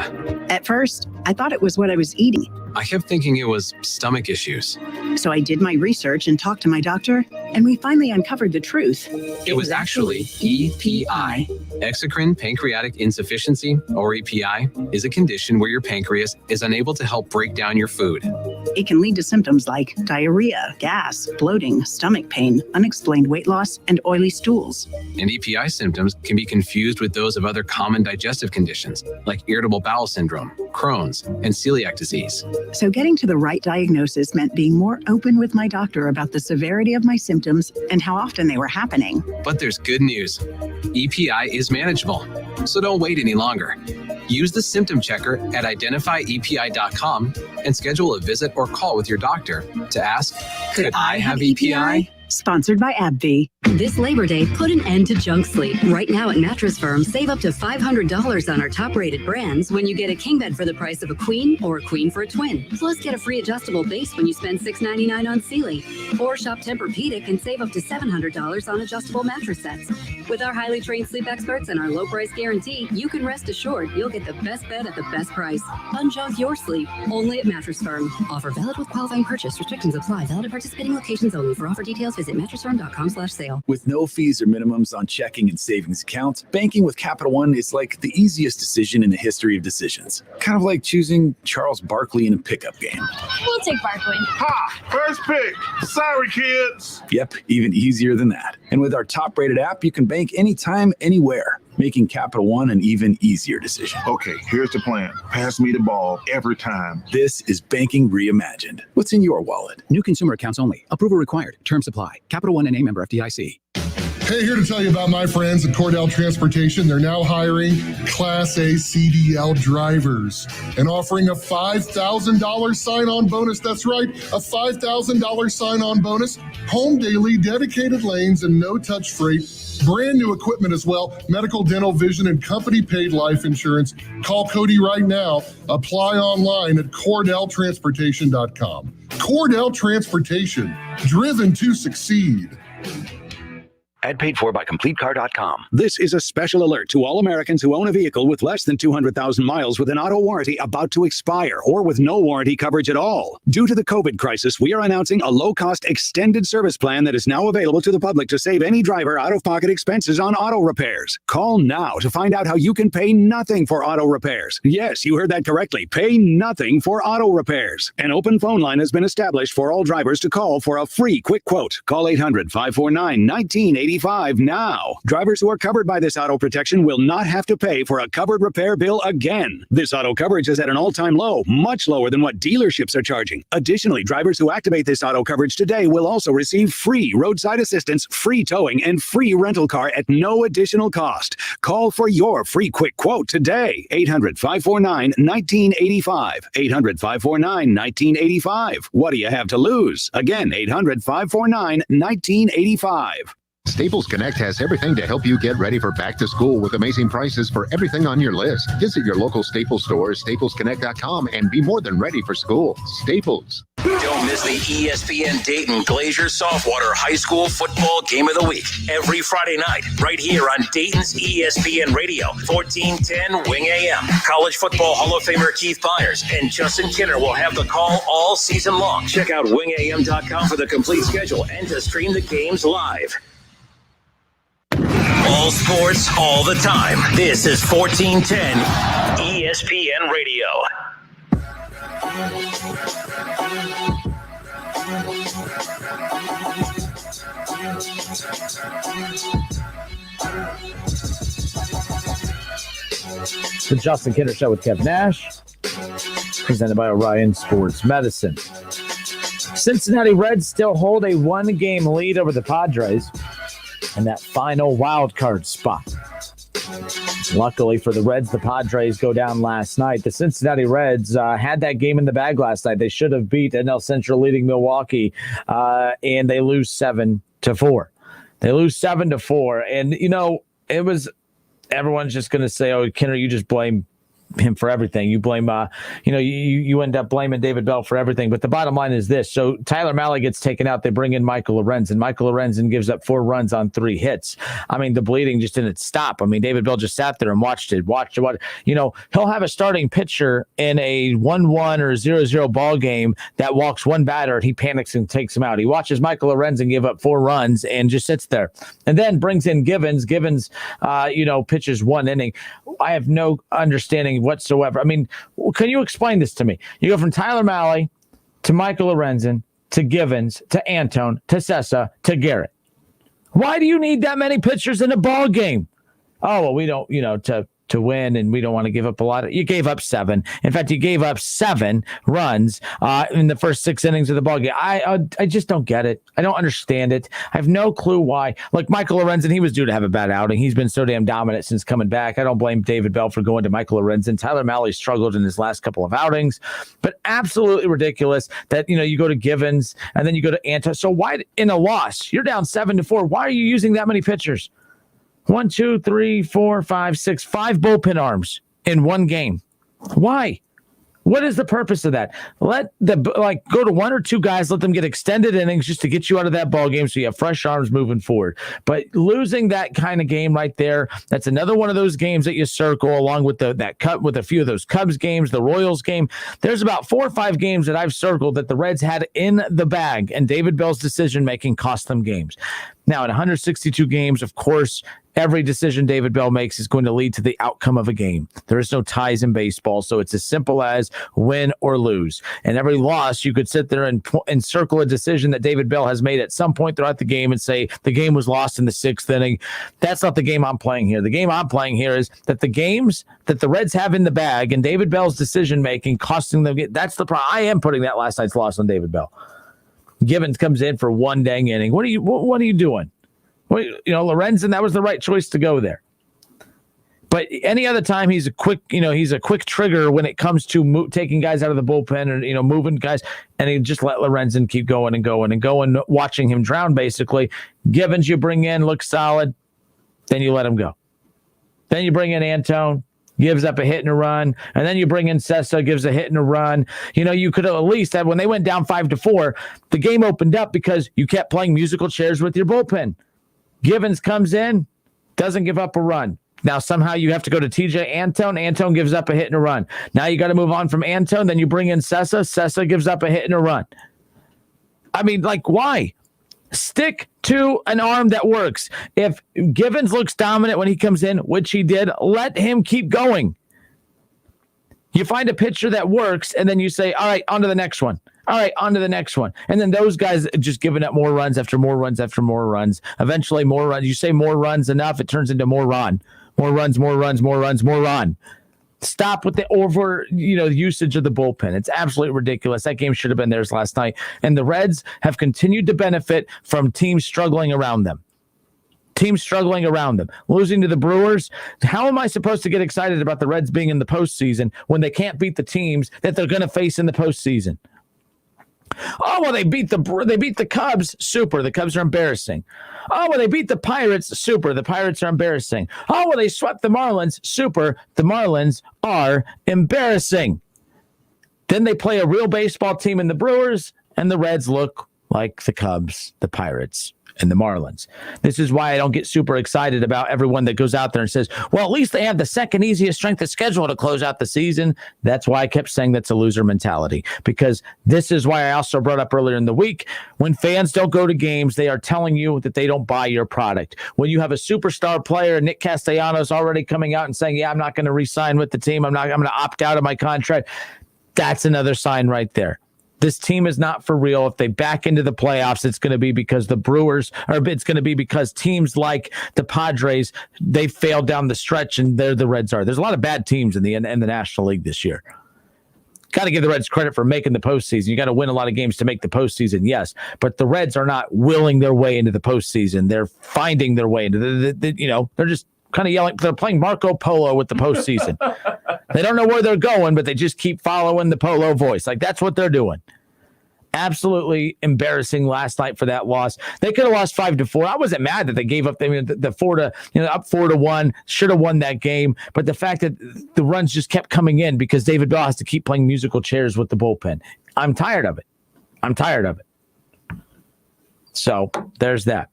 At first, I thought it was what I was eating. I kept thinking it was stomach issues. So I did my research and talked to my doctor, and we finally uncovered the truth. It was actually EPI. Exocrine pancreatic insufficiency, or EPI, is a condition where your pancreas is unable to help break down your food. It can lead to symptoms like diarrhea, gas, bloating, stomach pain, unexplained weight loss, and oily stools. And EPI symptoms can be confused with those of other common digestive conditions like irritable bowel syndrome, Crohn's, and celiac disease. So getting to the right diagnosis meant being more open with my doctor about the severity of my symptoms and how often they were happening. But there's good news. EPI is manageable, so don't wait any longer. Use the symptom checker at identifyepi.com and schedule a visit or call with your doctor to ask, could I have EPI? Sponsored by AbbVie. This Labor Day, put an end to junk sleep. Right now at Mattress Firm, save up to $500 on our top-rated brands when you get a king bed for the price of a queen or a queen for a twin. Plus, get a free adjustable base when you spend $699 on Sealy. Or shop Tempur-Pedic and save up to $700 on adjustable mattress sets. With our highly trained sleep experts and our low price guarantee, you can rest assured you'll get the best bed at the best price. Unjunk your sleep, only at Mattress Firm. Offer valid with qualifying purchase. Restrictions apply. Valid at participating locations only. For offer details, visit mattressfirm.com/sale. With no fees or minimums on checking and savings accounts, banking with Capital One is like the easiest decision in the history of decisions. Kind of like choosing Charles Barkley in a pickup game. We'll take Barkley. Ha! First pick. Sorry, kids. Yep, even easier than that. And with our top-rated app, you can bank anytime, anywhere, making Capital One an even easier decision. Okay, here's the plan. Pass me the ball every time. This is banking reimagined. What's in your wallet? New consumer accounts only. Approval required. Terms apply. Capital One NA, member FDIC. Hey, here to tell you about my friends at Cordell Transportation. They're now hiring Class A CDL drivers and offering a $5,000 sign-on bonus. That's right, a $5,000 sign-on bonus, home daily, dedicated lanes, and no-touch freight. Brand new equipment as well, medical, dental, vision, and company-paid life insurance. Call Cody right now. Apply online at CordellTransportation.com. Cordell Transportation, driven to succeed. Ad paid for by CompleteCar.com. This is a special alert to all Americans who own a vehicle with less than 200,000 miles with an auto warranty about to expire or with no warranty coverage at all. Due to the COVID crisis, we are announcing a low-cost extended service plan that is now available to the public to save any driver out-of-pocket expenses on auto repairs. Call now to find out how you can pay nothing for auto repairs. Yes, you heard that correctly. Pay nothing for auto repairs. An open phone line has been established for all drivers to call for a free quick quote. Call 800-549-1985 now. Drivers who are covered by this auto protection will not have to pay for a covered repair bill again. This auto coverage is at an all-time low, much lower than what dealerships are charging. Additionally, drivers who activate this auto coverage today will also receive free roadside assistance, free towing, and free rental car at no additional cost. Call for your free quick quote today. 800-549-1985. 800-549-1985. What do you have to lose? Again, 800-549-1985. Staples Connect has everything to help you get ready for back to school with amazing prices for everything on your list. Visit your local Staples store, staplesconnect.com, and be more than ready for school. Staples. Don't miss the ESPN Dayton Glacier Softwater High School Football Game of the Week every Friday night, right here on Dayton's ESPN Radio, 1410 Wing AM. College Football Hall of Famer Keith Byers and Justin Kinner will have the call all season long. Check out wingam.com for the complete schedule and to stream the games live. All sports, all the time. This is 1410 ESPN Radio. The Justin Kinner Show with Kev Nash, presented by Orion Sports Medicine. Cincinnati Reds still hold a one-game lead over the Padres in that final wild card spot. Luckily for the Reds, the Padres go down last night. The Cincinnati Reds had that game in the bag last night. They should have beat NL Central leading Milwaukee, and they lose 7-4. They lose 7-4, and you know it was everyone's just going to say, "Oh, Kinner, you just blame him for everything. You blame, you end up blaming David Bell for everything. But the bottom line is this. So Tyler Mahle gets taken out. They bring in Michael Lorenzen. Michael Lorenzen gives up 4 runs on 3 hits. I mean, the bleeding just didn't stop. I mean, David Bell just sat there and watched it. He'll have a starting pitcher in a 1-1 or 0-0 ball game that walks one batter and he panics and takes him out. He watches Michael Lorenzen give up 4 runs and just sits there, and then brings in Givens. Givens, pitches 1 inning. I have no understanding whatsoever. I mean, can you explain this to me? You go from Tyler Mahle to Michael Lorenzen to Givens to Antone to Sessa to Garrett. Why do you need that many pitchers in a ball game? Oh, well, we don't, to win, and we don't want to give up a lot. You gave up 7. In fact, you gave up 7 runs in the first 6 innings of the ball game. I just don't get it. I don't understand it. I have no clue why. Like Michael Lorenzen, he was due to have a bad outing. He's been so damn dominant since coming back. I don't blame David Bell for going to Michael Lorenzen. Tyler Mahle struggled in his last couple of outings, but absolutely ridiculous that, you go to Givens and then you go to Anto. So why in a loss, you're down 7-4. Why are you using that many pitchers? 1, 2, 3, 4, 5, 6, 5 bullpen arms in one game. Why? What is the purpose of that? Go to 1 or 2 guys, let them get extended innings just to get you out of that ball game so you have fresh arms moving forward. But losing that kind of game right there, that's another one of those games that you circle along with that cut with a few of those Cubs games, the Royals game. There's about 4 or 5 games that I've circled that the Reds had in the bag, and David Bell's decision-making cost them games. Now, in 162 games, of course, every decision David Bell makes is going to lead to the outcome of a game. There is no ties in baseball, so it's as simple as win or lose. And every loss, you could sit there and circle a decision that David Bell has made at some point throughout the game and say the game was lost in the 6th inning. That's not the game I'm playing here. The game I'm playing here is that the games that the Reds have in the bag and David Bell's decision-making costing them. That's the problem. I am putting that last night's loss on David Bell. Givens comes in for 1 dang inning. What are you doing? Lorenzen, that was the right choice to go there. But any other time, he's a quick trigger when it comes to taking guys out of the bullpen or, moving guys, and he just let Lorenzen keep going and going and going, watching him drown, basically. Givens you bring in, looks solid, then you let him go. Then you bring in Antone, gives up a hit and a run, and then you bring in Sessa, gives a hit and a run. You could have at least had, when they went down 5-4, the game opened up because you kept playing musical chairs with your bullpen. Givens comes in, doesn't give up a run. Now somehow you have to go to TJ Antone. Antone gives up a hit and a run. Now you got to move on from Antone. Then you bring in Sessa. Sessa gives up a hit and a run. I mean, why? Stick to an arm that works. If Givens looks dominant when he comes in, which he did, let him keep going. You find a pitcher that works, and then you say, all right, on to the next one. All right, on to the next one. And then those guys just giving up more runs after more runs after more runs. Eventually more runs. You say more runs enough, it turns into more run. More runs, more runs, more runs, more run. Stop with the usage of the bullpen. It's absolutely ridiculous. That game should have been theirs last night. And the Reds have continued to benefit from teams struggling around them. Losing to the Brewers. How am I supposed to get excited about the Reds being in the postseason when they can't beat the teams that they're going to face in the postseason? Oh, well, they beat the Cubs. Super. The Cubs are embarrassing. Oh, well, they beat the Pirates. Super. The Pirates are embarrassing. Oh, well, they swept the Marlins. Super. The Marlins are embarrassing. Then they play a real baseball team in the Brewers, and the Reds look like the Cubs, the Pirates, and the Marlins. This is why I don't get super excited about everyone that goes out there and says, well, at least they have the second easiest strength of schedule to close out the season. That's why I kept saying that's a loser mentality, because this is why I also brought up earlier in the week, when fans don't go to games, they are telling you that they don't buy your product. When you have a superstar player, Nick Castellanos, already coming out and saying, yeah, I'm not going to re-sign with the team. I'm going to opt out of my contract. That's another sign right there. This team is not for real. If they back into the playoffs, it's going to be because the Brewers, or it's going to be because teams like the Padres, they failed down the stretch, and the Reds are. There's a lot of bad teams in the National League this year. Got to give the Reds credit for making the postseason. You got to win a lot of games to make the postseason, yes. But the Reds are not willing their way into the postseason. They're finding their way into they're just kind of yelling. They're playing Marco Polo with the postseason. They don't know where they're going, but they just keep following the Polo voice. Like, that's what they're doing. Absolutely embarrassing last night for that loss. They could have lost 5-4. I wasn't mad that they gave up. I mean, the 4-1, should have won that game. But the fact that the runs just kept coming in because David Bell has to keep playing musical chairs with the bullpen. I'm tired of it. So there's that.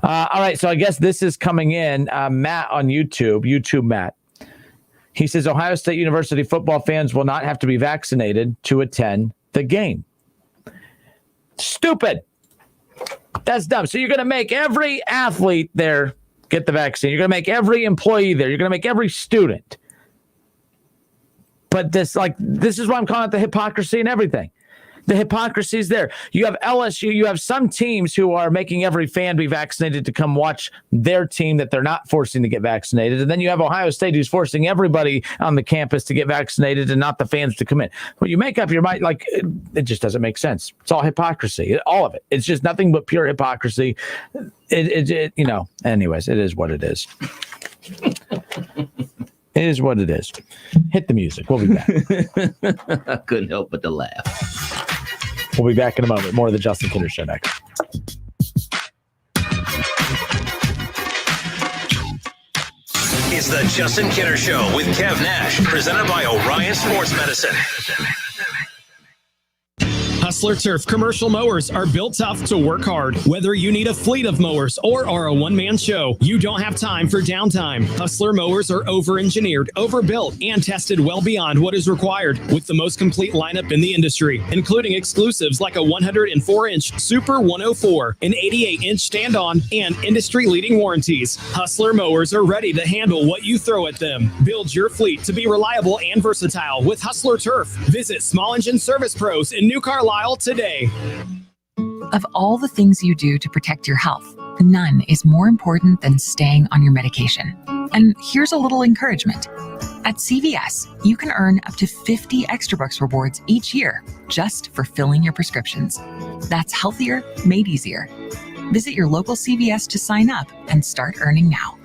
All right. So I guess this is coming in. Matt on YouTube Matt. He says Ohio State University football fans will not have to be vaccinated to attend the game. Stupid. That's dumb. So you're going to make every athlete there get the vaccine. You're going to make every employee there. You're going to make every student. But this is why I'm calling it the hypocrisy and everything. The hypocrisy is there. You have LSU. You have some teams who are making every fan be vaccinated to come watch their team that they're not forcing to get vaccinated. And then you have Ohio State who's forcing everybody on the campus to get vaccinated and not the fans to come in. When you make up your mind, it just doesn't make sense. It's all hypocrisy. All of it. It's just nothing but pure hypocrisy. Anyways, it is what it is. It is what it is. Hit the music. We'll be back. I couldn't help but to laugh. We'll be back in a moment. More of the Justin Kinner Show next. It's the Justin Kinner Show with Kev Nash, presented by Orion Sports Medicine. Hustler Turf commercial mowers are built tough to work hard. Whether you need a fleet of mowers or are a one-man show, you don't have time for downtime. Hustler mowers are over-engineered, overbuilt, and tested well beyond what is required with the most complete lineup in the industry, including exclusives like a 104-inch Super 104, an 88-inch stand-on, and industry-leading warranties. Hustler mowers are ready to handle what you throw at them. Build your fleet to be reliable and versatile with Hustler Turf. Visit Small Engine Service Pros in New Carlisle today. Of all the things you do to protect your health, none is more important than staying on your medication. And here's a little encouragement. At CVS, you can earn up to 50 extra bucks rewards each year just for filling your prescriptions. That's healthier, made easier. Visit your local CVS to sign up and start earning now.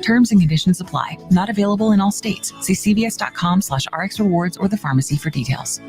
Terms and conditions apply. Not available in all states. See cvs.com/RX rewards or the pharmacy for details.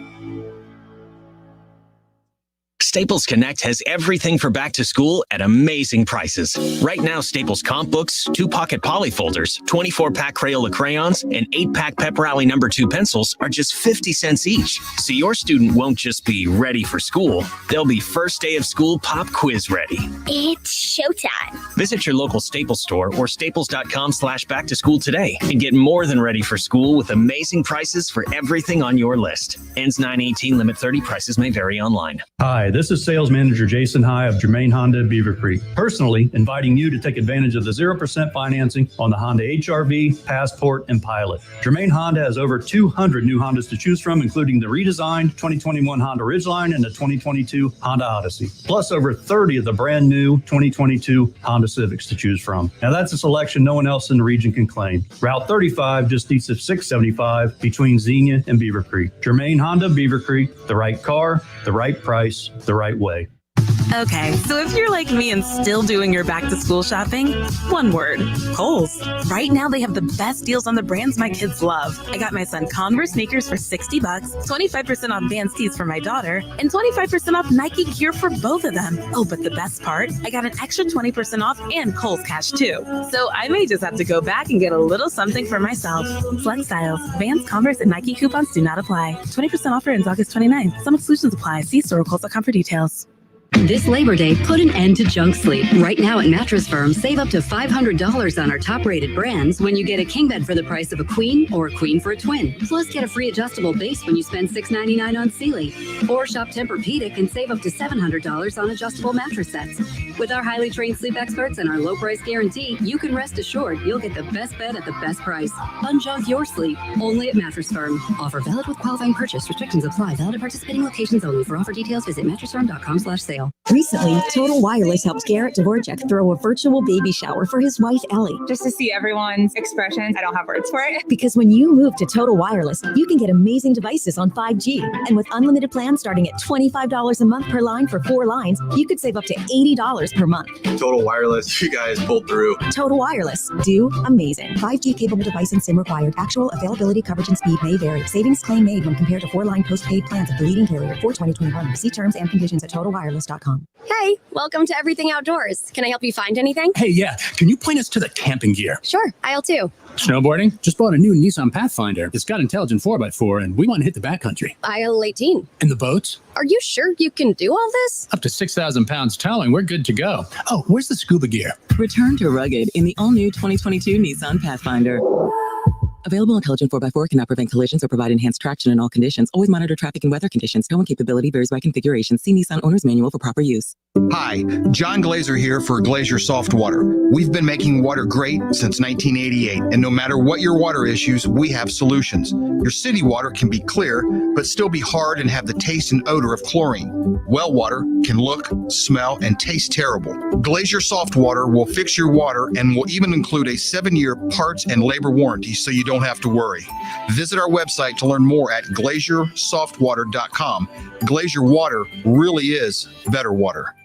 Staples Connect has everything for back to school at amazing prices. Right now, Staples comp books, 2-pocket poly folders, 24-pack Crayola crayons, and 8-pack Pep Rally No. 2 pencils are just 50 cents each. So your student won't just be ready for school, they'll be first day of school pop quiz ready. It's showtime. Visit your local Staples store or staples.com/back to school today and get more than ready for school with amazing prices for everything on your list. Ends 9/18, limit 30, prices may vary online. Hi, this is Sales Manager Jason High of Germain Honda Beaver Creek, personally inviting you to take advantage of the 0% financing on the Honda HR-V, Passport, and Pilot. Germain Honda has over 200 new Hondas to choose from, including the redesigned 2021 Honda Ridgeline and the 2022 Honda Odyssey, plus over 30 of the brand new 2022 Honda Civics to choose from. Now that's a selection no one else in the region can claim. Route 35 just east of 675 between Xenia and Beaver Creek. Germain Honda Beaver Creek, the right car, the right price, the right way. Okay, so if you're like me and still doing your back-to-school shopping, one word, Kohl's. Right now, they have the best deals on the brands my kids love. I got my son Converse sneakers for $60, 25% off Vans tees for my daughter, and 25% off Nike gear for both of them. Oh, but the best part, I got an extra 20% off and Kohl's cash too. So I may just have to go back and get a little something for myself. Flex styles, Vans, Converse, and Nike coupons do not apply. 20% offer ends August 29th. Some exclusions apply. See store Kohl's.com for details. This Labor Day, put an end to junk sleep. Right now at Mattress Firm, save up to $500 on our top-rated brands when you get a king bed for the price of a queen or a queen for a twin. Plus, get a free adjustable base when you spend $6.99 on Sealy. Or shop Tempur-Pedic and save up to $700 on adjustable mattress sets. With our highly trained sleep experts and our low price guarantee, you can rest assured you'll get the best bed at the best price. Unjunk your sleep, only at Mattress Firm. Offer valid with qualifying purchase. Restrictions apply. Valid at participating locations only. For offer details, visit mattressfirm.com/sale. sale. Recently, Total Wireless helped Garrett Dvorak throw a virtual baby shower for his wife, Ellie. Just to see everyone's expressions, I don't have words for it. Because when you move to Total Wireless, you can get amazing devices on 5G. And with unlimited plans starting at $25 a month per line for 4 lines, you could save up to $80 per month. Total Wireless, you guys pulled through. Total Wireless. Do amazing. 5G capable device and SIM required. Actual availability, coverage, and speed may vary. Savings claim made when compared to 4-line postpaid plans of the leading carrier for 2021. See terms and conditions at totalwireless.com. Hey, welcome to Everything Outdoors. Can I help you find anything? Hey, yeah. Can you point us to the camping gear? Sure, aisle 2. Snowboarding? Just bought a new Nissan Pathfinder. It's got intelligent 4x4, and we want to hit the backcountry. Aisle 18. And the boats? Are you sure you can do all this? Up to 6,000 pounds towing, we're good to go. Oh, where's the scuba gear? Return to rugged in the all-new 2022 Nissan Pathfinder. Available intelligent 4x4 cannot prevent collisions or provide enhanced traction in all conditions. Always monitor traffic and weather conditions. Towing capability varies by configuration. See Nissan Owner's Manual for proper use. Hi, John Glazer here for Glazer Soft Water. We've been making water great since 1988, and no matter what your water issues, we have solutions. Your city water can be clear, but still be hard and have the taste and odor of chlorine. Well water can look, smell, and taste terrible. Glazer Soft Water will fix your water and will even include a 7-year parts and labor warranty so you don't have to worry. Visit our website to learn more at glazersoftwater.com. Glazer Water really is better water.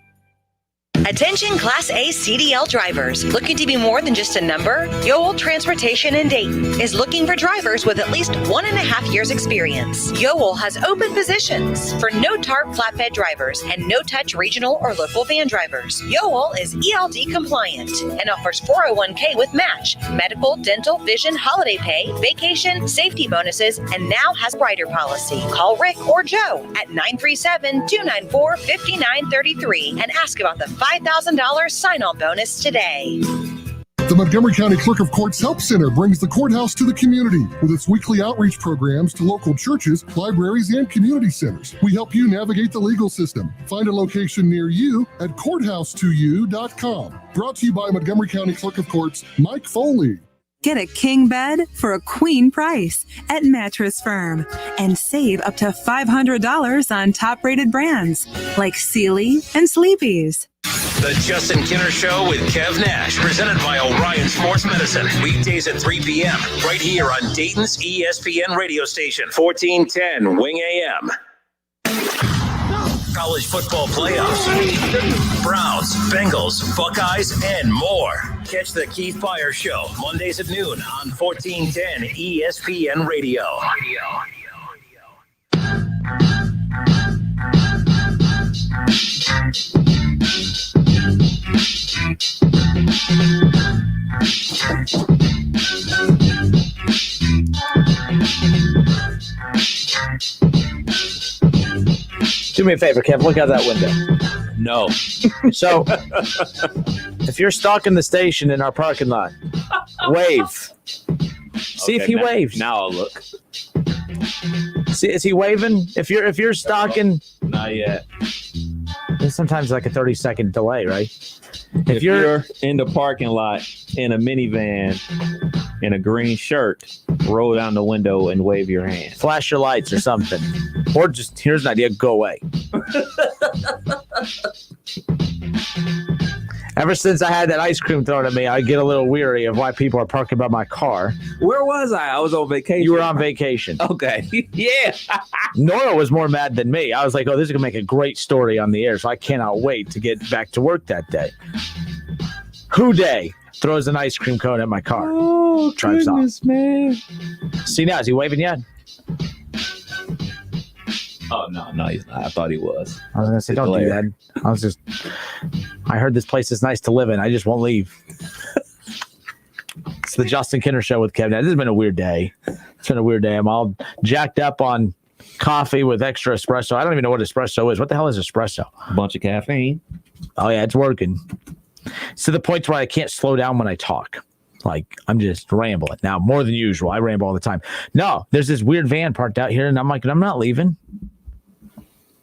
Attention Class A CDL drivers. Looking to be more than just a number? Yoel Transportation in Dayton is looking for drivers with at least 1.5 years experience. Yoel has open positions for no-tarp flatbed drivers and no-touch regional or local van drivers. Yoel is ELD compliant and offers 401k with match, medical, dental, vision, holiday pay, vacation, safety bonuses, and now has rider policy. Call Rick or Joe at 937-294-5933 and ask about the $5,000 sign-on bonus today. The Montgomery County Clerk of Courts Help Center brings the courthouse to the community with its weekly outreach programs to local churches, libraries, and community centers. We help you navigate the legal system. Find a location near you at courthouse2u.com. Brought to you by Montgomery County Clerk of Courts Mike Foley. Get a king bed for a queen price at Mattress Firm and save up to $500 on top-rated brands like Sealy and Sleepy's. The Justin Kinner Show with Kev Nash, presented by Orion Sports Medicine. Weekdays at 3 p.m. right here on Dayton's ESPN radio station, 1410 Wing AM. College football playoffs, Browns, Bengals, Buckeyes, and more. Catch the Keith Fire Show Mondays at noon on 1410 ESPN Radio. Do me a favor, Kev. Look out that window. No. So, if you're stalking the station in our parking lot, wave. See if he waves. Now I'll look. See, is he waving? If you're stalking, not yet. There's sometimes like a 30-second delay, right? If you're in the parking lot in a minivan in a green shirt, roll down the window and wave your hand. Flash your lights or something. Or just, here's an idea, go away. Ever since I had that ice cream thrown at me, I get a little weary of why people are parking by my car. Where was I? I was on vacation. You were on vacation. Okay. Yeah. Nora was more mad than me. I was like, oh, this is going to make a great story on the air, so I cannot wait to get back to work that day. Who day throws an ice cream cone at my car. Oh, drives goodness, off. Man. See now, is he waving yet? Oh, no, he's not. I thought he was. I was going to say, don't do that. I heard this place is nice to live in. I just won't leave. It's the Justin Kinner Show with Kevin. This has been a weird day. It's been a weird day. I'm all jacked up on coffee with extra espresso. I don't even know what espresso is. What the hell is espresso? A bunch of caffeine. Oh, yeah, it's working. It's to the point where I can't slow down when I talk. Like, I'm just rambling. Now, more than usual. I ramble all the time. No, there's this weird van parked out here, and I'm like, I'm not leaving.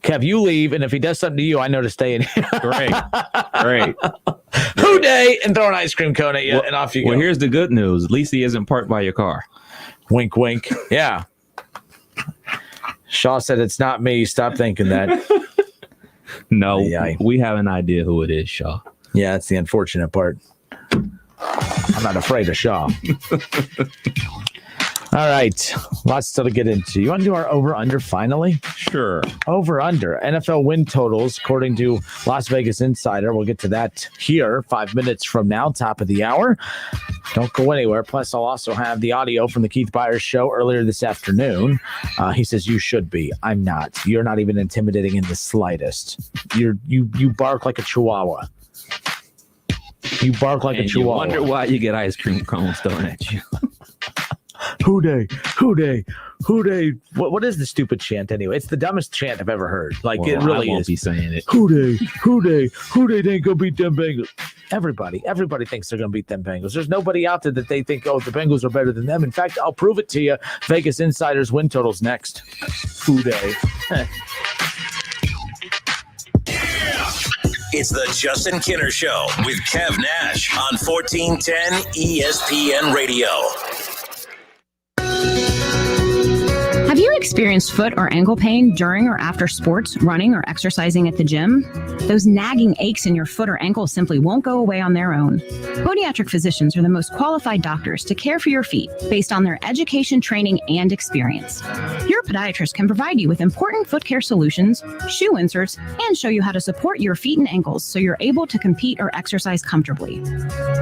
Kev, you leave, and if he does something to you, I know to stay in here. Great. Who day and throw an ice cream cone at you, and off you go. Well, here's the good news. At least he isn't parked by your car. Wink, wink. Yeah. Shaw said, it's not me. Stop thinking that. No, we have an idea who it is, Shaw. Yeah, that's the unfortunate part. I'm not afraid of Shaw. All right, lots still to get into. You want to do our over-under finally? Sure. Over-under. NFL win totals, according to Las Vegas Insider. We'll get to that here 5 minutes from now, top of the hour. Don't go anywhere. Plus, I'll also have the audio from the Keith Byers show earlier this afternoon. He says, you should be. I'm not. You're not even intimidating in the slightest. You bark like a chihuahua. You bark like a chihuahua. You wonder why you get ice cream cones thrown at you. Who day? What is the stupid chant anyway? It's the dumbest chant I've ever heard. Like, it really I won't is. Be saying it. Who day? They ain't gonna beat them Bengals. Everybody thinks they're gonna beat them Bengals. There's nobody out there that they think, the Bengals are better than them. In fact, I'll prove it to you. Vegas Insider's win totals next. Who day? It's the Justin Kinner Show with Kev Nash on 1410 ESPN Radio. Have you experienced foot or ankle pain during or after sports, running, or exercising at the gym? Those nagging aches in your foot or ankle simply won't go away on their own. Podiatric physicians are the most qualified doctors to care for your feet based on their education, training, and experience. Your podiatrist can provide you with important foot care solutions, shoe inserts, and show you how to support your feet and ankles so you're able to compete or exercise comfortably.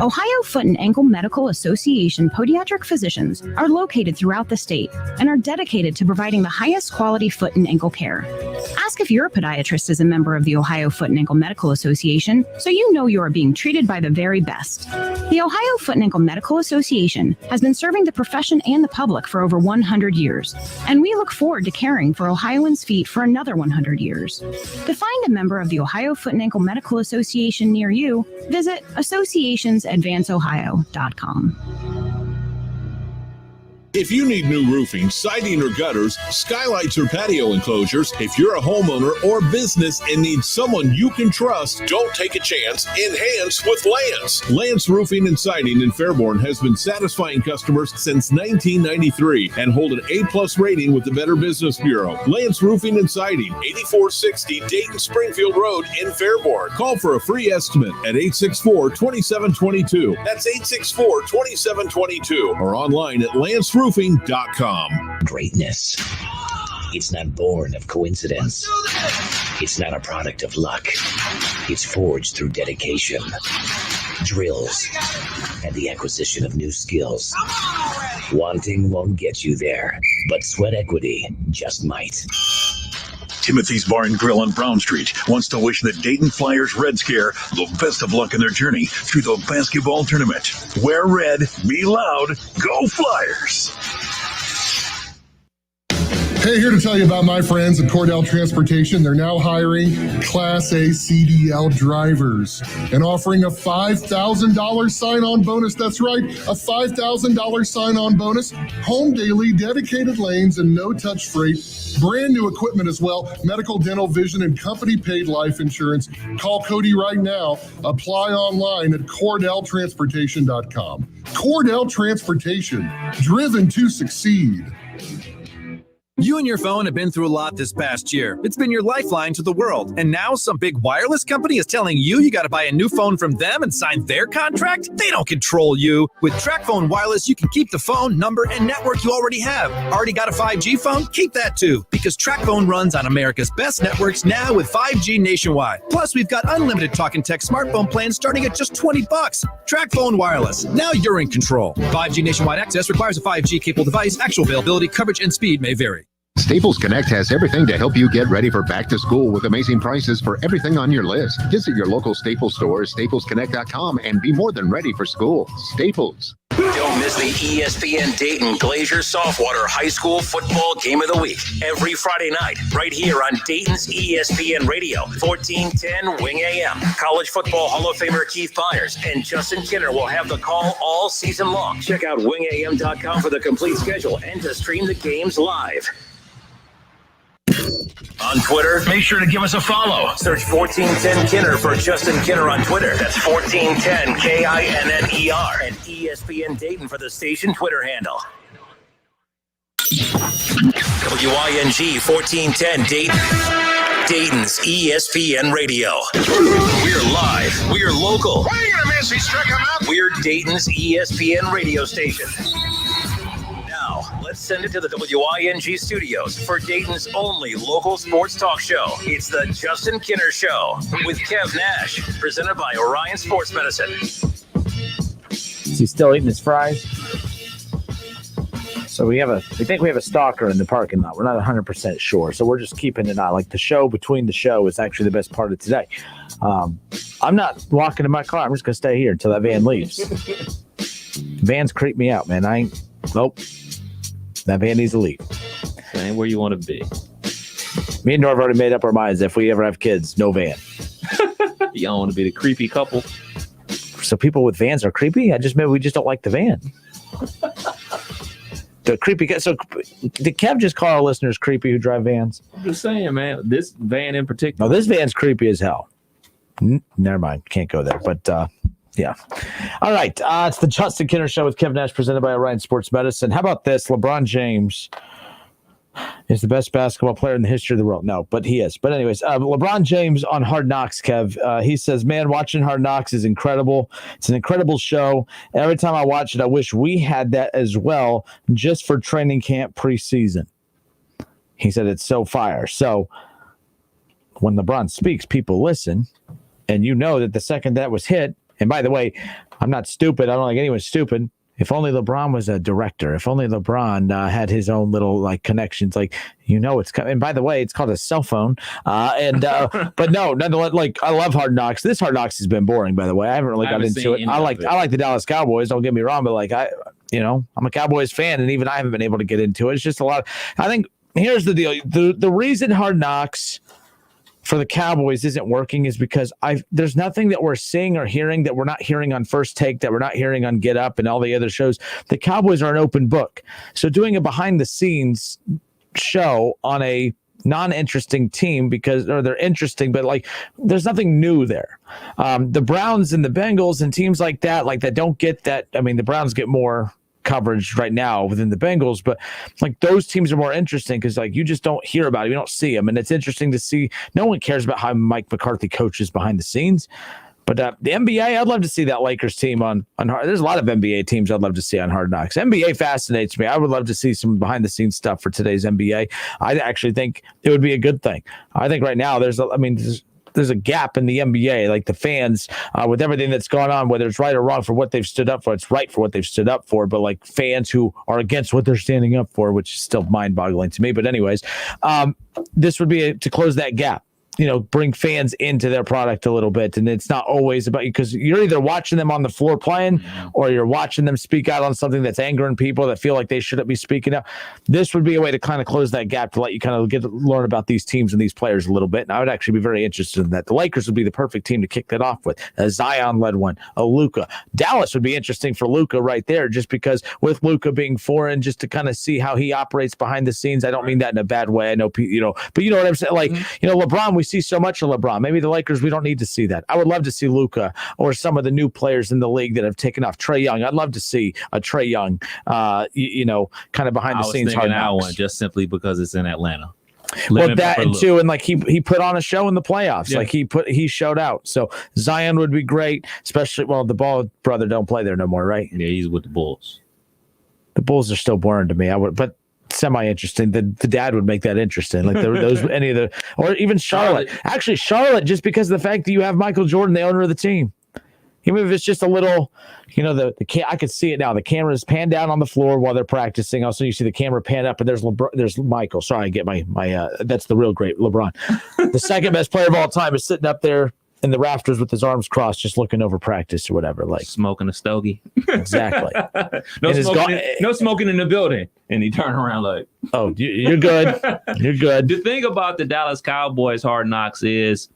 Ohio Foot and Ankle Medical Association podiatric physicians are located throughout the state and are dedicated to providing the highest quality foot and ankle care. Ask if your podiatrist is a member of the Ohio Foot and Ankle Medical Association so you know you are being treated by the very best. The Ohio Foot and Ankle Medical Association has been serving the profession and the public for over 100 years, and we look forward to caring for Ohioans' feet for another 100 years. To find a member of the Ohio Foot and Ankle Medical Association near you, visit associationsadvanceohio.com. If you need new roofing, siding, or gutters, skylights, or patio enclosures, if you're a homeowner or business and need someone you can trust, don't take a chance. Enhance with Lance. Lance Roofing and Siding in Fairborn has been satisfying customers since 1993 and hold an A+ rating with the Better Business Bureau. Lance Roofing and Siding, 8460 Dayton Springfield Road in Fairborn. Call for a free estimate at 864-2722. That's 864-2722 or online at lanceroofing.com. Greatness. It's not born of coincidence. It's not a product of luck. It's forged through dedication, drills, and the acquisition of new skills. Wanting won't get you there, but sweat equity just might. Timothy's Bar and Grill on Brown Street wants to wish the Dayton Flyers Red Scare the best of luck in their journey through the basketball tournament. Wear red, be loud, go Flyers! Hey, here to tell you about my friends at Cordell Transportation. They're now hiring Class A CDL drivers and offering a $5,000 sign-on bonus. That's right, a $5,000 sign-on bonus. Home daily, dedicated lanes, and no-touch freight. Brand new equipment as well. Medical, dental, vision, and company-paid life insurance. Call Cody right now. Apply online at CordellTransportation.com. Cordell Transportation, driven to succeed. You and your phone have been through a lot this past year. It's been your lifeline to the world. And now some big wireless company is telling you got to buy a new phone from them and sign their contract? They don't control you. With TracFone Wireless, you can keep the phone, number, and network you already have. Already got a 5G phone? Keep that too. Because TracFone runs on America's best networks now with 5G nationwide. Plus, we've got unlimited talk and text smartphone plans starting at just $20. TracFone Wireless. Now you're in control. 5G nationwide access requires a 5G capable device. Actual availability, coverage, and speed may vary. Staples Connect has everything to help you get ready for back to school with amazing prices for everything on your list. Visit your local Staples store, staplesconnect.com, and be more than ready for school. Staples. Don't miss the ESPN Dayton Glacier Softwater High School Football Game of the Week every Friday night, right here on Dayton's ESPN Radio, 1410 Wing AM. College Football Hall of Famer Keith Byers and Justin Kinner will have the call all season long. Check out wingam.com for the complete schedule and to stream the games live. On Twitter, make sure to give us a follow. Search 1410 Kinner for Justin Kinner on Twitter. That's 1410 KINNER and ESPN Dayton for the station Twitter handle. WING 1410 Dayton. Dayton's ESPN Radio. We're live. We're local. What are you gonna miss? He struck him out. We're Dayton's ESPN radio station. Now, let's send it to the WING studios for Dayton's only local sports talk show. It's the Justin Kinner Show with Kev Nash, presented by Orion Sports Medicine. Is he still eating his fries? So we think we have a stalker in the parking lot. We're not 100% sure. So we're just keeping an eye. Like the show between the show is actually the best part of today. I'm not walking to my car. I'm just going to stay here until that van leaves. Vans creep me out, man. Nope. That van needs to leave. Ain't where you want to be. Me and Norv already made up our minds. If we ever have kids, no van. You don't want to be the creepy couple. So people with vans are creepy? Maybe we just don't like the van. The creepy guy. So did Kev just call our listeners creepy who drive vans? I'm just saying, man. This van in particular. No, this van's creepy as hell. Never mind. Can't go there. But yeah. All right. It's the Justin Kinner Show with Kev Nash, presented by Orion Sports Medicine. How about this? LeBron James is the best basketball player in the history of the world. No, but he is. But anyways, LeBron James on Hard Knocks, Kev, he says, man, watching Hard Knocks is incredible. It's an incredible show. Every time I watch it, I wish we had that as well, just for training camp preseason. He said it's so fire. So when LeBron speaks, people listen. And you know that the second that was hit, and by the way, I'm not stupid. I don't think anyone's stupid. If only LeBron was a director. If only LeBron had his own little connections. It's coming. And by the way, it's called a cell phone. But no, nonetheless, I love Hard Knocks. This Hard Knocks has been boring. By the way, I haven't really got into it. I like the Dallas Cowboys. Don't get me wrong, but I'm a Cowboys fan, and even I haven't been able to get into it. It's just a lot. I think here's the deal. The reason Hard Knocks for the Cowboys isn't working is because there's nothing that we're seeing or hearing that we're not hearing on First Take, that we're not hearing on Get Up and all the other shows. The Cowboys are an open book. So doing a behind the scenes show on a non-interesting team they're interesting, but there's nothing new there. The Browns and the Bengals and teams like that don't get that. I mean, the Browns get more coverage right now within the Bengals, but those teams are more interesting because you just don't hear about it. You don't see them. And it's interesting to see. No one cares about how Mike McCarthy coaches behind the scenes, but the NBA, I'd love to see that Lakers team on there's a lot of NBA teams I'd love to see on Hard Knocks. NBA fascinates me. I would love to see some behind the scenes stuff for today's NBA. I actually think it would be a good thing. I think right now there's a gap in the NBA, the fans, with everything that's gone on, whether it's right or wrong for what they've stood up for. It's right for what they've stood up for, but fans who are against what they're standing up for, which is still mind-boggling to me. But anyways, this would be to close that gap. Bring fans into their product a little bit. And it's not always about you, because you're either watching them on the floor playing or you're watching them speak out on something that's angering people that feel like they shouldn't be speaking out. This would be a way to kind of close that gap, to let you kind of learn about these teams and these players a little bit. And I would actually be very interested in that. The Lakers would be the perfect team to kick that off with. A Zion led one, a Luka. Dallas would be interesting for Luka right there, just because with Luka being foreign, just to kind of see how he operates behind the scenes. I don't mean that in a bad way. I know, but you know what I'm saying? LeBron, we see so much of LeBron. Maybe the Lakers, we don't need to see that. I would love to see Luka or some of the new players in the league that have taken off. Trae Young. I'd love to see a Trae Young, kind of behind the scenes. Hard Knocks. One just simply because it's in Atlanta. Well, that and too, and he put on a show in the playoffs. Yeah. He showed out. So Zion would be great, especially the Ball brother don't play there no more, right? Yeah, he's with the Bulls. The Bulls are still boring to me. But semi-interesting. The dad would make that interesting. Or even Charlotte. Actually, Charlotte, just because of the fact that you have Michael Jordan, the owner of the team. Even if it's just a little, I could see it now. The camera's pan down on the floor while they're practicing. Also, you see the camera pan up, and there's Michael. Sorry, I get my that's the real great LeBron. The second best player of all time is sitting up there in the rafters with his arms crossed, just looking over practice or whatever, smoking a stogie. Exactly. No smoking in the building. And he turned around oh, you're good. You're good. The thing about the Dallas Cowboys Hard Knocks is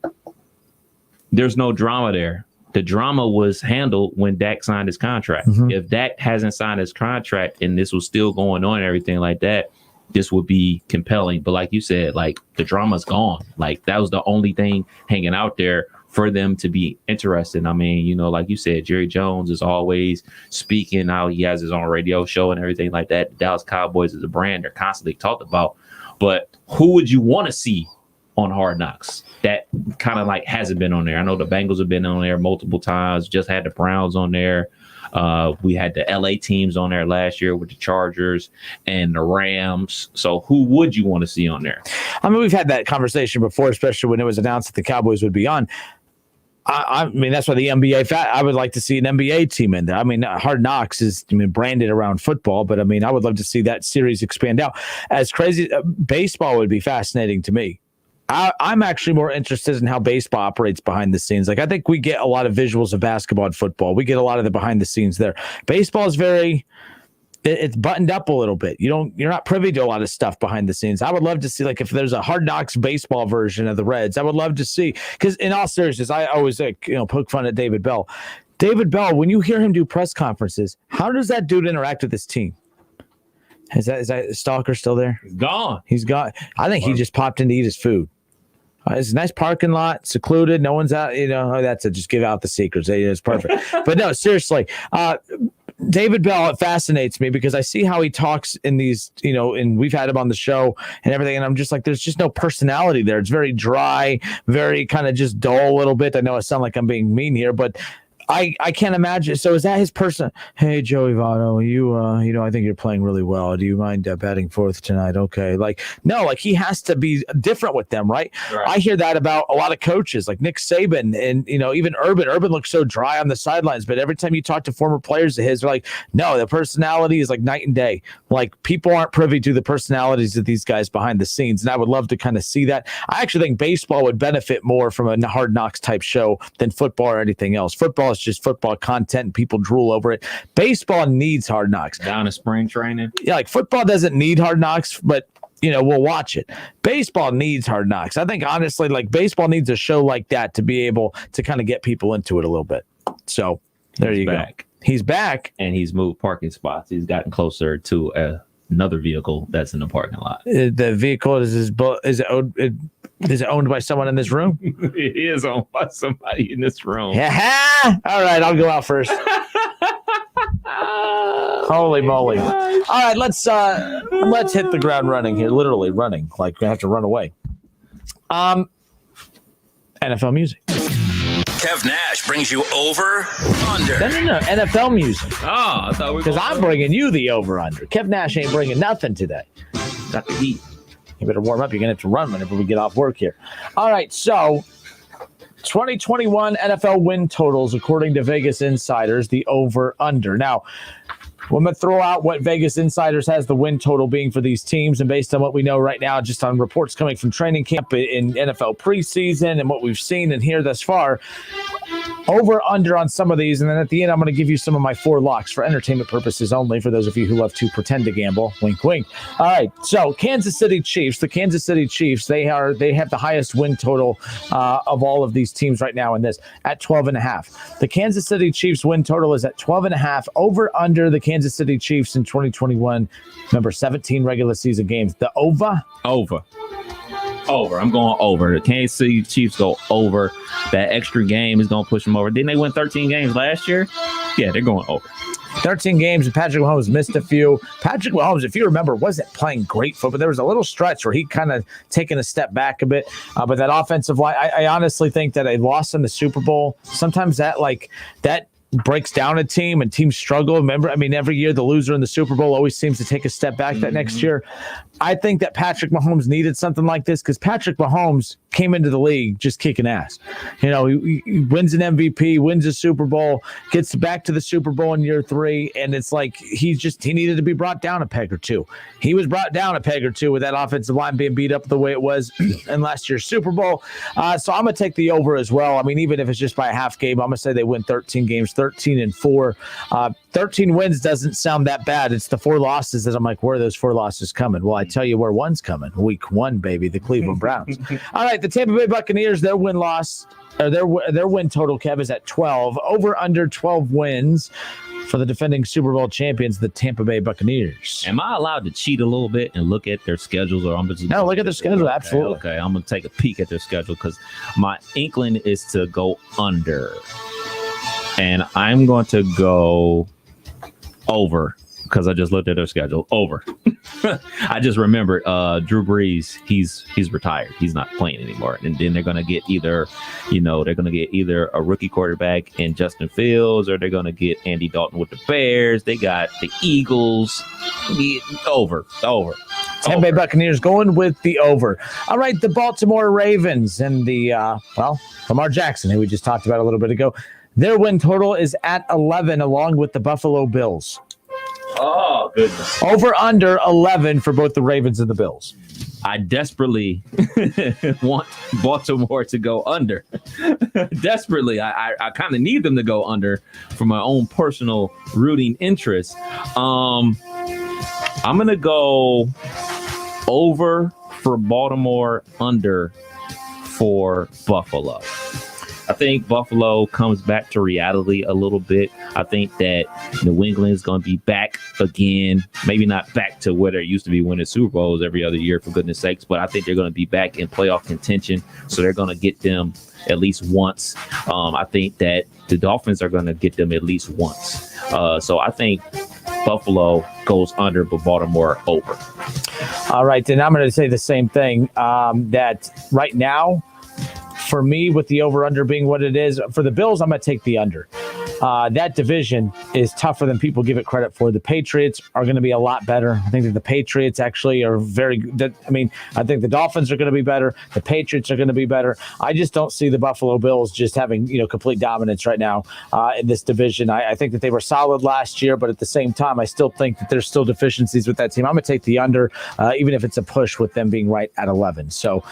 there's no drama there. The drama was handled when Dak signed his contract. Mm-hmm. If Dak hasn't signed his contract and this was still going on and everything like that, this would be compelling. But like you said, the drama's gone. That was the only thing hanging out there for them to be interested. I mean, like you said, Jerry Jones is always speaking how he has his own radio show and everything like that. The Dallas Cowboys is a brand they're constantly talked about. But who would you want to see on Hard Knocks. That kind of like hasn't been on there. I know the Bengals have been on there multiple times. Just had the Browns on there. We had the LA teams on there last year with the Chargers and the Rams. So who would you want to see on there? I mean, we've had that conversation before, especially when it was announced that the Cowboys would be on. I mean, that's why the NBA. I would like to see an NBA team in there. I mean, Hard Knocks is branded around football, but I mean, I would love to see that series expand out. As crazy, baseball would be fascinating to me. I'm actually more interested in how baseball operates behind the scenes. Like, I think we get a lot of visuals of basketball and football. We get a lot of the behind the scenes there. Baseball is it's buttoned up a little bit. You're not privy to a lot of stuff behind the scenes. I would love to see, like, if there's a Hard Knocks baseball version of the Reds, I would love to see, because in all seriousness, I always poke fun at David Bell. David Bell, when you hear him do press conferences, how does that dude interact with his team? Is that Stalker still there? He's gone. He's gone. I think he just popped in to eat his food. It's a nice parking lot, secluded. No one's out. That's it. Just give out the secrets. It's perfect. But no, seriously, David Bell, it fascinates me because I see how he talks in these, and we've had him on the show and everything. And I'm just like, there's just no personality there. It's very dry, very kind of just dull a little bit. I know I sound like I'm being mean here, but I can't imagine. So is that his person? Hey, Joey Votto, I think you're playing really well. Do you mind batting fourth tonight? Okay. No, he has to be different with them, right? I hear that about a lot of coaches like Nick Saban and, even Urban. Urban looks so dry on the sidelines, but every time you talk to former players of his, they're like, no, the personality is like night and day. Like, people aren't privy to the personalities of these guys behind the scenes. And I would love to kind of see that. I actually think baseball would benefit more from a Hard Knocks type show than football or anything else. Football is just football content and people drool over it. Baseball needs Hard Knocks. Down to spring training. Yeah, like football doesn't need Hard Knocks, but we'll watch it. Baseball needs Hard Knocks. I think honestly, baseball needs a show like that to be able to kind of get people into it a little bit. So there you go. He's back, and he's moved parking spots. He's gotten closer to another vehicle that's in the parking lot. The vehicle is it owned by someone in this room? It is owned by somebody in this room. Yeah. All right, I'll go out first. Holy moly! All right, let's hit the ground running here. Literally running, like we have to run away. NFL music. Kev Nash brings you over under. No, NFL music. Oh, I thought we were because I'm bringing you the over under. Kev Nash ain't bringing nothing today. Got to eat. You better warm up. You're gonna have to run whenever we get off work here. All right, so 2021 NFL win totals according to Vegas Insiders, the over under. Now, I'm going to throw out what Vegas Insiders has the win total being for these teams, and based on what we know right now, just on reports coming from training camp in NFL preseason and what we've seen and hear thus far, over under on some of these, and then at the end I'm going to give you some of my 4 locks for entertainment purposes only, for those of you who love to pretend to gamble. Wink, wink. All right, so Kansas City Chiefs, the Kansas City Chiefs, they have the highest win total of all of these teams right now in this, at 12.5. The Kansas City Chiefs win total is at 12.5. Over under the Kansas City Chiefs in 2021. Remember, 17 regular season games. The over. I'm going over. The Kansas City Chiefs go over. That extra game is going to push them over. Didn't they win 13 games last year? Yeah, they're going over. 13 games, and Patrick Mahomes missed a few. Patrick Mahomes, if you remember, wasn't playing great football, but there was a little stretch where he kind of taken a step back a bit. But that offensive line, I honestly think that a loss in the Super Bowl, sometimes that breaks down a team and teams struggle. Remember, every year the loser in the Super Bowl always seems to take a step back that next year. I think that Patrick Mahomes needed something like this because Patrick Mahomes came into the league just kicking ass. He wins an MVP, wins a Super Bowl, gets back to the Super Bowl in year 3, and it's like he needed to be brought down a peg or two. He was brought down a peg or two with that offensive line being beat up the way it was in last year's Super Bowl. So I'm going to take the over as well. Even if it's just by a half game, I'm going to say they win 13 games, 13-4. 13 wins doesn't sound that bad. It's the 4 losses that I'm like, where are those 4 losses coming? Well, I tell you where one's coming. Week 1, baby, the Cleveland Browns. All right, the Tampa Bay Buccaneers, their win total, Kev, is at 12. Over under 12 wins for the defending Super Bowl champions, the Tampa Bay Buccaneers. Am I allowed to cheat a little bit and look at their schedules, or I'm just no? Look at their schedule, absolutely. Okay, I'm gonna take a peek at their schedule because my inkling is to go under, and I'm going to go over because I just looked at their schedule. Over. I just remembered Drew Brees. He's retired. He's not playing anymore. And then they're going to get either a rookie quarterback in Justin Fields, or they're going to get Andy Dalton with the Bears. They got the Eagles. Over. Tampa Bay Buccaneers going with the over. All right, the Baltimore Ravens and the Lamar Jackson, who we just talked about a little bit ago. Their win total is at 11, along with the Buffalo Bills. Oh, goodness. Over under 11 for both the Ravens and the Bills. I desperately want Baltimore to go under. Desperately. I kind of need them to go under for my own personal rooting interest. I'm going to go over for Baltimore, under for Buffalo. I think Buffalo comes back to reality a little bit. I think that New England is going to be back again. Maybe not back to where they used to be winning Super Bowls every other year, for goodness sakes, but I think they're going to be back in playoff contention. So they're going to get them at least once. I think that the Dolphins are going to get them at least once. So I think Buffalo goes under, but Baltimore over. All right, then I'm going to say the same thing, that right now, for me, with the over-under being what it is, for the Bills, I'm going to take the under. That division is tougher than people give it credit for. The Patriots are going to be a lot better. I think that the Patriots actually are very good. I think the Dolphins are going to be better. The Patriots are going to be better. I just don't see the Buffalo Bills just having, complete dominance right now in this division. I think that they were solid last year, but at the same time, I still think that there's still deficiencies with that team. I'm going to take the under, even if it's a push with them being right at 11. So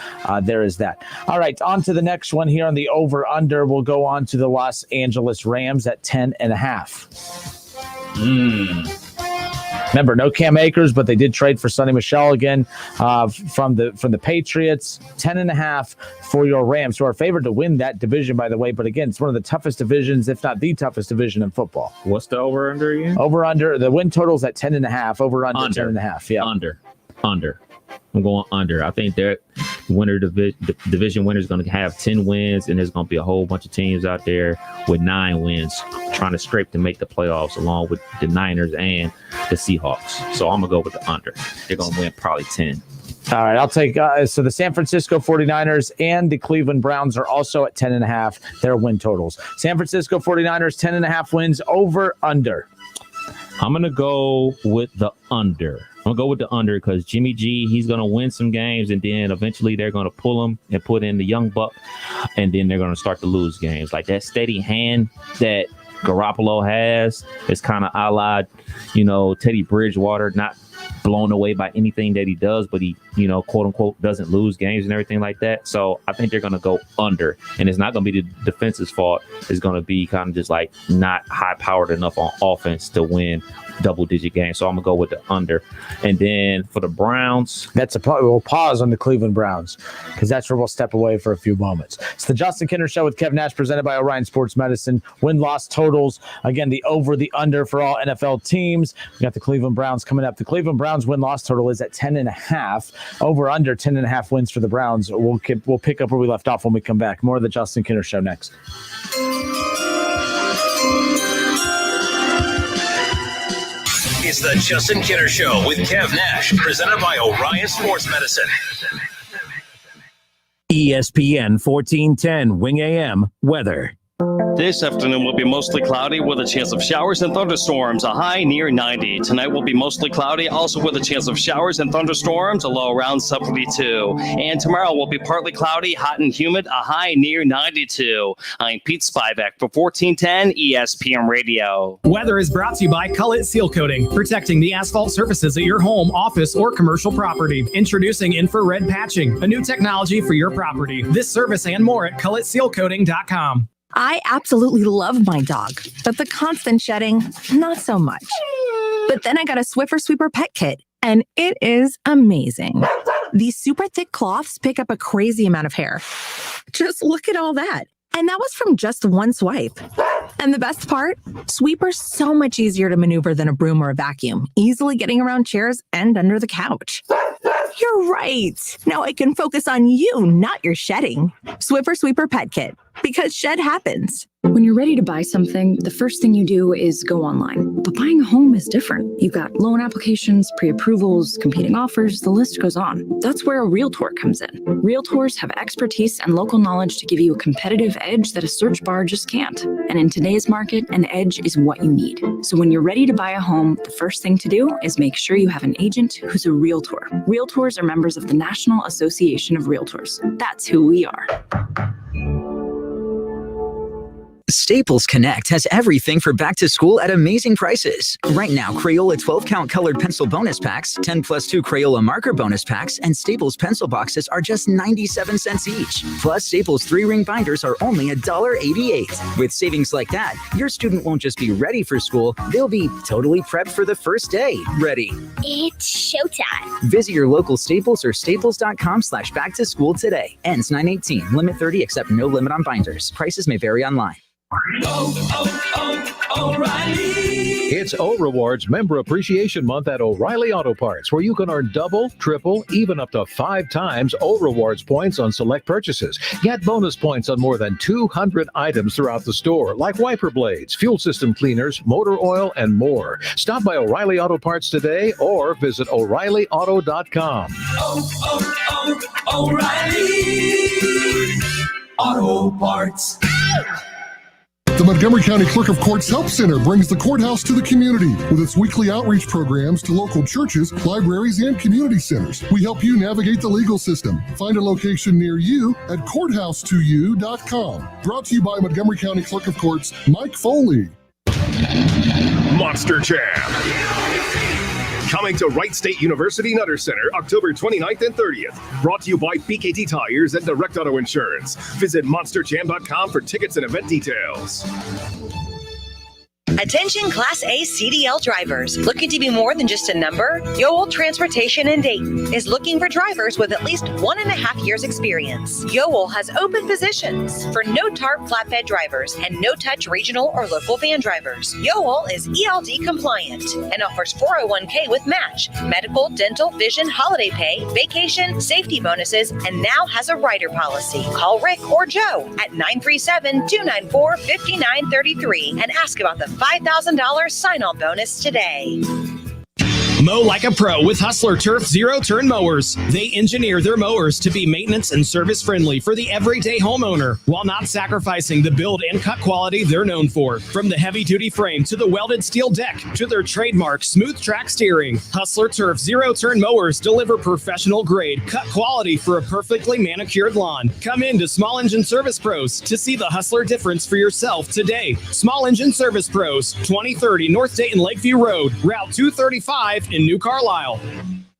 there is that. All right, on to the next one here on the over-under. We'll go on to the Los Angeles Rams at 10.5. Remember, no Cam Akers, but they did trade for Sonny Michel again from the Patriots. 10.5 for your Rams, who are favored to win that division, by the way. But again, it's one of the toughest divisions, if not the toughest division in football. What's the over-under again? Over-under. The win total's at 10.5. Over-under 10.5. Yeah. Under. I'm going under. I think that division winner is going to have 10 wins, and there's going to be a whole bunch of teams out there with 9 wins trying to scrape to make the playoffs, along with the Niners and the Seahawks. So I'm going to go with the under. They're going to win probably 10. All right, I'll take so the San Francisco 49ers and the Cleveland Browns are also at 10.5, their win totals. San Francisco 49ers, 10.5 wins, over, under. I'm going to go with the under. I'm going to go with the under because Jimmy G, he's going to win some games, and then eventually they're going to pull him and put in the young buck, and then they're going to start to lose games. Like that steady hand that Garoppolo has is kind of a la, Teddy Bridgewater, not blown away by anything that he does, but he, quote unquote, doesn't lose games and everything like that. So I think they're going to go under, and it's not going to be the defense's fault. It's going to be kind of just like not high powered enough on offense to win double-digit games. So I'm going to go with the under. And then for the Browns, we'll pause on the Cleveland Browns because that's where we'll step away for a few moments. It's the Justin Kinner Show with Kev Nash, presented by Orion Sports Medicine. Win-loss totals. Again, the over, the under for all NFL teams. We got the Cleveland Browns coming up. The Cleveland Browns win-loss total is at 10.5. Over, under 10.5 wins for the Browns. We'll pick up where we left off when we come back. More of the Justin Kinner Show next. It's the Justin Kinner Show with Kev Nash, presented by Orion Sports Medicine. ESPN 1410 Wing AM weather. This afternoon will be mostly cloudy with a chance of showers and thunderstorms, a high near 90. Tonight will be mostly cloudy, also with a chance of showers and thunderstorms, a low around 72. And tomorrow will be partly cloudy, hot and humid, a high near 92. I'm Pete Spivak for 1410 ESPN Radio. Weather is brought to you by Cullet Seal Coating, protecting the asphalt surfaces at your home, office, or commercial property. Introducing infrared patching, a new technology for your property. This service and more at culletsealcoating.com. I absolutely love my dog, but the constant shedding, not so much. But then I got a Swiffer Sweeper Pet Kit, and it is amazing. These super thick cloths pick up a crazy amount of hair. Just look at all that. And that was from just one swipe. And the best part? Sweeper's so much easier to maneuver than a broom or a vacuum, easily getting around chairs and under the couch. You're right. Now I can focus on you, not your shedding. Swiffer Sweeper Pet Kit, because shed happens. When you're ready to buy something, the first thing you do is go online. But buying a home is different. You've got loan applications, pre-approvals, competing offers, the list goes on. That's where a Realtor comes in. Realtors have expertise and local knowledge to give you a competitive edge that a search bar just can't. And in today's market, an edge is what you need. So when you're ready to buy a home, the first thing to do is make sure you have an agent who's a Realtor. Realtors are members of the National Association of Realtors. That's who we are. Staples Connect has everything for back to school at amazing prices. Right now, Crayola 12-count colored pencil bonus packs, 10 plus 2 Crayola marker bonus packs, and Staples pencil boxes are just 97 cents each. Plus, Staples 3-ring binders are only $1.88. With savings like that, your student won't just be ready for school, they'll be totally prepped for the first day. Ready. It's showtime. Visit your local Staples or staples.com/back to school today. Ends 9/18. Limit 30, except no limit on binders. Prices may vary online. O'Reilly. It's O Rewards Member Appreciation Month at O'Reilly Auto Parts, where you can earn double, triple, even up to 5 times O Rewards points on select purchases. Get bonus points on more than 200 items throughout the store, like wiper blades, fuel system cleaners, motor oil, and more. Stop by O'Reilly Auto Parts today or visit O'ReillyAuto.com. O'Reilly Auto Parts. The Montgomery County Clerk of Courts Help Center brings the courthouse to the community with its weekly outreach programs to local churches, libraries, and community centers. We help you navigate the legal system. Find a location near you at courthouse2u.com. Brought to you by Montgomery County Clerk of Courts Mike Foley. Monster Jam. Coming to Wright State University Nutter Center, October 29th and 30th. Brought to you by BKT Tires and Direct Auto Insurance. Visit monsterjam.com for tickets and event details. Attention Class A CDL drivers. Looking to be more than just a number? Yoel Transportation in Dayton is looking for drivers with at least 1.5 years experience. Yoel has open positions for no-tarp flatbed drivers and no-touch regional or local van drivers. Yoel is ELD compliant and offers 401k with match, medical, dental, vision, holiday pay, vacation, safety bonuses, and now has a rider policy. Call Rick or Joe at 937-294-5933 and ask about the $5,000 sign-on bonus today. Mow like a pro with Hustler Turf zero-turn mowers. They engineer their mowers to be maintenance and service friendly for the everyday homeowner while not sacrificing the build and cut quality they're known for. From the heavy-duty frame to the welded steel deck to their trademark smooth track steering, Hustler Turf zero-turn mowers deliver professional-grade cut quality for a perfectly manicured lawn. Come in to Small Engine Service Pros to see the Hustler difference for yourself today. Small Engine Service Pros, 2030 North Dayton Lakeview Road, Route 235 in New Carlisle.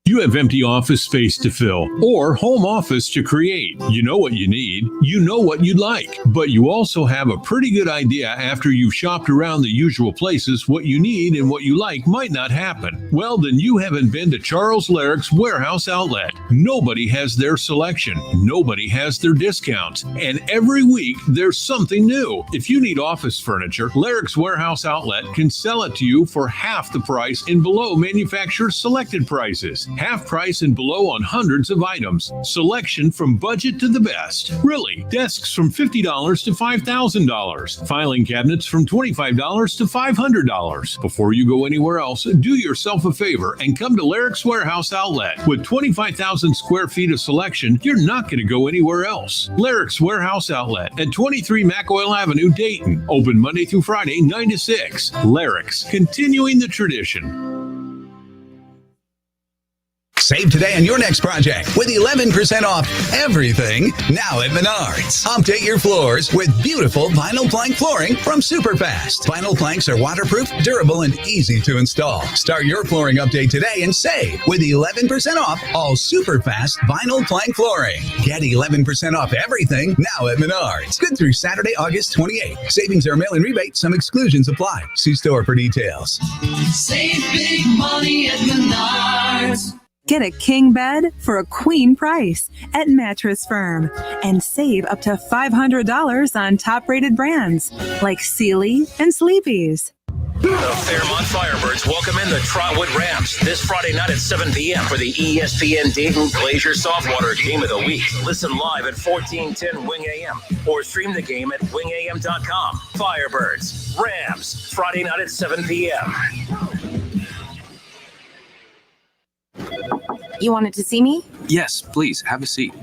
You have empty office space to fill or home office to create. You know what you need. You know what you'd like. But you also have a pretty good idea after you've shopped around the usual places what you need and what you like might not happen. Well, then you haven't been to Charles Larrick's Warehouse Outlet. Nobody has their selection. Nobody has their discounts. And every week there's something new. If you need office furniture, Larrick's Warehouse Outlet can sell it to you for half the price and below manufacturer's selected prices. Half price and below on hundreds of items. Selection from budget to the best. Really, desks from $50 to $5,000. Filing cabinets from $25 to $500. Before you go anywhere else, do yourself a favor and come to Larrick's Warehouse Outlet. With 25,000 square feet of selection, you're not going to go anywhere else. Larrick's Warehouse Outlet at 23 McOil Avenue, Dayton. Open Monday through Friday, 9 to 6. Larrick's, continuing the tradition. Save today on your next project with 11% off everything now at Menards. Update your floors with beautiful vinyl plank flooring from Superfast. Vinyl planks are waterproof, durable, and easy to install. Start your flooring update today and save with 11% off all Superfast vinyl plank flooring. Get 11% off everything now at Menards. Good through Saturday, August 28th. Savings are mail-in rebate. Some exclusions apply. See store for details. Save big money at Menards. Get a king bed for a queen price at Mattress Firm and save up to $500 on top-rated brands like Sealy and Sleepy's. The Fairmont Firebirds welcome in the Trotwood Rams this Friday night at 7 p.m. for the ESPN Dayton Glacier Softwater Game of the Week. Listen live at 1410 Wing AM or stream the game at wingam.com. Firebirds, Rams, Friday night at 7 p.m. You wanted to see me? Yes, please, have a seat.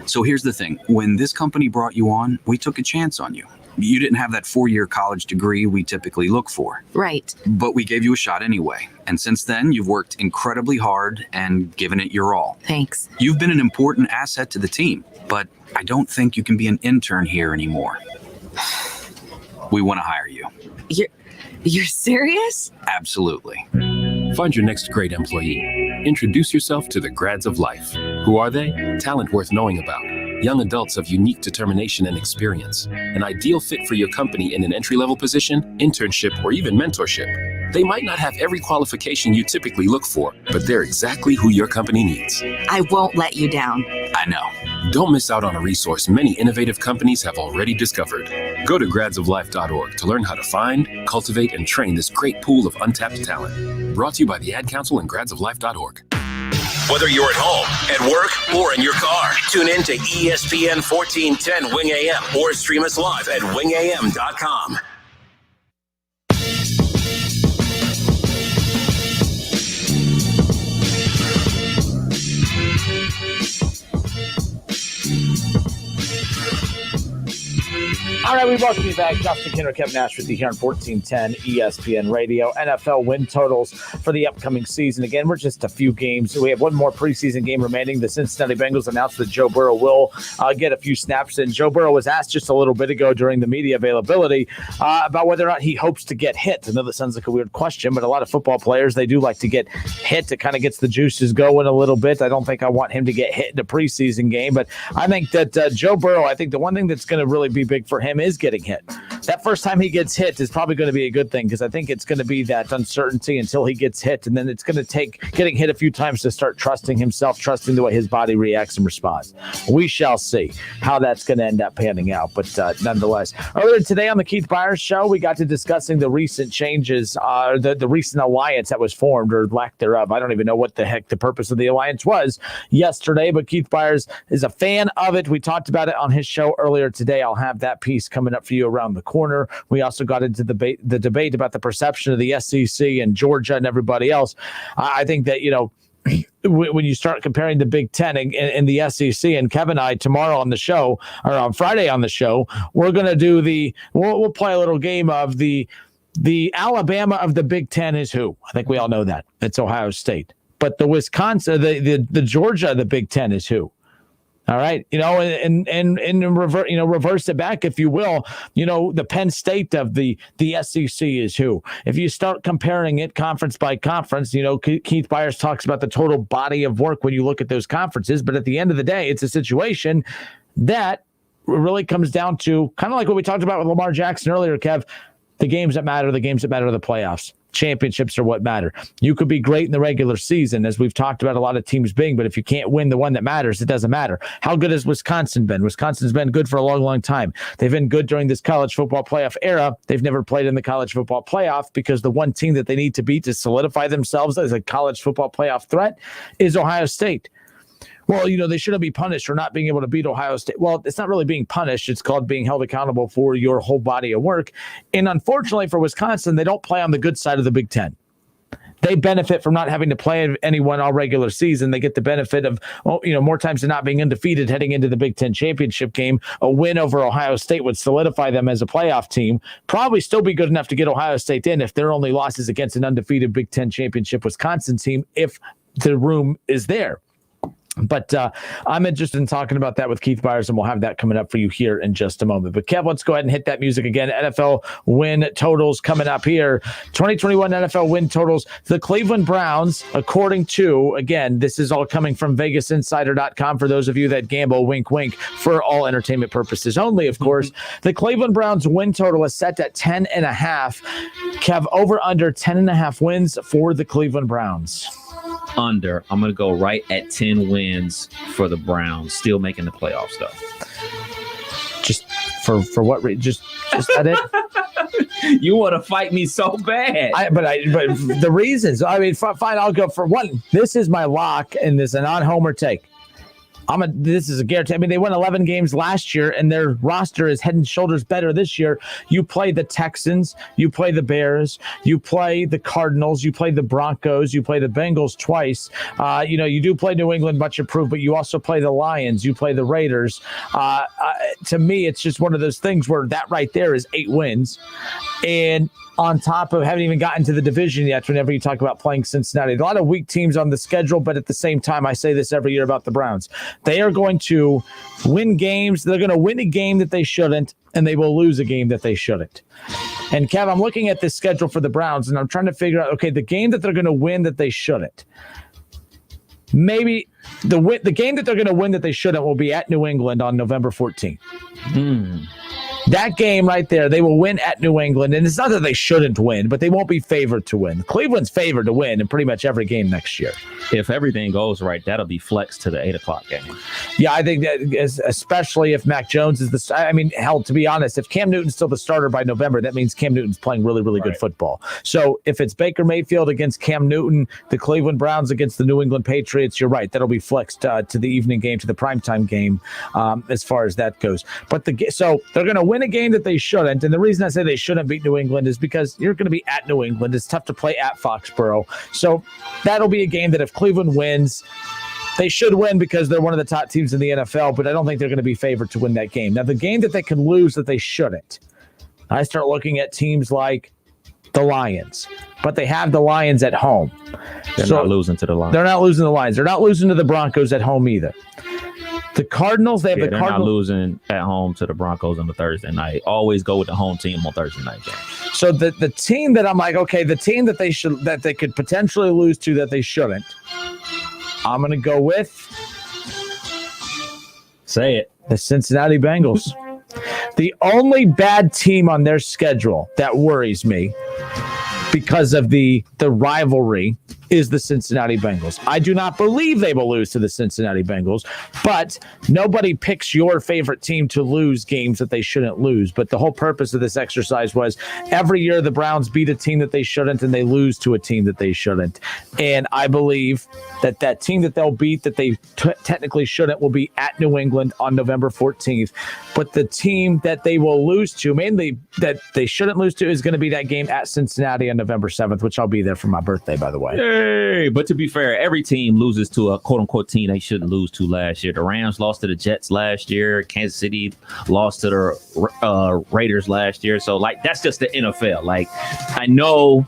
So here's the thing. When this company brought you on, we took a chance on you. You didn't have that 4-year college degree we typically look for. Right. But we gave you a shot anyway. And since then, you've worked incredibly hard and given it your all. Thanks. You've been an important asset to the team, but I don't think you can be an intern here anymore. We want to hire you. You're serious? Absolutely. Find your next great employee. Introduce yourself to the grads of life. Who are they? Talent worth knowing about. Young adults of unique determination and experience. An ideal fit for your company in an entry-level position, internship, or even mentorship. They might not have every qualification you typically look for, but they're exactly who your company needs. I won't let you down. I know. Don't miss out on a resource many innovative companies have already discovered. Go to gradsoflife.org to learn how to find, cultivate, and train this great pool of untapped talent. Brought to you by the Ad Council and gradsoflife.org. Whether you're at home, at work, or in your car, tune in to ESPN 1410 Wing AM or stream us live at wingam.com. All right, we welcome you back. Justin Kinner, Kevin Nash with you here on 1410 ESPN Radio. NFL win totals for the upcoming season. Again, we're just a few games. We have one more preseason game remaining. The Cincinnati Bengals announced that Joe Burrow will get a few snaps. And Joe Burrow was asked just a little bit ago during the media availability about whether or not he hopes to get hit. I know that sounds like a weird question, but a lot of football players, they do like to get hit. It kind of gets the juices going a little bit. I don't think I want him to get hit in a preseason game, but I think that Joe Burrow, I think the one thing that's going to really be big for him is getting hit. That first time he gets hit is probably going to be a good thing because I think it's going to be that uncertainty until he gets hit, and then it's going to take getting hit a few times to start trusting himself, trusting the way his body reacts and responds. We shall see how that's going to end up panning out, but nonetheless. Earlier today on the Keith Byers Show, we got to discussing the recent changes, the recent alliance that was formed, or lack thereof. I don't even know what the heck the purpose of the alliance was yesterday, but Keith Byers is a fan of it. We talked about it on his show earlier today. I'll have that piece coming up for you around the corner. We also got into the debate about the perception of the SEC and Georgia and everybody else. I think that, when you start comparing the Big Ten and the SEC, and Kevin and I tomorrow on the show, or on Friday on the show, we're going to do we'll play a little game of the Alabama of the Big Ten is who? I think we all know that. It's Ohio State. But the Wisconsin, the Georgia of the Big Ten is who? All right, and reverse it back, if you will. The Penn State of the SEC is who? If you start comparing it conference by conference, Keith Byers talks about the total body of work when you look at those conferences. But at the end of the day, it's a situation that really comes down to kind of like what we talked about with Lamar Jackson earlier, Kev. The games that matter, the playoffs. Championships are what matter. You could be great in the regular season, as we've talked about a lot of teams being, but if you can't win the one that matters, it doesn't matter. How good has Wisconsin been? Wisconsin's been good for a long, long time. They've been good during this college football playoff era. They've never played in the college football playoff because the one team that they need to beat to solidify themselves as a college football playoff threat is Ohio State. Well, they shouldn't be punished for not being able to beat Ohio State. Well, it's not really being punished. It's called being held accountable for your whole body of work. And unfortunately for Wisconsin, they don't play on the good side of the Big Ten. They benefit from not having to play anyone all regular season. They get the benefit of, more times than not being undefeated heading into the Big Ten championship game. A win over Ohio State would solidify them as a playoff team. Probably still be good enough to get Ohio State in if their only loss is against an undefeated Big Ten championship Wisconsin team, if the room is there. But I'm interested in talking about that with Keith Byers, and we'll have that coming up for you here in just a moment. But Kev, let's go ahead and hit that music again. NFL win totals coming up here. 2021 NFL win totals. The Cleveland Browns, according to, again, this is all coming from VegasInsider.com for those of you that gamble, wink, wink, for all entertainment purposes only, of course. The Cleveland Browns win total is set at 10.5. Kev, over under 10.5 wins for the Cleveland Browns. Under. I'm going to go right at 10 wins for the Browns, still making the playoffs, though. Just for what reason? Just that it? You want to fight me so bad. But the reasons, I mean, fine, I'll go for one. This is my lock, and this is a non-homer take. This is a guarantee. I mean, they won 11 games last year, and their roster is head and shoulders better this year. You play the Texans, you play the Bears, you play the Cardinals, you play the Broncos, you play the Bengals twice. You do play New England, much improved, but you also play the Lions, you play the Raiders. To me, it's just one of those things where that right there is 8 wins. And on top of haven't even gotten to the division yet whenever you talk about playing Cincinnati. A lot of weak teams on the schedule, but at the same time, I say this every year about the Browns. They are going to win games. They're going to win a game that they shouldn't, and they will lose a game that they shouldn't. And, Kev, I'm looking at this schedule for the Browns, and I'm trying to figure out, okay, the game that they're going to win that they shouldn't. Maybe the game that they're going to win that they shouldn't will be at New England on November 14th. That game right there, they will win at New England. And it's not that they shouldn't win, but they won't be favored to win. Cleveland's favored to win in pretty much every game next year. If everything goes right, that'll be flexed to the 8 o'clock game. Yeah, I think that especially if Mac Jones is hell, to be honest, if Cam Newton's still the starter by November, that means Cam Newton's playing really, really good football. So if it's Baker Mayfield against Cam Newton, the Cleveland Browns against the New England Patriots, you're right. That'll be flexed to the evening game, to the primetime game, as far as that goes. But so they're going to win a game that they shouldn't. And the reason I say they shouldn't beat New England is because you're going to be at New England. It's tough to play at Foxborough. So that'll be a game that if Cleveland wins, they should win because they're one of the top teams in the NFL, but I don't think they're going to be favored to win that game. Now, the game that they can lose that they shouldn't, I start looking at teams like the Lions, but they have the Lions at home. They're not losing to the Lions. They're not losing to the Lions. They're not losing to the Broncos at home either. The Cardinals, they're not losing at home to the Broncos on the Thursday night. Always go with the home team on Thursday night game. So the team that I'm like, okay, the team that they could potentially lose to that they shouldn't, I'm going to go with. Say it. The Cincinnati Bengals. The only bad team on their schedule that worries me because of the rivalry is the Cincinnati Bengals. I do not believe they will lose to the Cincinnati Bengals, but nobody picks your favorite team to lose games that they shouldn't lose. But the whole purpose of this exercise was every year the Browns beat a team that they shouldn't and they lose to a team that they shouldn't. And I believe that team that they'll beat that they technically shouldn't will be at New England on November 14th. But the team that they will lose to, mainly that they shouldn't lose to, is going to be that game at Cincinnati on November 7th, which I'll be there for my birthday, by the way. Hey, but to be fair, every team loses to a quote-unquote team they shouldn't lose to last year. The Rams lost to the Jets last year. Kansas City lost to the Raiders last year. So, that's just the NFL. I know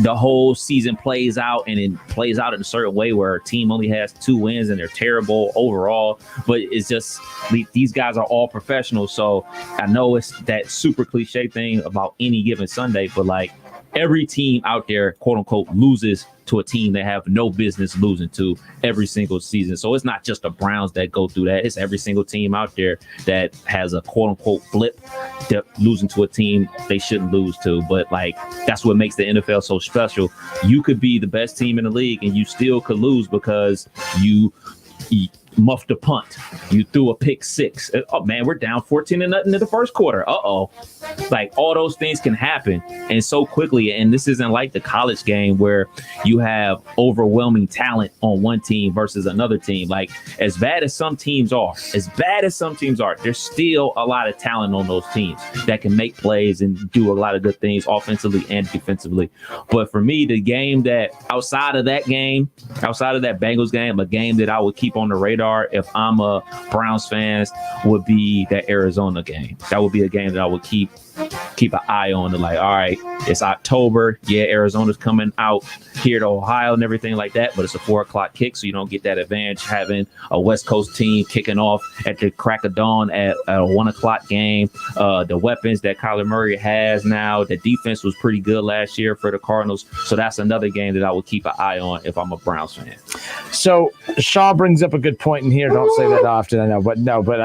the whole season plays out, and it plays out in a certain way where a team only has 2 wins and they're terrible overall. But it's just these guys are all professionals. So I know it's that super cliche thing about any given Sunday, but every team out there, quote unquote, loses to a team they have no business losing to every single season. So it's not just the Browns that go through that. It's every single team out there that has a quote unquote blip, that losing to a team they shouldn't lose to. But that's what makes the NFL so special. You could be the best team in the league and you still could lose because you muffed a punt. You threw a pick 6. Oh man, we're down 14-0 in the first quarter. All those things can happen and so quickly. And this isn't like the college game where you have overwhelming talent on one team versus another team. As bad as some teams are, there's still a lot of talent on those teams that can make plays and do a lot of good things offensively and defensively. But for me, the game that outside of that Bengals game, a game that I would keep on the radar if I'm a Browns fan would be that Arizona game. That would be a game that I would keep an eye on. All right, it's October. Yeah, Arizona's coming out here to Ohio and everything like that, but it's a 4:00 kick, so you don't get that advantage having a West Coast team kicking off at the crack of dawn at a 1:00 game. The weapons that Kyler Murray has now, the defense was pretty good last year for the Cardinals, so that's another game that I would keep an eye on if I'm a Browns fan. So Shaw brings up a good point in here. Don't say that often, I know, but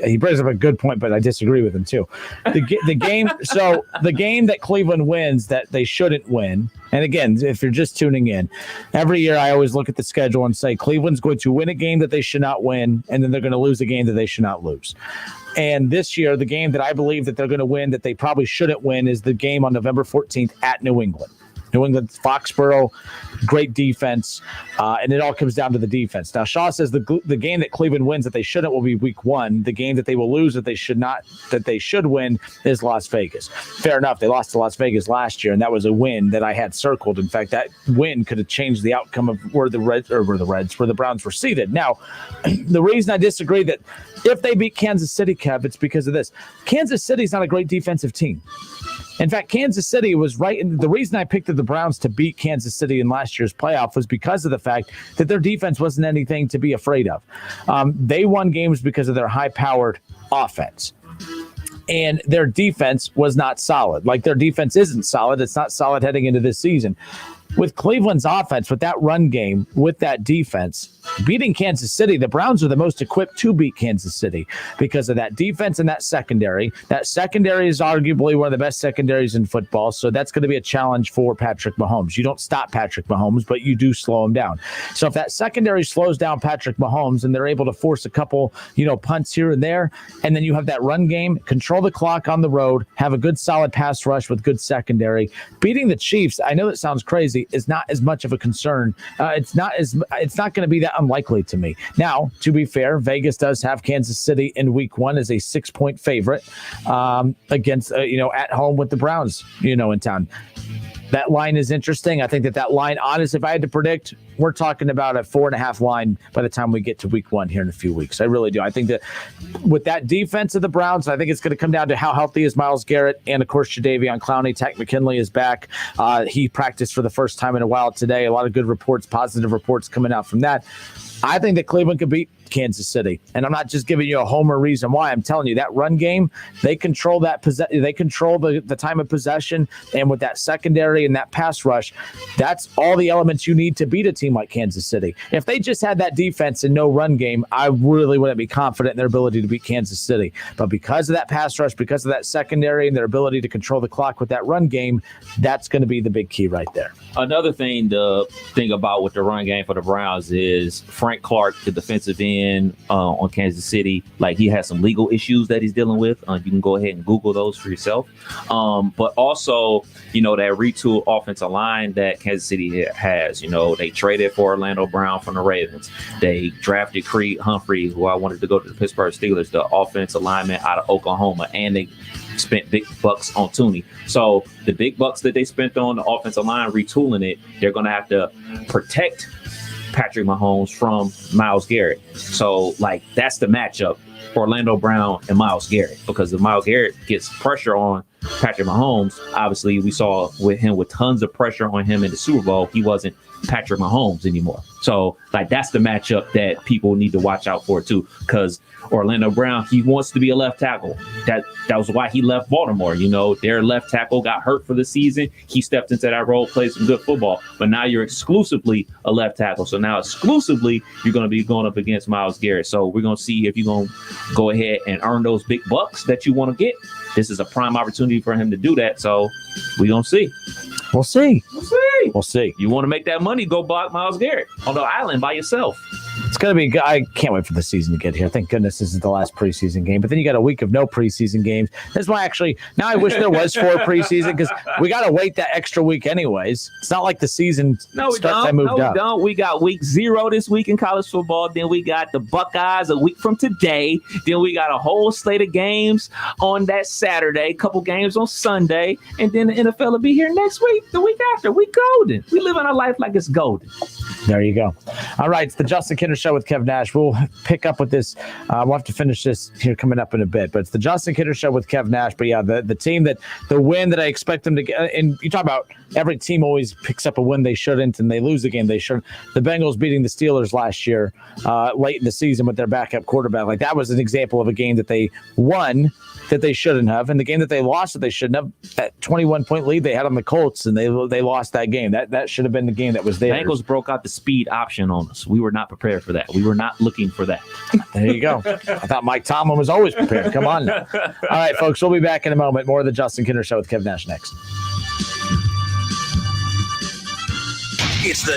he brings up a good point, but I disagree with him too. The game that Cleveland wins that they shouldn't win, and again, if you're just tuning in, every year I always look at the schedule and say Cleveland's going to win a game that they should not win, and then they're going to lose a game that they should not lose. And this year, the game that I believe that they're going to win, that they probably shouldn't win, is the game on November 14th at New England. New England, Foxborough, great defense, and it all comes down to the defense. Now, Shaw says the game that Cleveland wins that they shouldn't will be Week 1. The game that they will lose that they should win is Las Vegas. Fair enough. They lost to Las Vegas last year, and that was a win that I had circled. In fact, that win could have changed the outcome of where the Browns were seated. Now, the reason I disagree that if they beat Kansas City, Kev, it's because of this. Kansas City's not a great defensive team. In fact, Kansas City was right. And the reason I picked the Browns to beat Kansas City in last year's playoff was because of the fact that their defense wasn't anything to be afraid of. They won games because of their high-powered offense. And their defense was not solid. Like, their defense isn't solid. It's not solid heading into this season. With Cleveland's offense, with that run game, with that defense, beating Kansas City, the Browns are the most equipped to beat Kansas City because of that defense and that secondary. That secondary is arguably one of the best secondaries in football, so that's going to be a challenge for Patrick Mahomes. You don't stop Patrick Mahomes, but you do slow him down. So if that secondary slows down Patrick Mahomes and they're able to force a couple, punts here and there, and then you have that run game, control the clock on the road, have a good solid pass rush with good secondary. Beating the Chiefs, I know that sounds crazy, is not as much of a concern. It's not going to be that unlikely to me. Now, to be fair, Vegas does have Kansas City in Week 1 as a 6-point favorite against at home with the Browns, in town. That line is interesting. I think that line, honestly, if I had to predict, we're talking about a 4.5 line by the time we get to Week 1 here in a few weeks. I really do. I think that with that defense of the Browns, I think it's going to come down to how healthy is Myles Garrett and, of course, Jadeveon Clowney. Takk McKinley is back. He practiced for the first time in a while today. A lot of good reports, positive reports coming out from that. I think that Cleveland could beat Kansas City, and I'm not just giving you a homer reason why. I'm telling you that run game, they control that they control the time of possession, and with that secondary and that pass rush, that's all the elements you need to beat a team like Kansas City. If they just had that defense and no run game, I really wouldn't be confident in their ability to beat Kansas City. But because of that pass rush, because of that secondary and their ability to control the clock with that run game, that's going to be the big key right there. Another thing to think about with the run game for the Browns is Frank Clark, the defensive end on Kansas City. Like, he has some legal issues that he's dealing with. You can go ahead and Google those for yourself. But also, that retool offensive line that Kansas City has. They traded for Orlando Brown from the Ravens. They drafted Creed Humphrey, who I wanted to go to the Pittsburgh Steelers, the offensive lineman out of Oklahoma, and they spent big bucks on Tooney. So the big bucks that they spent on the offensive line retooling it, they're going to have to protect Patrick Mahomes from Myles Garrett. So, that's the matchup, Orlando Brown and Myles Garrett, because if Myles Garrett gets pressure on Patrick Mahomes, obviously we saw with him with tons of pressure on him in the Super Bowl, he wasn't Patrick Mahomes anymore. So, that's the matchup that people need to watch out for too, because Orlando Brown, he wants to be a left tackle. That was why he left Baltimore. Their left tackle got hurt for the season. He stepped into that role, played some good football. But now you're exclusively a left tackle. So now exclusively you're going to be going up against Myles Garrett. So we're going to see if you're going to go ahead and earn those big bucks that you want to get. This is a prime opportunity for him to do that. So we're going to see. We'll see. We'll see. You want to make that money, go block Myles Garrett on the island by yourself. It's going to be good. I can't wait for the season to get here. Thank goodness this is the last preseason game. But then you got a week of no preseason games. That's why now I wish there was 4 preseason, because we got to wait that extra week anyways. It's not like the season starts. I moved up. We don't. We got week 0 this week in college football. Then we got the Buckeyes a week from today. Then we got a whole slate of games on that Saturday, a couple games on Sunday. And then the NFL will be here next week, the week after. We golden. We living our life like it's golden. There you go. All right. It's the Justin Kinner Show with Kev Nash. We'll pick up with this. We'll have to finish this here coming up in a bit. But it's the Justin Kinner Show with Kev Nash. But yeah, the team the win that I expect them to get. And you talk about every team always picks up a win they shouldn't, and they lose the game they shouldn't. The Bengals beating the Steelers last year late in the season with their backup quarterback. That was an example of a game that they won that they shouldn't have, and the game that they lost that they shouldn't have. That 21-point lead they had on the Colts, and they lost that game. That should have been the game that was there. Bengals broke out the speed option on us. We were not prepared for that. We were not looking for that. There you go. I thought Mike Tomlin was always prepared. Come on now. All right, folks, we'll be back in a moment. More of the Justin Kinner Show with Kev Nash next. It's the